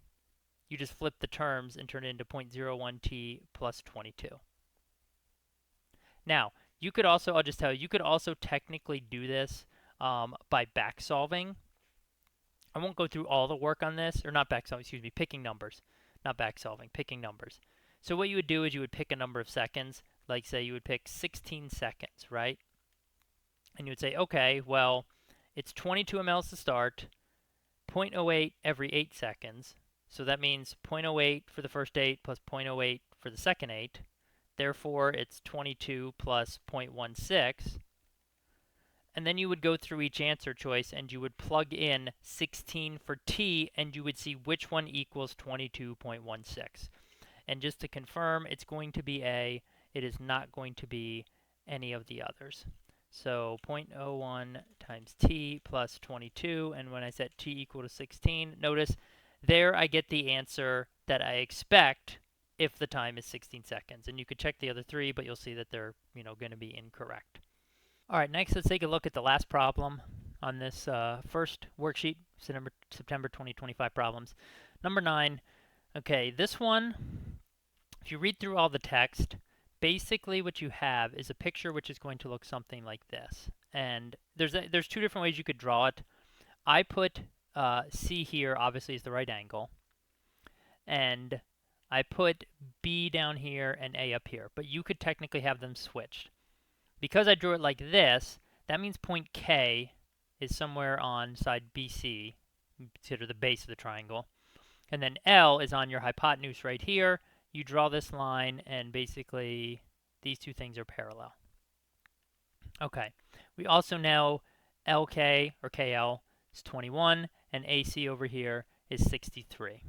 you just flip the terms and turn it into 0.01t plus 22. Now, you could also, I'll just tell you, you could also technically do this by back solving. I won't go through all the work on this, or not back solving, excuse me, picking numbers. Not back solving, picking numbers. So what you would do is you would pick a number of seconds, like say you would pick 16 seconds, right? And you would say, okay, well, it's 22 mLs to start, 0.08 every 8 seconds. So that means 0.08 for the first 8 plus 0.08 for the second 8. Therefore, it's 22 plus 0.16. And then you would go through each answer choice and you would plug in 16 for t, and you would see which one equals 22.16. And just to confirm, it's going to be A. It is not going to be any of the others. So 0.01 times t plus 22, and when I set t equal to 16, notice there I get the answer that I expect if the time is 16 seconds. And you could check the other three, but you'll see that they're going to be incorrect. All right, next let's take a look at the last problem on this first worksheet, September 2025 problems. Number 9. Okay, this one, if you read through all the text, basically what you have is a picture which is going to look something like this. And there's two different ways you could draw it. I put C here, obviously, is the right angle. And I put B down here and A up here. But you could technically have them switched. Because I drew it like this, that means point K is somewhere on side BC, consider the base of the triangle. And then L is on your hypotenuse right here. You draw this line, and basically these two things are parallel. Okay, we also know LK, or KL, is 21, and AC over here is 63.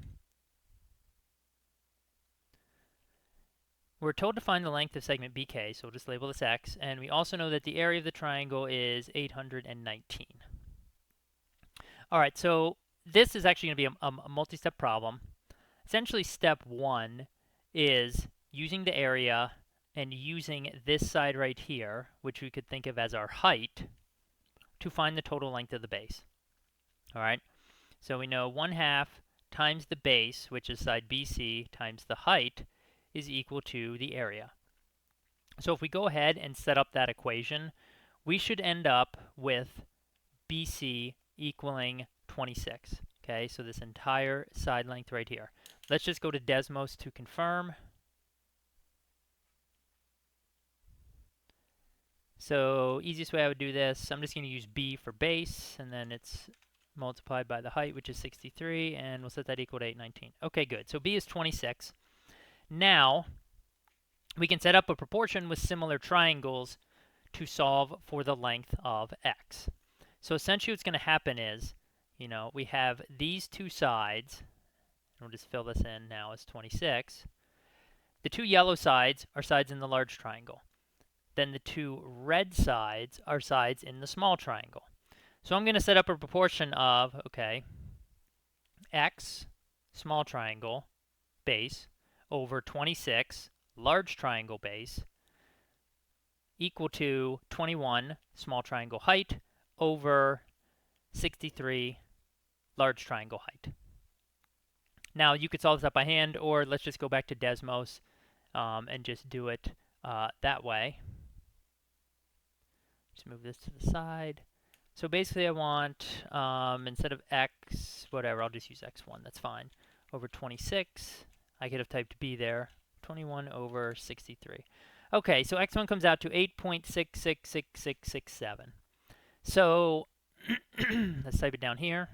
We're told to find the length of segment BK, so we'll just label this X, and we also know that the area of the triangle is 819. All right, so this is actually going to be a multi-step problem. Essentially, step 1 is using the area and using this side right here, which we could think of as our height, to find the total length of the base. All right, so we know 1/2 times the base, which is side BC, times the height, is equal to the area. So if we go ahead and set up that equation, we should end up with BC equaling 26. Okay, so this entire side length right here. Let's just go to Desmos to confirm. So easiest way I would do this, I'm just going to use B for base, and then it's multiplied by the height, which is 63, and we'll set that equal to 819. Okay, good. So B is 26. Now, we can set up a proportion with similar triangles to solve for the length of x. So essentially what's going to happen is, we have these two sides, and we'll just fill this in now as 26. The two yellow sides are sides in the large triangle. Then the two red sides are sides in the small triangle. So I'm going to set up a proportion of, x, small triangle, base, over 26, large triangle base, equal to 21, small triangle height, over 63, large triangle height. Now, you could solve this up by hand, or let's just go back to Desmos and just do it that way. Just move this to the side. So basically I want, instead of x, whatever, I'll just use x1, that's fine, over 26. I could have typed b there, 21 over 63. Okay, so x1 comes out to 8.666667. So let's type it down here.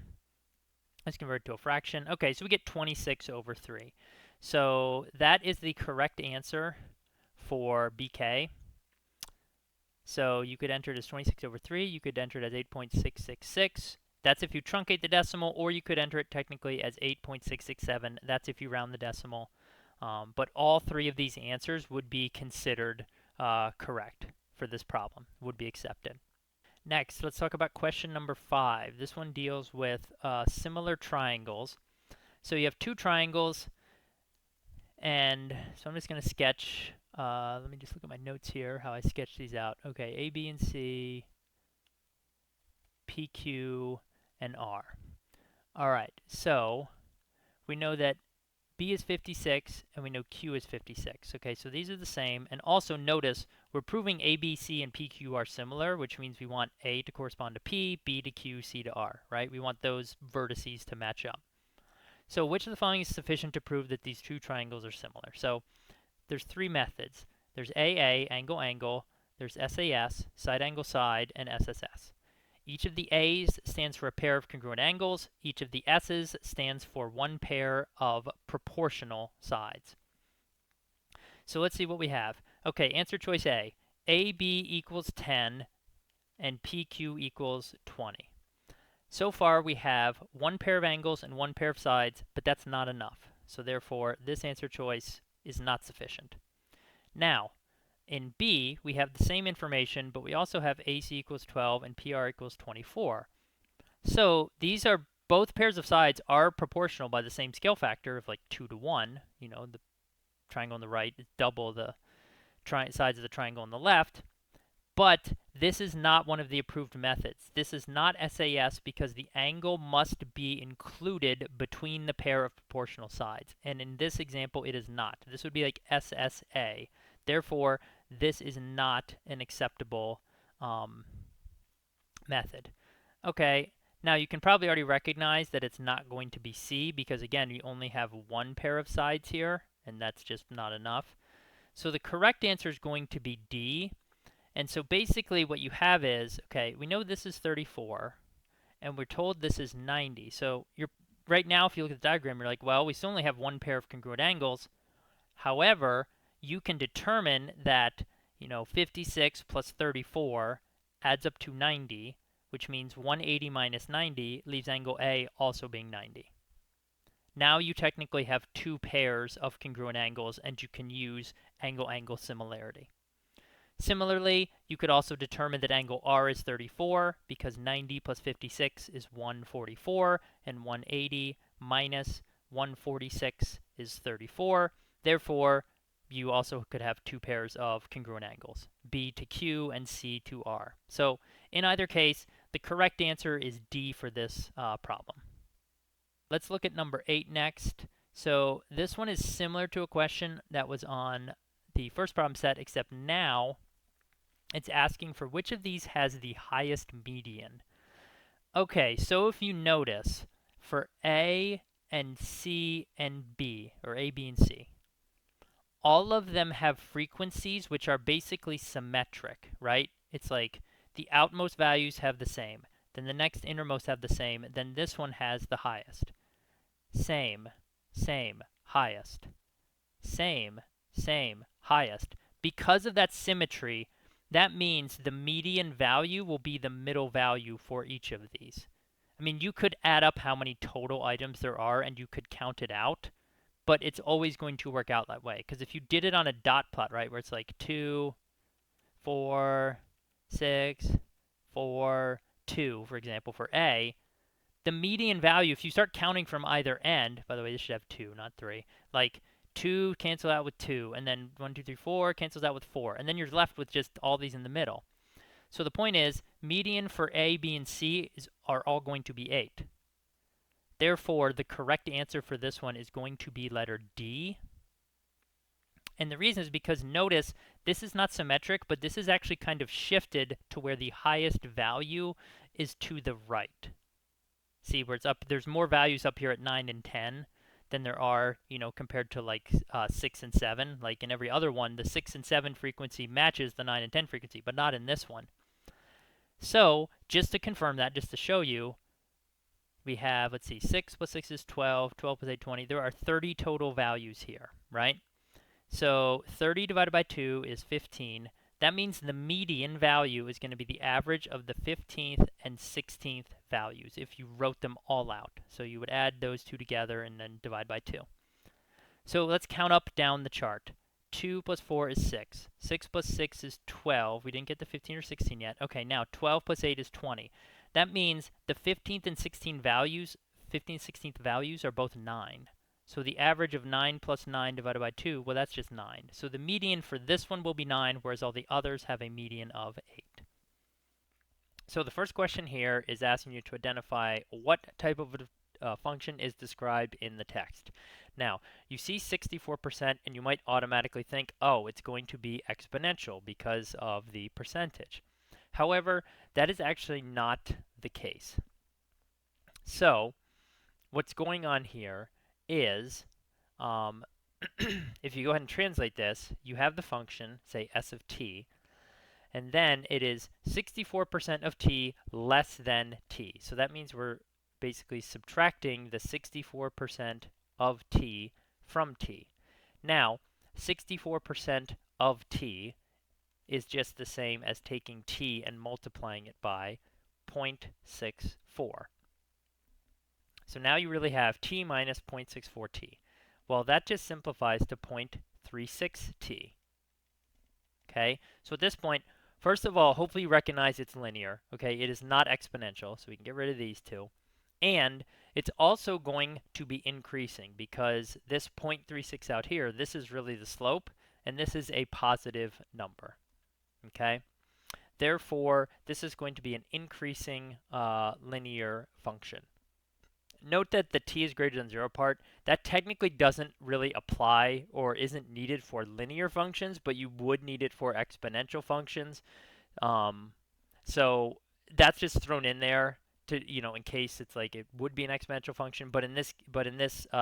Let's convert it to a fraction. Okay, so we get 26 over 3. So that is the correct answer for BK. So you could enter it as 26 over 3. You could enter it as 8.666. That's if you truncate the decimal, or you could enter it technically as 8.667. That's if you round the decimal. But all three of these answers would be considered correct for this problem, would be accepted. Next, let's talk about question number 5. This one deals with similar triangles. So you have two triangles, and so I'm just going to sketch. Let me just look at my notes here, how I sketch these out. Okay, A, B, and C, P, Q, and R. All right, so we know that B is 56, and we know Q is 56. Okay, so these are the same. And also notice we're proving A, B, C, and P, Q are similar, which means we want A to correspond to P, B to Q, C to R, right? We want those vertices to match up. So which of the following is sufficient to prove that these two triangles are similar? So there's three methods. There's AA, angle, angle. There's SAS, side angle, side, and SSS. Each of the A's stands for a pair of congruent angles. Each of the S's stands for one pair of proportional sides. So let's see what we have. Okay, answer choice A. AB equals 10 and PQ equals 20. So far we have one pair of angles and one pair of sides, but that's not enough. So therefore, this answer choice is not sufficient. Now, in B, we have the same information, but we also have AC equals 12 and PR equals 24. So these are both pairs of sides are proportional by the same scale factor of like 2 to 1. You know, the triangle on the right is double the sides of the triangle on the left. But this is not one of the approved methods. This is not SAS because the angle must be included between the pair of proportional sides. And in this example, it is not. This would be like SSA. Therefore, this is not an acceptable method. Okay, now you can probably already recognize that it's not going to be C because, again, we only have one pair of sides here, and that's just not enough. So the correct answer is going to be D. And so basically what you have is, okay, we know this is 34, and we're told this is 90. So you're right now, if you look at the diagram, you're like, well, we still only have one pair of congruent angles. However, you can determine that, 56 plus 34 adds up to 90, which means 180 minus 90 leaves angle A also being 90. Now you technically have two pairs of congruent angles, and you can use angle-angle similarity. Similarly, you could also determine that angle R is 34 because 90 plus 56 is 144, and 180 minus 146 is 34. Therefore, you also could have two pairs of congruent angles, B to Q and C to R. So in either case, the correct answer is D for this problem. Let's look at number 8 next. So this one is similar to a question that was on the first problem set, except now it's asking for which of these has the highest median. Okay, so if you notice, for A and C and B, or A, B, and C, all of them have frequencies which are basically symmetric, right? It's like the outmost values have the same, then the next innermost have the same, then this one has the highest. Same, same, highest. Same, same, highest. Because of that symmetry, that means the median value will be the middle value for each of these. I mean, you could add up how many total items there are and you could count it out, but it's always going to work out that way. Because if you did it on a dot plot, right, where it's like 2, 4, 6, 4, 2, for example, for A, the median value, if you start counting from either end, by the way, this should have 2, not 3, like 2 cancel out with 2, and then 1, 2, 3, 4 cancels out with 4, and then you're left with just all these in the middle. So the point is, median for A, B, and C are all going to be 8. Therefore, the correct answer for this one is going to be letter D. And the reason is because notice this is not symmetric, but this is actually kind of shifted to where the highest value is to the right. See where it's up, there's more values up here at 9 and 10 than there are, compared to like 6 and 7. Like in every other one, the 6 and 7 frequency matches the 9 and 10 frequency, but not in this one. So just to confirm that, just to show you, we have, let's see, 6 plus 6 is 12, 12 plus 8, 20. There are 30 total values here, right? So 30 divided by 2 is 15. That means the median value is going to be the average of the 15th and 16th values if you wrote them all out. So you would add those two together and then divide by 2. So let's count up down the chart. 2 plus 4 is 6. 6 plus 6 is 12. We didn't get the 15 or 16 yet. Okay, now 12 plus 8 is 20. That means the 15th and 16th values, 15th, 16th values are both 9. So the average of 9 plus 9 divided by 2, well, that's just 9. So the median for this one will be 9, whereas all the others have a median of 8. So the first question here is asking you to identify what type of function is described in the text. Now, you see 64%, and you might automatically think, oh, it's going to be exponential because of the percentage. However, that is actually not the case. So what's going on here is, if you go ahead and translate this, you have the function, say s of t, and then it is 64% of t less than t. So that means we're basically subtracting the 64% of t from t. Now, 64% of t is just the same as taking t and multiplying it by 0.64. So now you really have t minus 0.64t. Well, that just simplifies to 0.36t. Okay, so at this point, first of all, hopefully you recognize it's linear. Okay, it is not exponential, so we can get rid of these two. And it's also going to be increasing because this 0.36 out here, this is really the slope, and this is a positive number. Okay, therefore, this is going to be an increasing linear function. Note that the t is greater than 0 part, that technically doesn't really apply or isn't needed for linear functions, but you would need it for exponential functions. So that's just thrown in there to, in case it's like it would be an exponential function, but in this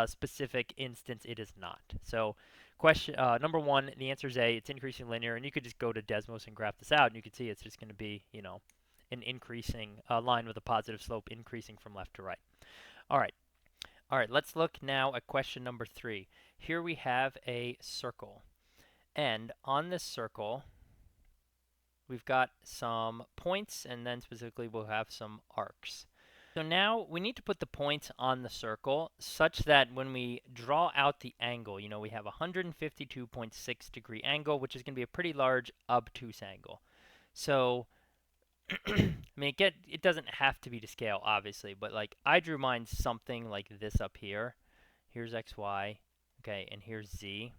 specific instance, it is not. So question number 1, the answer is A. It's increasing linear, and you could just go to Desmos and graph this out, and you can see it's just going to be, an increasing line with a positive slope increasing from left to right. All right, let's look now at question number 3. Here we have a circle. And on this circle, we've got some points, and then specifically we'll have some arcs. So now we need to put the points on the circle such that when we draw out the angle, we have a 152.6 degree angle, which is going to be a pretty large obtuse angle. So I mean, it doesn't have to be to scale, obviously, but like I drew mine something like this up here. Here's x, y, okay, and here's z.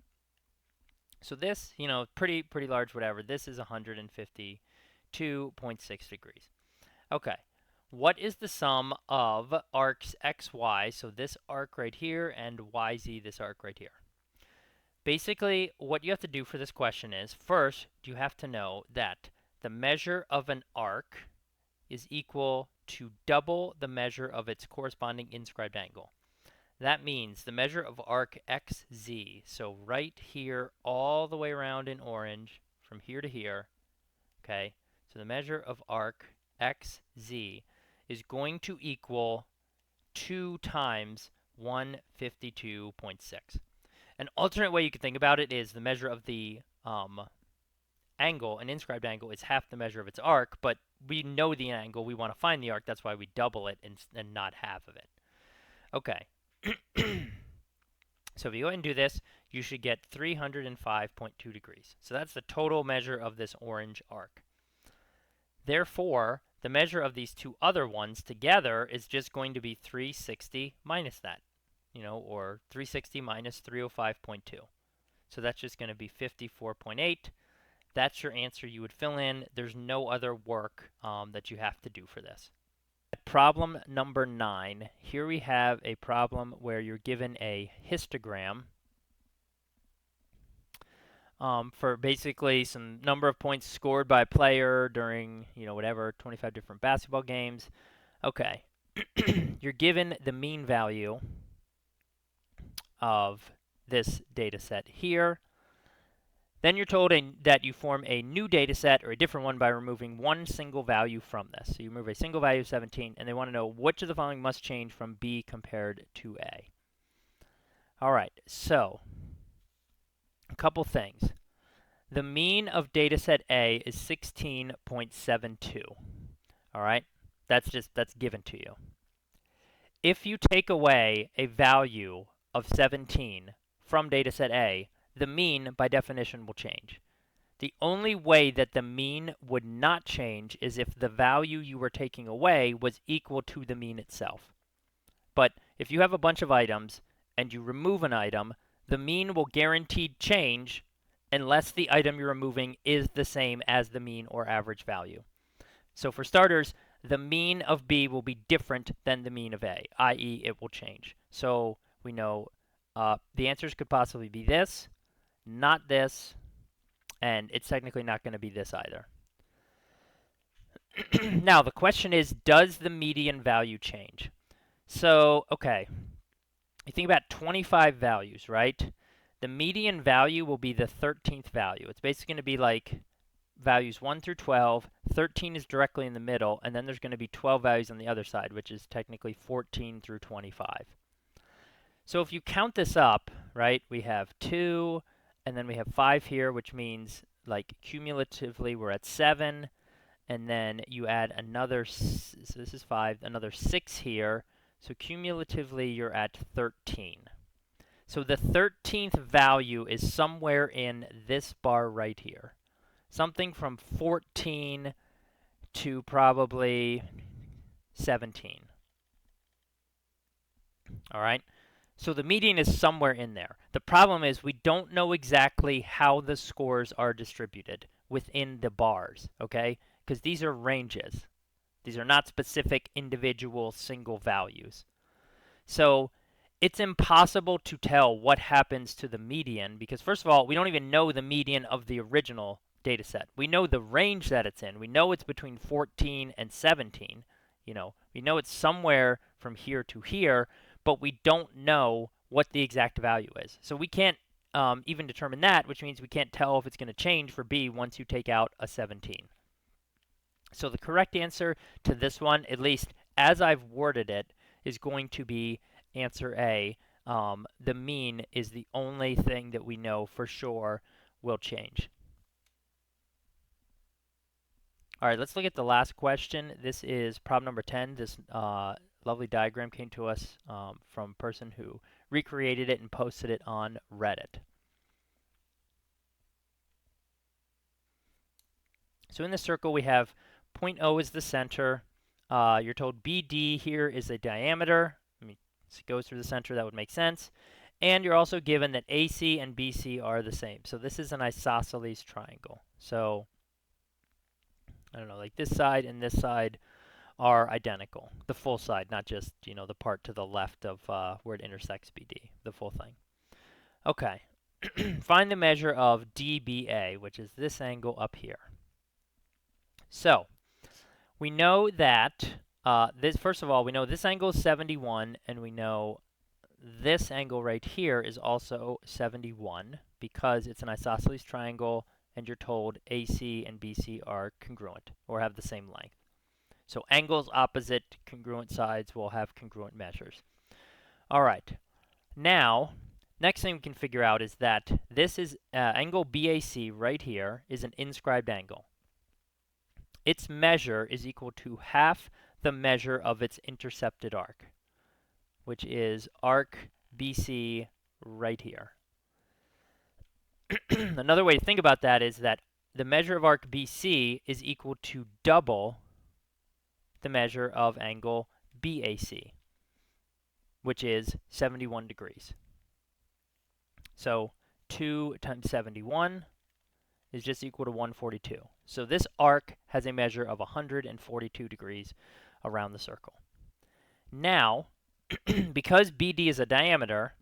So this, pretty large, whatever. This is 152.6 degrees. Okay, what is the sum of arcs x, y, so this arc right here, and y, z, this arc right here? Basically, what you have to do for this question is, first, you have to know that the measure of an arc is equal to double the measure of its corresponding inscribed angle. That means the measure of arc xz, so right here all the way around in orange, from here to here, okay? So the measure of arc xz is going to equal 2 times 152.6. An alternate way you could think about it is the measure of the angle, an inscribed angle, is half the measure of its arc, but we know the angle, we want to find the arc, that's why we double it and not half of it. Okay. So if you go ahead and do this, you should get 305.2 degrees. So that's the total measure of this orange arc. Therefore, the measure of these two other ones together is just going to be 360 minus that, or 360 minus 305.2. So that's just going to be 54.8. That's your answer you would fill in. There's no other work that you have to do for this. Problem number 9. Here we have a problem where you're given a histogram for basically some number of points scored by a player during, whatever, 25 different basketball games. Okay. You're given the mean value of this data set here. Then you're told that you form a new data set or a different one by removing one single value from this. So you remove a single value of 17, and they want to know which of the following must change from B compared to A. All right, so a couple things. The mean of data set A is 16.72. All right, that's given to you. If you take away a value of 17 from data set A, the mean, by definition, will change. The only way that the mean would not change is if the value you were taking away was equal to the mean itself. But if you have a bunch of items and you remove an item, the mean will guaranteed change unless the item you're removing is the same as the mean or average value. So for starters, the mean of B will be different than the mean of A, i.e. it will change. So we know the answers could possibly be this, not this, and it's technically not going to be this either. Now, the question is, does the median value change? So, okay, you think about 25 values, right? The median value will be the 13th value. It's basically going to be like values 1 through 12. 13 is directly in the middle, and then there's going to be 12 values on the other side, which is technically 14 through 25. So if you count this up, right, we have 2, and then we have 5 here, which means like cumulatively we're at 7, and then you add another, so this is 5, another 6 here, so cumulatively you're at 13. So the 13th value is somewhere in this bar right here. Something from 14 to probably 17. All right? So the median is somewhere in there. The problem is we don't know exactly how the scores are distributed within the bars, okay? Because these are ranges. These are not specific individual single values. So it's impossible to tell what happens to the median because, first of all, we don't even know the median of the original data set. We know the range that it's in. We know it's between 14 and 17. You know, we know it's somewhere from here to here, but we don't know what the exact value is. So we can't even determine that, which means we can't tell if it's going to change for B once you take out a 17. So the correct answer to this one, at least as I've worded it, is going to be answer A. The mean is the only thing that we know for sure will change. All right, let's look at the last question. This is problem number 10. This lovely diagram came to us from a person who recreated it and posted it on Reddit. So in this circle, we have point O is the center. You're told BD here is a diameter. It goes through the center. That would make sense. And you're also given that AC and BC are the same. So this is an isosceles triangle. So I don't know, like this side and this side are identical. The full side, not just, you know, the part to the left of where it intersects BD, the full thing. Okay. Find the measure of DBA, which is this angle up here. So we know that first of all, we know this angle is 71, and we know this angle right here is also 71 because it's an isosceles triangle, and you're told AC and BC are congruent or have the same length. So angles opposite congruent sides will have congruent measures. All right. Now, next thing we can figure out is that this is angle BAC right here is an inscribed angle. Its measure is equal to half the measure of its intercepted arc, which is arc BC right here. Another way to think about that is that the measure of arc BC is equal to double the measure of angle BAC, which is 71 degrees. So 2 times 71 is just equal to 142. So this arc has a measure of 142 degrees around the circle. Now, because BD is a diameter,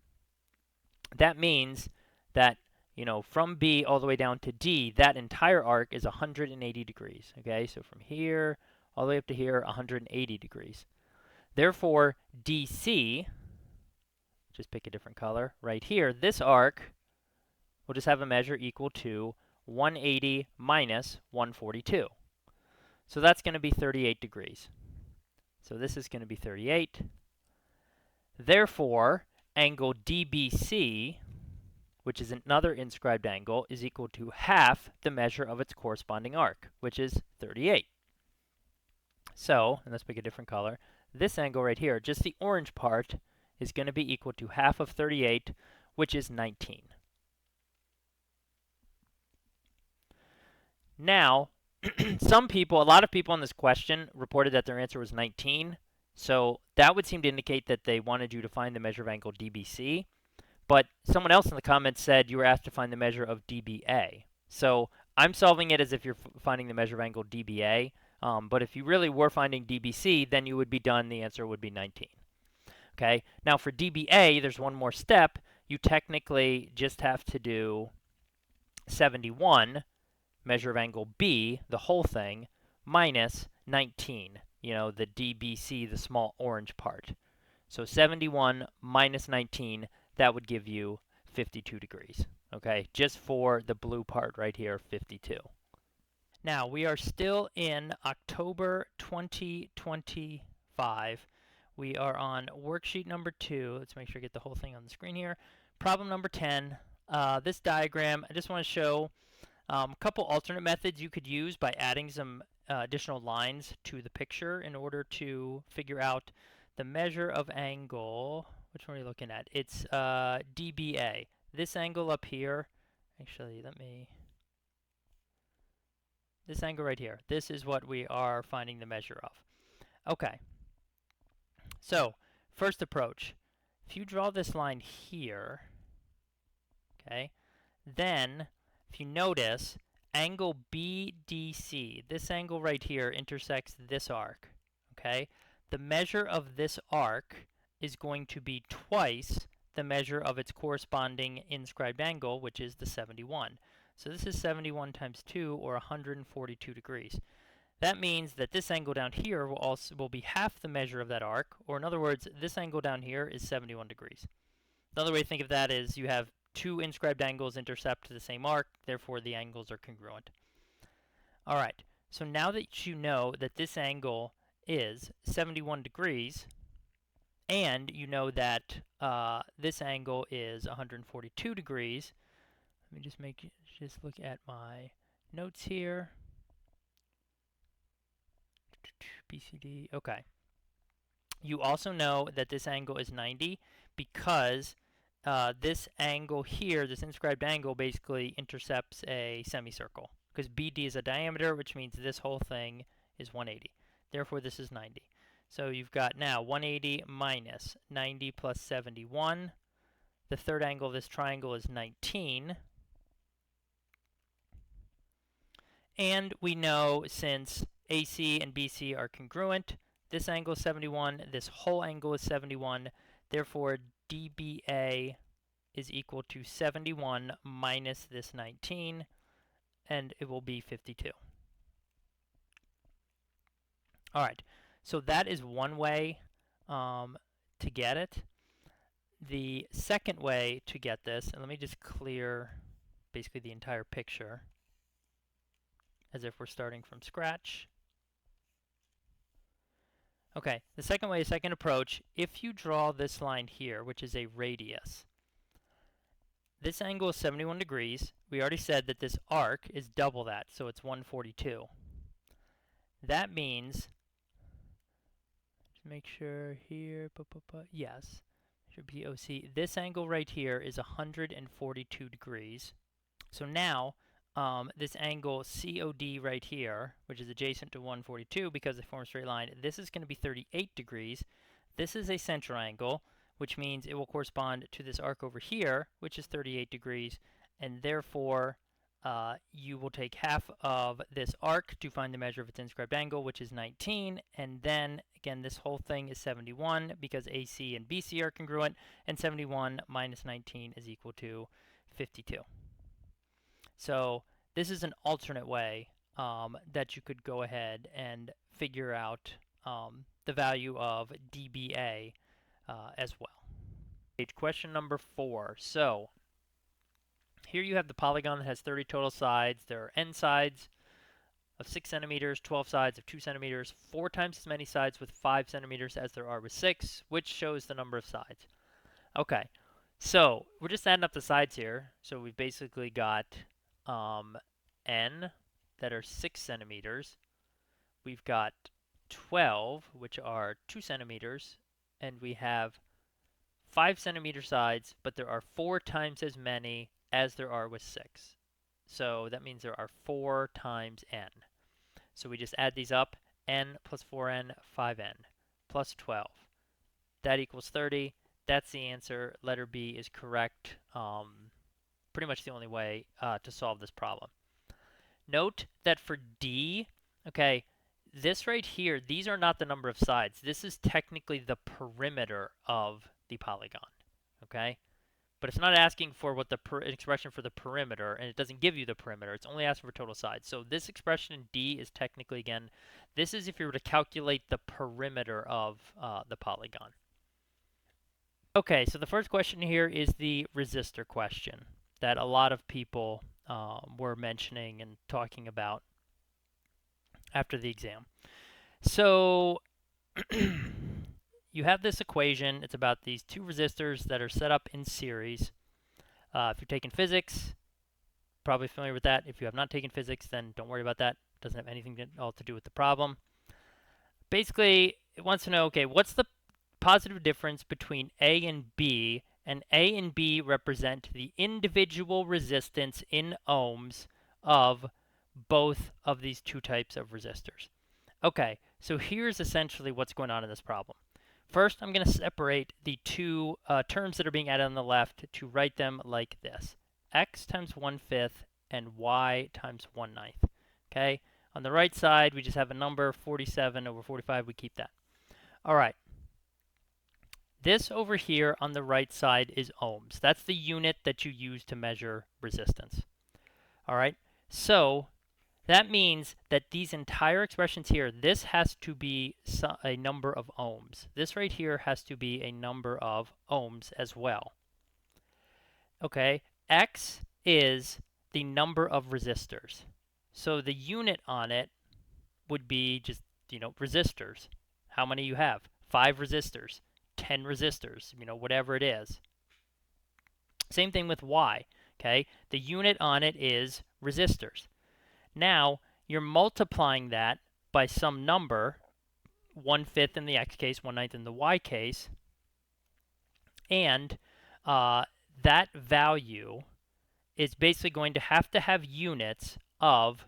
that means that, you know, from B all the way down to D, that entire arc is 180 degrees. Okay, so from here all the way up to here, 180 degrees. Therefore, DC, which just pick a different color. Right here, this arc will just have a measure equal to 180 minus 142. So that's going to be 38 degrees. So this is going to be 38. Therefore, angle DBC, which is another inscribed angle, is equal to half the measure of its corresponding arc, which is 38. So, and let's pick a different color, this angle right here, just the orange part, is going to be equal to half of 38, which is 19. Now, a lot of people on this question reported that their answer was 19. So that would seem to indicate that they wanted you to find the measure of angle DBC. But someone else in the comments said you were asked to find the measure of DBA. So I'm solving it as if you're finding the measure of angle DBA. But if you really were finding DBC, then you would be done. The answer would be 19. Okay. Now for DBA, there's one more step. You technically just have to do 71, measure of angle B, the whole thing, minus 19, the DBC, the small orange part. So 71 minus 19, that would give you 52 degrees. Okay, just for the blue part right here, 52. Now, we are still in October 2025. We are on worksheet number 2. Let's make sure I get the whole thing on the screen here. Problem number 10. This diagram, I just want to show a couple alternate methods you could use by adding some additional lines to the picture in order to figure out the measure of angle. Which one are you looking at? It's DBA. This angle up here, actually, this angle right here. This is what we are finding the measure of. Okay. So, first approach. If you draw this line here, okay, then if you notice, angle BDC, this angle right here intersects this arc, okay? The measure of this arc is going to be twice the measure of its corresponding inscribed angle, which is the 71. So this is 71 times 2, or 142 degrees. That means that this angle down here will be half the measure of that arc, or in other words, this angle down here is 71 degrees. Another way to think of that is you have two inscribed angles intercept the same arc, therefore the angles are congruent. All right, so now that you know that this angle is 71 degrees, and you know that this angle is 142 degrees, let me just look at my notes here. BCD, okay. You also know that this angle is 90 because this angle here, this inscribed angle, basically intercepts a semicircle. Because BD is a diameter, which means this whole thing is 180. Therefore, this is 90. So you've got now 180 minus 90 plus 71. The third angle of this triangle is 19. And we know since AC and BC are congruent, this angle is 71, this whole angle is 71, therefore DBA is equal to 71 minus this 19, and it will be 52. All right, so that is one way to get it. The second way to get this, and let me just clear basically the entire picture as if we're starting from scratch. Okay, the second approach, if you draw this line here, which is a radius, this angle is 71 degrees. We already said that this arc is double that, so it's 142. That means, just make sure here, yes, should be OC. This angle right here is 142 degrees. So now, this angle COD right here, which is adjacent to 142 because they form a straight line, this is going to be 38 degrees. This is a central angle, which means it will correspond to this arc over here, which is 38 degrees, and therefore you will take half of this arc to find the measure of its inscribed angle, which is 19, and then again this whole thing is 71 because AC and BC are congruent, and 71 minus 19 is equal to 52. So this is an alternate way that you could go ahead and figure out the value of dBA as well. Question number 4. So here you have the polygon that has 30 total sides. There are n sides of 6 centimeters, 12 sides of 2 centimeters, 4 times as many sides with 5 centimeters as there are with 6, which shows the number of sides. Okay, so we're just adding up the sides here. So we've basically got n that are 6 centimeters. We've got 12, which are 2 centimeters, and we have 5 centimeter sides, but there are 4 times as many as there are with 6. So that means there are 4 times n. So we just add these up, n plus 4n, 5n, plus 12. That equals 30. That's the answer. Letter B is correct. Pretty much the only way to solve this problem. Note that for D, okay, this right here, these are not the number of sides. This is technically the perimeter of the polygon, okay? But it's not asking for what the expression for the perimeter, and it doesn't give you the perimeter. It's only asking for total sides. So this expression in D is technically, again, this is if you were to calculate the perimeter of the polygon. Okay, so the first question here is the resistor question that a lot of people were mentioning and talking about after the exam. So you have this equation. It's about these two resistors that are set up in series. If you're taking physics, probably familiar with that. If you have not taken physics, then don't worry about that. It doesn't have anything at all to do with the problem. Basically, it wants to know, okay, what's the positive difference between A and B? And A and B represent the individual resistance in ohms of both of these two types of resistors. Okay, so here's essentially what's going on in this problem. First, I'm going to separate the two terms that are being added on the left to write them like this. X times 1/5 and Y times 1/9. Okay, on the right side, we just have a number, 47 over 45. We keep that. All right. This over here on the right side is ohms. That's the unit that you use to measure resistance. All right, so that means that these entire expressions here, this has to be a number of ohms. This right here has to be a number of ohms as well. Okay, X is the number of resistors. So the unit on it would be just, resistors. How many you have? 5 resistors, 10 resistors, whatever it is. Same thing with Y, okay? The unit on it is resistors. Now, you're multiplying that by some number, 1/5 in the X case, 1/9 in the Y case, and that value is basically going to have units of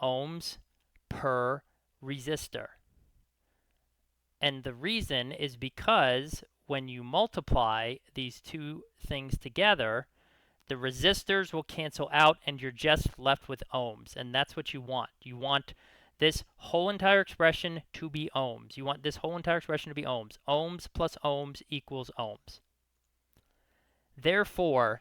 ohms per resistor. And the reason is because when you multiply these two things together, the resistors will cancel out and you're just left with ohms. And that's what you want. You want this whole entire expression to be ohms. You want this whole entire expression to be ohms. Ohms plus ohms equals ohms. Therefore,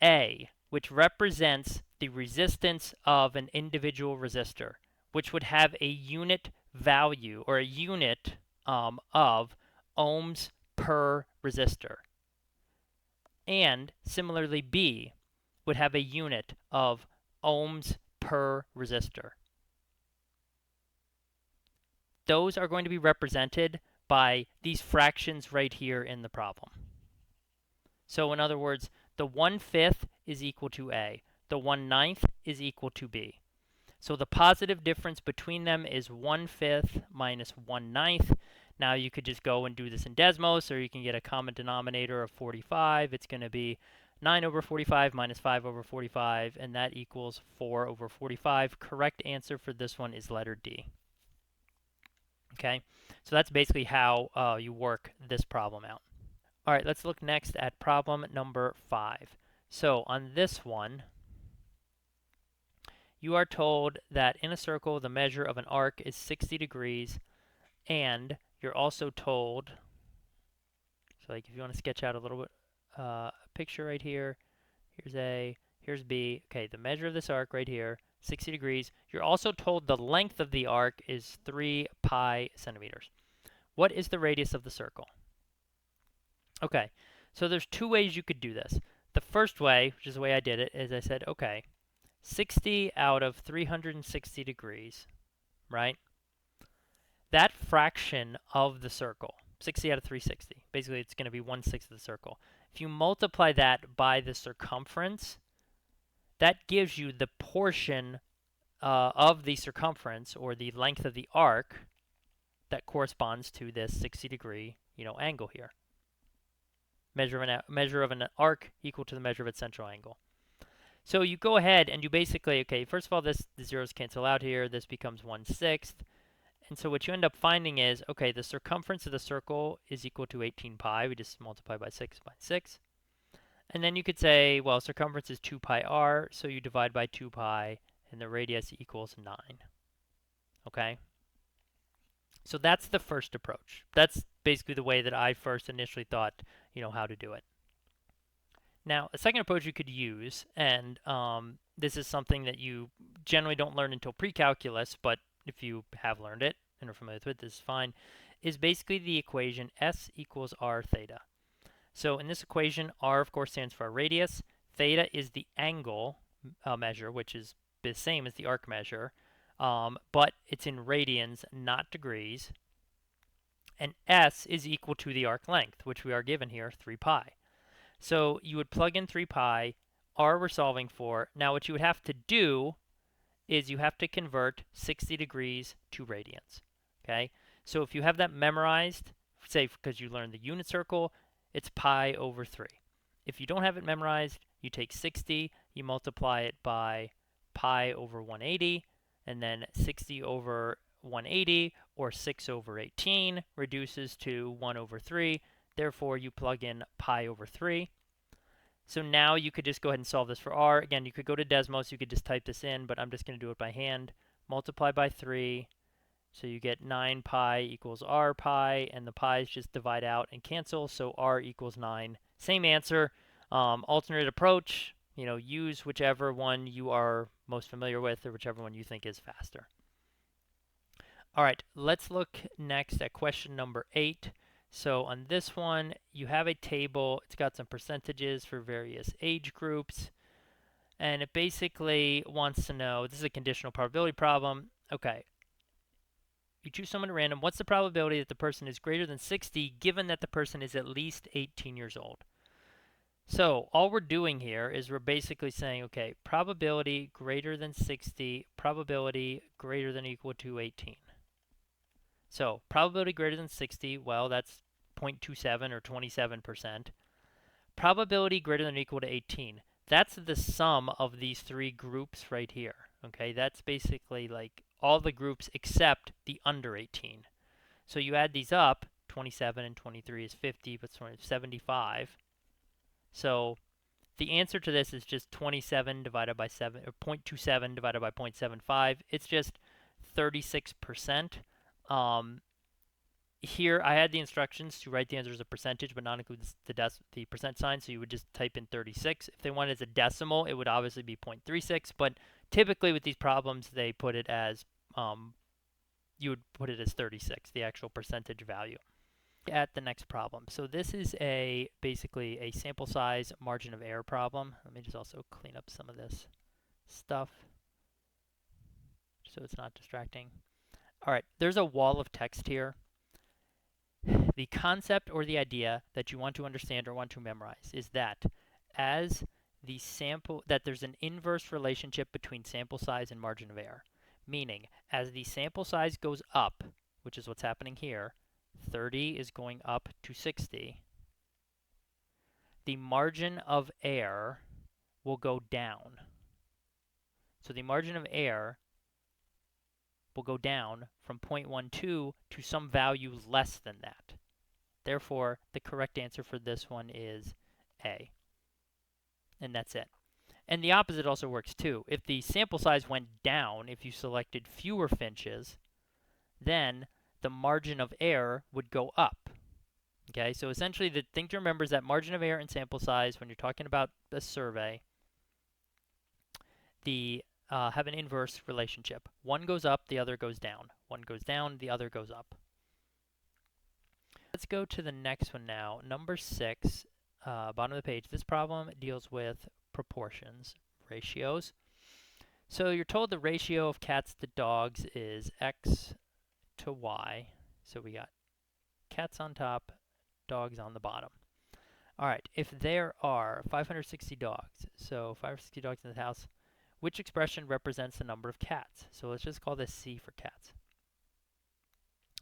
A, which represents the resistance of an individual resistor, which would have a unit value or a unit of ohms per resistor. And similarly, B would have a unit of ohms per resistor. Those are going to be represented by these fractions right here in the problem. So in other words, the 1/5 is equal to A. The 1/9 is equal to B. So the positive difference between them is 1/5 minus 1/9. Now you could just go and do this in Desmos, or you can get a common denominator of 45. It's going to be 9 over 45 minus 5 over 45, and that equals 4 over 45. Correct answer for this one is letter D. Okay, so that's basically how you work this problem out. All right, let's look next at problem number 5. So on this one, you are told that in a circle, the measure of an arc is 60 degrees, and you're also told, so like if you want to sketch out a little bit, a picture right here, here's A, here's B. Okay, the measure of this arc right here, 60 degrees. You're also told the length of the arc is 3 pi centimeters. What is the radius of the circle? Okay, So there's two ways you could do this. The first way, which is the way I did it, is I said, okay, 60 out of 360 degrees, right? That fraction of the circle, 60 out of 360, basically it's going to be 1/6 of the circle. If you multiply that by the circumference, that gives you the portion of the circumference, or the length of the arc, that corresponds to this 60-degree, angle here. Measure of an arc equal to the measure of its central angle. So you go ahead and you basically, okay, first of all, the zeros cancel out here. This becomes 1/6. And so what you end up finding is, okay, the circumference of the circle is equal to 18 pi. We just multiply by 6 by 6. And then you could say, well, circumference is 2 pi r, so you divide by 2 pi, and the radius equals 9. Okay? So that's the first approach. That's basically the way that I first initially thought, how to do it. Now, a second approach you could use, and this is something that you generally don't learn until pre-calculus, but if you have learned it and are familiar with it, this is fine, is basically the equation S equals r theta. So in this equation, r, of course, stands for our radius. Theta is the angle measure, which is the same as the arc measure, but it's in radians, not degrees. And S is equal to the arc length, which we are given here, 3 pi. So you would plug in 3 pi, r we're solving for. Now what you would have to do is you have to convert 60 degrees to radians. Okay? So if you have that memorized, say because you learned the unit circle, it's pi over 3. If you don't have it memorized, you take 60, you multiply it by pi over 180, and then 60 over 180, or 6 over 18, reduces to 1 over 3. Therefore, you plug in pi over 3. So now you could just go ahead and solve this for r. Again, you could go to Desmos, you could just type this in, but I'm just going to do it by hand. Multiply by 3, so you get 9 pi equals r pi, and the pi's just divide out and cancel, so r equals 9. Same answer. Alternate approach, use whichever one you are most familiar with, or whichever one you think is faster. All right, let's look next at question number 8. So on this one, you have a table. It's got some percentages for various age groups. And it basically wants to know, this is a conditional probability problem. Okay, you choose someone at random. What's the probability that the person is greater than 60 given that the person is at least 18 years old? So all we're doing here is we're basically saying, okay, probability greater than 60, probability greater than or equal to 18. So probability greater than 60, well, that's 0.27 or 27%. Probability greater than or equal to 18. That's the sum of these three groups right here. Okay, that's basically like all the groups except the under 18. So you add these up, 27 and 23 is 50, but 75. So the answer to this is just 27 divided by 7, or 0.27 divided by 0.75. It's just 36%. Here I had the instructions to write the answer as a percentage but not include the percent sign, so you would just type in 36. If they wanted as a decimal, it would obviously be 0.36, but typically with these problems they put it as you would put it as 36, the actual percentage value. At the next problem. So this is basically a sample size margin of error problem. Let me just also clean up some of this stuff so it's not distracting. All right, there's a wall of text here. The concept or the idea that you want to understand or want to memorize is that that there's an inverse relationship between sample size and margin of error. Meaning, as the sample size goes up, which is what's happening here, 30 is going up to 60, the margin of error will go down. So the margin of error will go down from 0.12 to some value less than that. Therefore, the correct answer for this one is A. And that's it. And the opposite also works too. If the sample size went down, if you selected fewer finches, then the margin of error would go up. Okay, so essentially the thing to remember is that margin of error and sample size, when you're talking about a survey, have an inverse relationship. One goes up, the other goes down. One goes down, the other goes up. Let's go to the next one now. Number 6. bottom of the page, this problem deals with proportions, ratios. So you're told the ratio of cats to dogs is x to y. So we got cats on top, dogs on the bottom. All right, if there are 560 dogs, so 560 dogs in the house, which expression represents the number of cats? So let's just call this C for cats.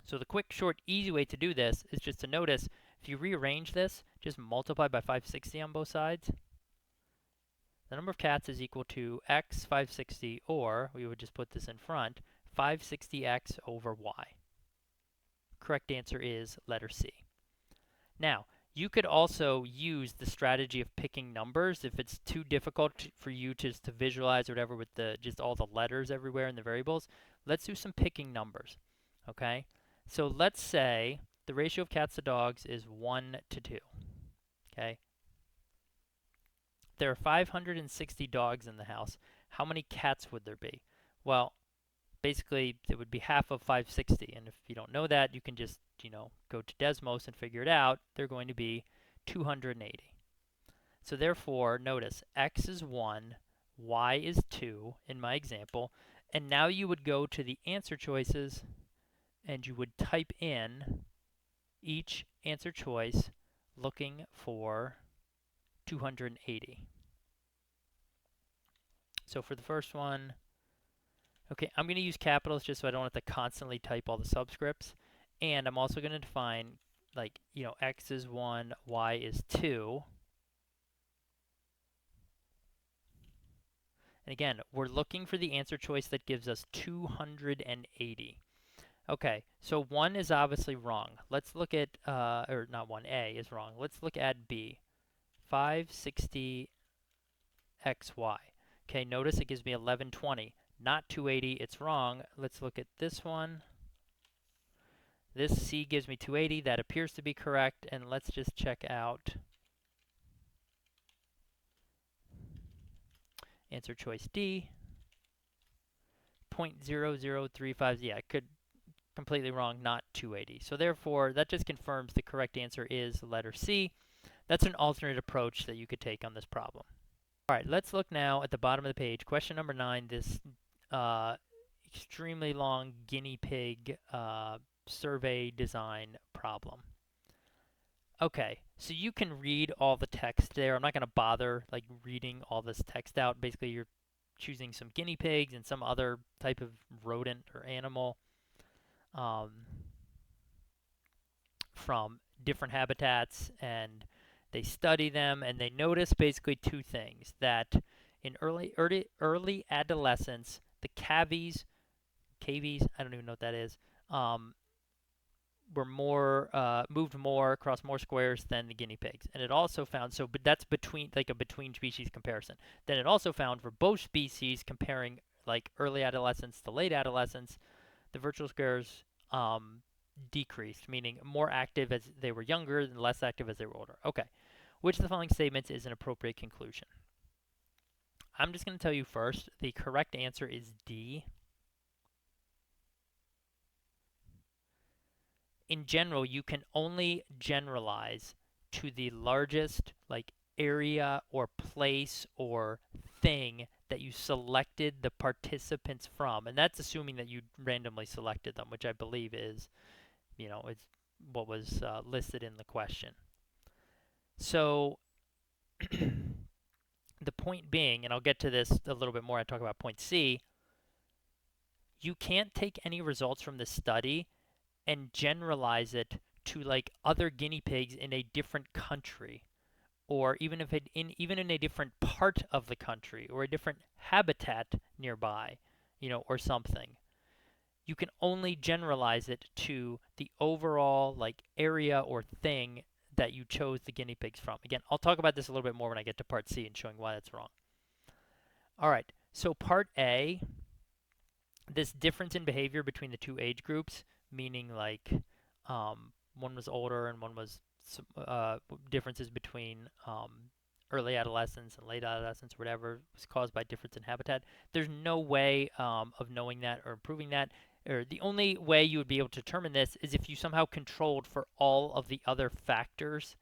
So the quick, short, easy way to do this is just to notice, if you rearrange this, just multiply by 560 on both sides. The number of cats is equal to x 560, or we would just put this in front, 560x over y. Correct answer is letter C. Now, you could also use the strategy of picking numbers if it's too difficult for you to visualize or whatever with just all the letters everywhere in the variables. Let's do some picking numbers, okay? So let's say the ratio of cats to dogs is 1 to 2, okay? There are 560 dogs in the house. How many cats would there be? Well, basically, it would be half of 560. And if you don't know that, you can just, go to Desmos and figure it out. They're going to be 280. So therefore, notice, x is 1, y is 2 in my example. And now you would go to the answer choices and you would type in each answer choice looking for 280. So for the first one, okay, I'm going to use capitals just so I don't have to constantly type all the subscripts. And I'm also going to define, x is 1, y is 2. And again, we're looking for the answer choice that gives us 280. Okay, so 1 is obviously wrong. Let's look at, or not 1, A is wrong. Let's look at B. 560xy. Okay, notice it gives me 1120. Not 280, it's wrong. Let's look at this one. This C gives me 280. That appears to be correct. And let's just check out answer choice D. 0.0035. Yeah, I could completely wrong, not 280. So therefore, that just confirms the correct answer is letter C. That's an alternate approach that you could take on this problem. All right, let's look now at the bottom of the page. Question number 9, this extremely long guinea pig survey design problem. Okay, so you can read all the text there. I'm not going to bother reading all this text out. Basically, you're choosing some guinea pigs and some other type of rodent or animal from different habitats, and they study them, and they notice basically two things: that in early adolescence, the cavies, I don't even know what that is, were moved more across more squares than the guinea pigs. And it also found, but that's between a between species comparison. Then it also found for both species, comparing early adolescence to late adolescence, the virtual squares decreased, meaning more active as they were younger and less active as they were older. Okay, which of the following statements is an appropriate conclusion? I'm just going to tell you first, the correct answer is D. In general, you can only generalize to the largest area or place or thing that you selected the participants from. And that's assuming that you randomly selected them, which I believe is, it's what was listed in the question. So the point being, and I'll get to this a little bit more, I talk about point C, you can't take any results from this study and generalize it to other guinea pigs in a different country, or even in a different part of the country, or a different habitat nearby, or something. You can only generalize it to the overall area or thing that you chose the guinea pigs from. Again, I'll talk about this a little bit more when I get to part C and showing why that's wrong. All right, so part A, this difference in behavior between the two age groups, meaning one was older and one was differences between early adolescence and late adolescence, whatever, was caused by difference in habitat. There's no way of knowing that or proving that. Or the only way you would be able to determine this is if you somehow controlled for all of the other factors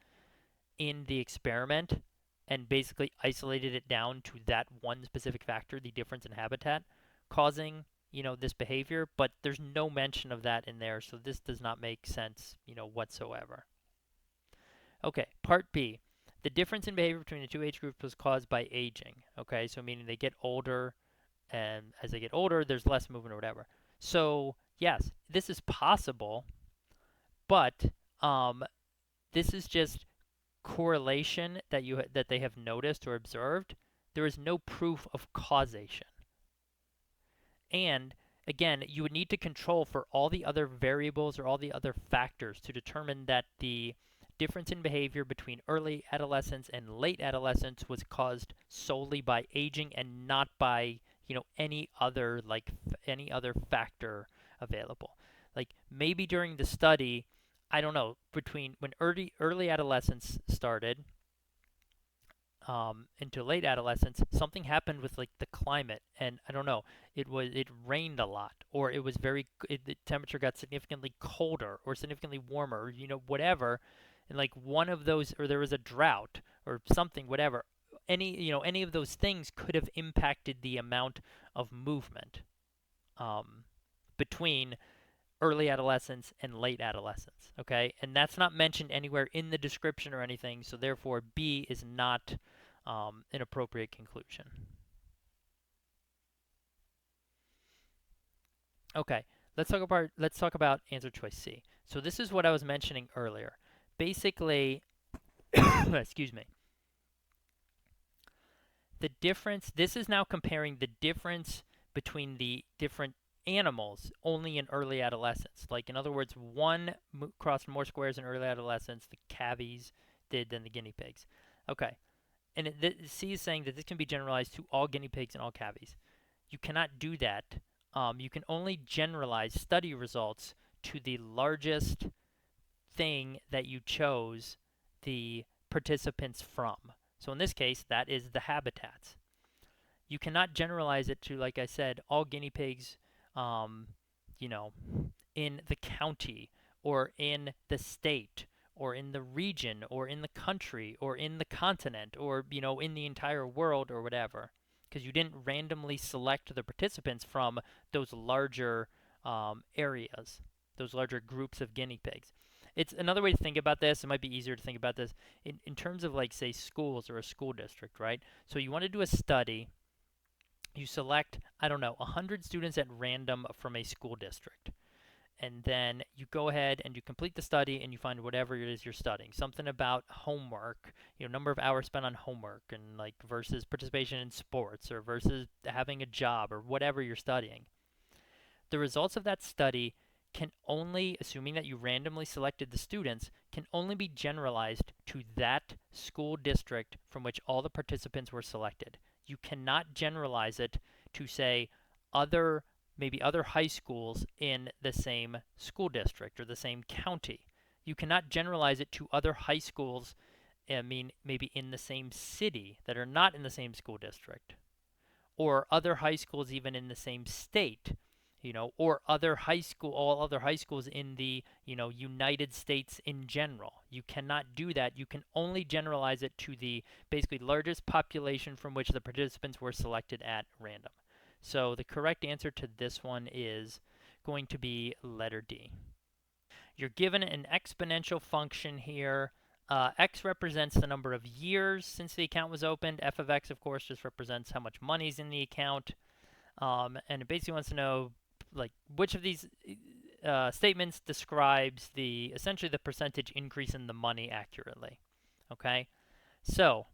in the experiment and basically isolated it down to that one specific factor, the difference in habitat, causing, this behavior, but there's no mention of that in there, so this does not make sense, whatsoever. Okay, part B. The difference in behavior between the two age groups was caused by aging. Okay, so meaning they get older, and as they get older, there's less movement or whatever. So, yes, this is possible, but um, this is just correlation that they have noticed or observed. There is no proof of causation. And again, you would need to control for all the other variables or all the other factors to determine that the difference in behavior between early adolescence and late adolescence was caused solely by aging and not by, any other any other factor available. Like maybe during the study, I don't know, between when early adolescence started into late adolescence, something happened with like the climate, and I don't know, it rained a lot, or it was the temperature got significantly colder or significantly warmer, or whatever, and like one of those, or there was a drought or something, whatever. Any of those things could have impacted the amount of movement um, between early adolescence and late adolescence. Okay, and that's not mentioned anywhere in the description or anything, so therefore B is not an appropriate conclusion. Okay, let's talk about answer choice C. So this is what I was mentioning earlier. Basically, excuse me. The difference. This is now comparing the difference between the different animals only in early adolescence. Like in other words, one crossed more squares in early adolescence, the cavies did, than the guinea pigs. Okay, and C is saying that this can be generalized to all guinea pigs and all cavies. You cannot do that. You can only generalize study results to the largest thing that you chose the participants from. So in this case, that is the habitats. You cannot generalize it to, like I said, all guinea pigs, um, you know, in the county or in the state or in the region or in the country or in the continent or, in the entire world or whatever. Because you didn't randomly select the participants from those larger areas, those larger groups of guinea pigs. It's another way to think about this. It might be easier to think about this in terms of, like, say, schools or a school district, right? So you want to do a study. You select, I don't know, 100 students at random from a school district, and then you go ahead and you complete the study and you find whatever it is you're studying. Something about homework, number of hours spent on homework, and like versus participation in sports or versus having a job or whatever you're studying. The results of that study can only, assuming that you randomly selected the students, can only be generalized to that school district from which all the participants were selected. You cannot generalize it to, say, other maybe other high schools in the same school district or the same county. You cannot generalize it to other high schools, I mean, maybe in the same city that are not in the same school district, or other high schools even in the same state, or all other high schools in the, United States in general. You cannot do that. You can only generalize it to the basically largest population from which the participants were selected at random. So the correct answer to this one is going to be letter D. You're given an exponential function here. X represents the number of years since the account was opened. F of x, of course, just represents how much money's in the account. And it basically wants to know, like, which of these statements describes essentially the percentage increase in the money accurately. Okay, so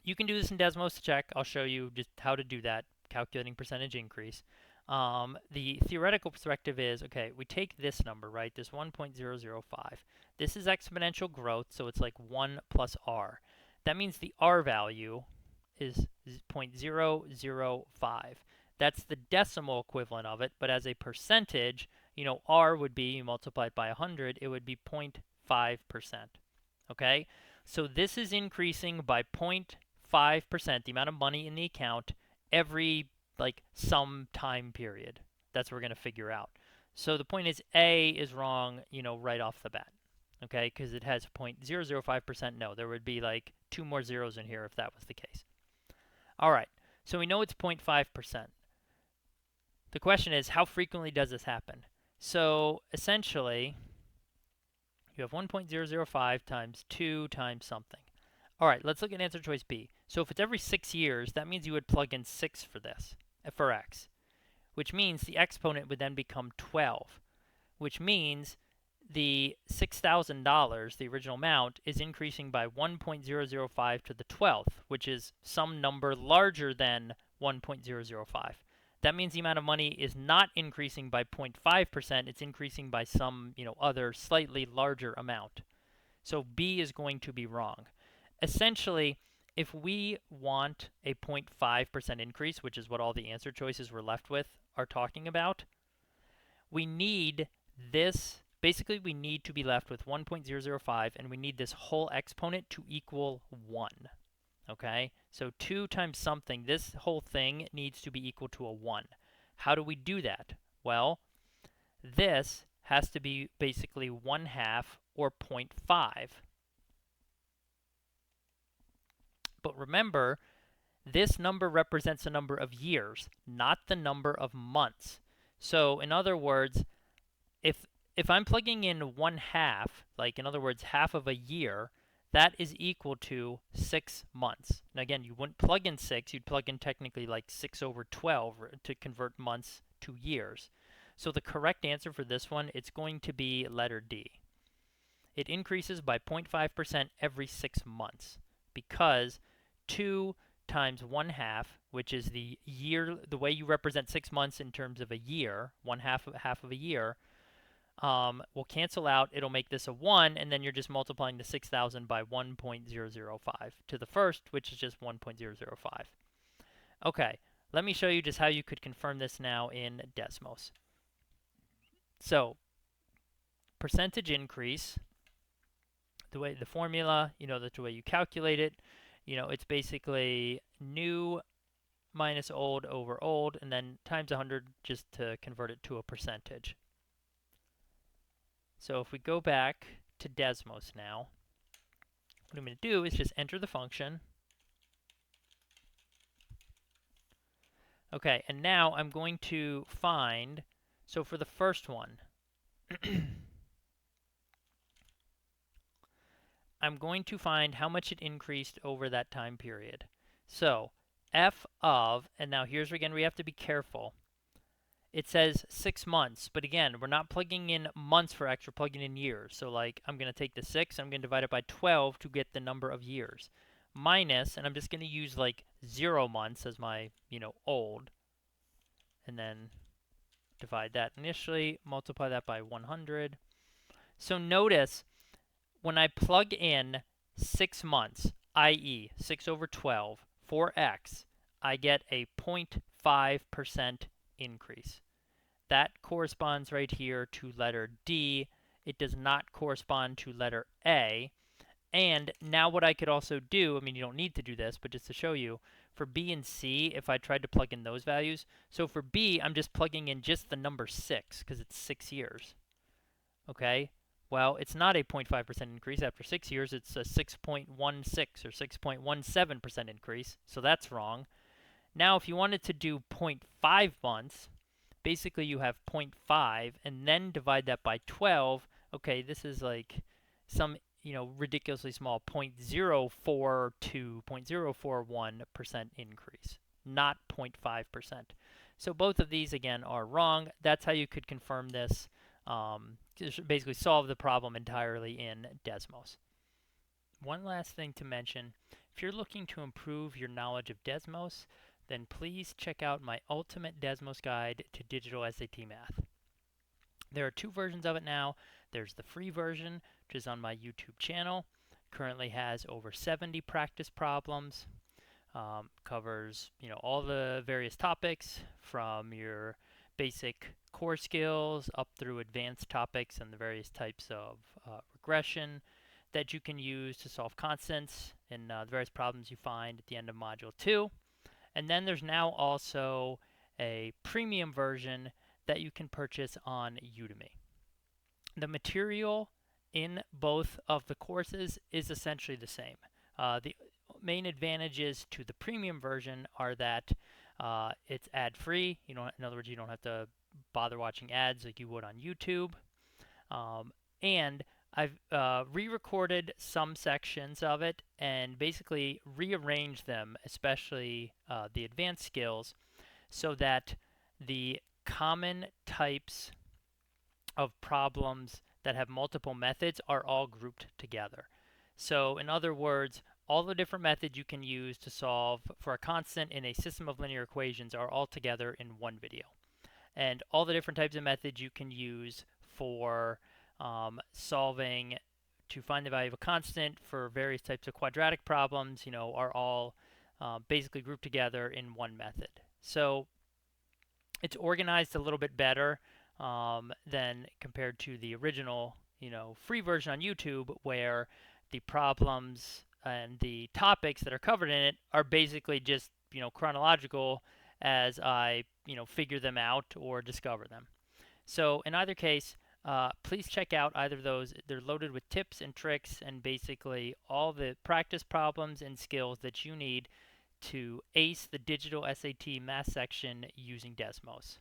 you can do this in Desmos to check. I'll show you just how to do that, calculating percentage increase. The theoretical perspective is, okay, we take this number, right, this 1.005. This is exponential growth, so it's like 1 plus r. That means the r value is 0.005. That's the decimal equivalent of it, but as a percentage, r would be multiplied by 100, it would be 0.5%. Okay? So this is increasing by 0.5%, the amount of money in the account, every like some time period. That's what we're going to figure out. So the point is A is wrong, right off the bat. okay, because it has 0.005%. No, there would be like 2 more zeros in here if that was the case. All right, so we know it's 0.5%. The question is, how frequently does this happen? So essentially, you have 1.005 times 2 times something. All right, let's look at answer choice B. So if it's every 6 years, that means you would plug in 6 for this, for x, which means the exponent would then become 12, which means the $6,000, the original amount, is increasing by 1.005 to the 12th, which is some number larger than 1.005. That means the amount of money is not increasing by 0.5%, it's increasing by some, other slightly larger amount. So B is going to be wrong. Essentially, if we want a 0.5% increase, which is what all the answer choices we're left with are talking about, we need this, basically we need to be left with 1.005, and we need this whole exponent to equal 1. Okay, so 2 times something, this whole thing needs to be equal to a 1. How do we do that? Well, this has to be basically 1/2 or 0.5. But remember, this number represents a number of years, not the number of months. So in other words, if I'm plugging in 1/2, like in other words, half of a year, that is equal to 6 months. Now again, you wouldn't plug in 6, you'd plug in technically like 6 over 12 to convert months to years. So the correct answer for this one, it's going to be letter D. It increases by 0.5% every 6 months because 2 times 1/2, which is the year, the way you represent 6 months in terms of a year, 1/2 of a year, will cancel out. It'll make this a 1, and then you're just multiplying the 6,000 by 1.005 to the first, which is just 1.005. Okay, let me show you just how you could confirm this now in Desmos. So, percentage increase, the formula, the way you calculate it, it's basically new minus old over old, and then times 100 just to convert it to a percentage. So if we go back to Desmos now, what I'm going to do is just enter the function. Okay, and now I'm going to find, so for the first one, I'm going to find how much it increased over that time period. So f of, and now here's again, we have to be careful. It says 6 months, but again, we're not plugging in months for x, we're plugging in years. So like, I'm going to take the 6, I'm going to divide it by 12 to get the number of years. Minus, and I'm just going to use like 0 months as my, old. And then divide that initially, multiply that by 100. So notice, when I plug in 6 months, i.e. 6 over 12, for x, I get a 0.5% increase. That corresponds right here to letter D. It does not correspond to letter A. And now what I could also do, I mean, you don't need to do this, but just to show you, for B and C, if I tried to plug in those values, so for B, I'm just plugging in just the number 6, because it's 6 years. Okay? Well, it's not a 0.5% increase. After 6 years, it's a 6.16 or 6.17% increase, so that's wrong. Now, if you wanted to do 0.5 months, basically you have 0.5 and then divide that by 12. Okay, this is like some, ridiculously small 0.04 to 0.041% increase, not 0.5%. So both of these, again, are wrong. That's how you could confirm this. Just basically solve the problem entirely in Desmos. One last thing to mention, if you're looking to improve your knowledge of Desmos, then please check out my Ultimate Desmos Guide to Digital SAT Math. There are 2 versions of it now. There's the free version, which is on my YouTube channel. Currently has over 70 practice problems. Covers, all the various topics from your basic core skills up through advanced topics and the various types of regression that you can use to solve constants and the various problems you find at the end of Module 2. And then there's now also a premium version that you can purchase on Udemy. The material in both of the courses is essentially the same. The main advantages to the premium version are that it's ad-free. You don't, in other words, you don't have to bother watching ads like you would on YouTube. And I've re-recorded some sections of it and basically rearranged them, especially the advanced skills, so that the common types of problems that have multiple methods are all grouped together. So in other words, all the different methods you can use to solve for a constant in a system of linear equations are all together in one video. And all the different types of methods you can use for solving to find the value of a constant for various types of quadratic problems, are all basically grouped together in one method. So it's organized a little bit better than compared to the original, free version on YouTube, where the problems and the topics that are covered in it are basically just, chronological as I, figure them out or discover them. So in either case, please check out either of those. They're loaded with tips and tricks and basically all the practice problems and skills that you need to ace the digital SAT math section using Desmos.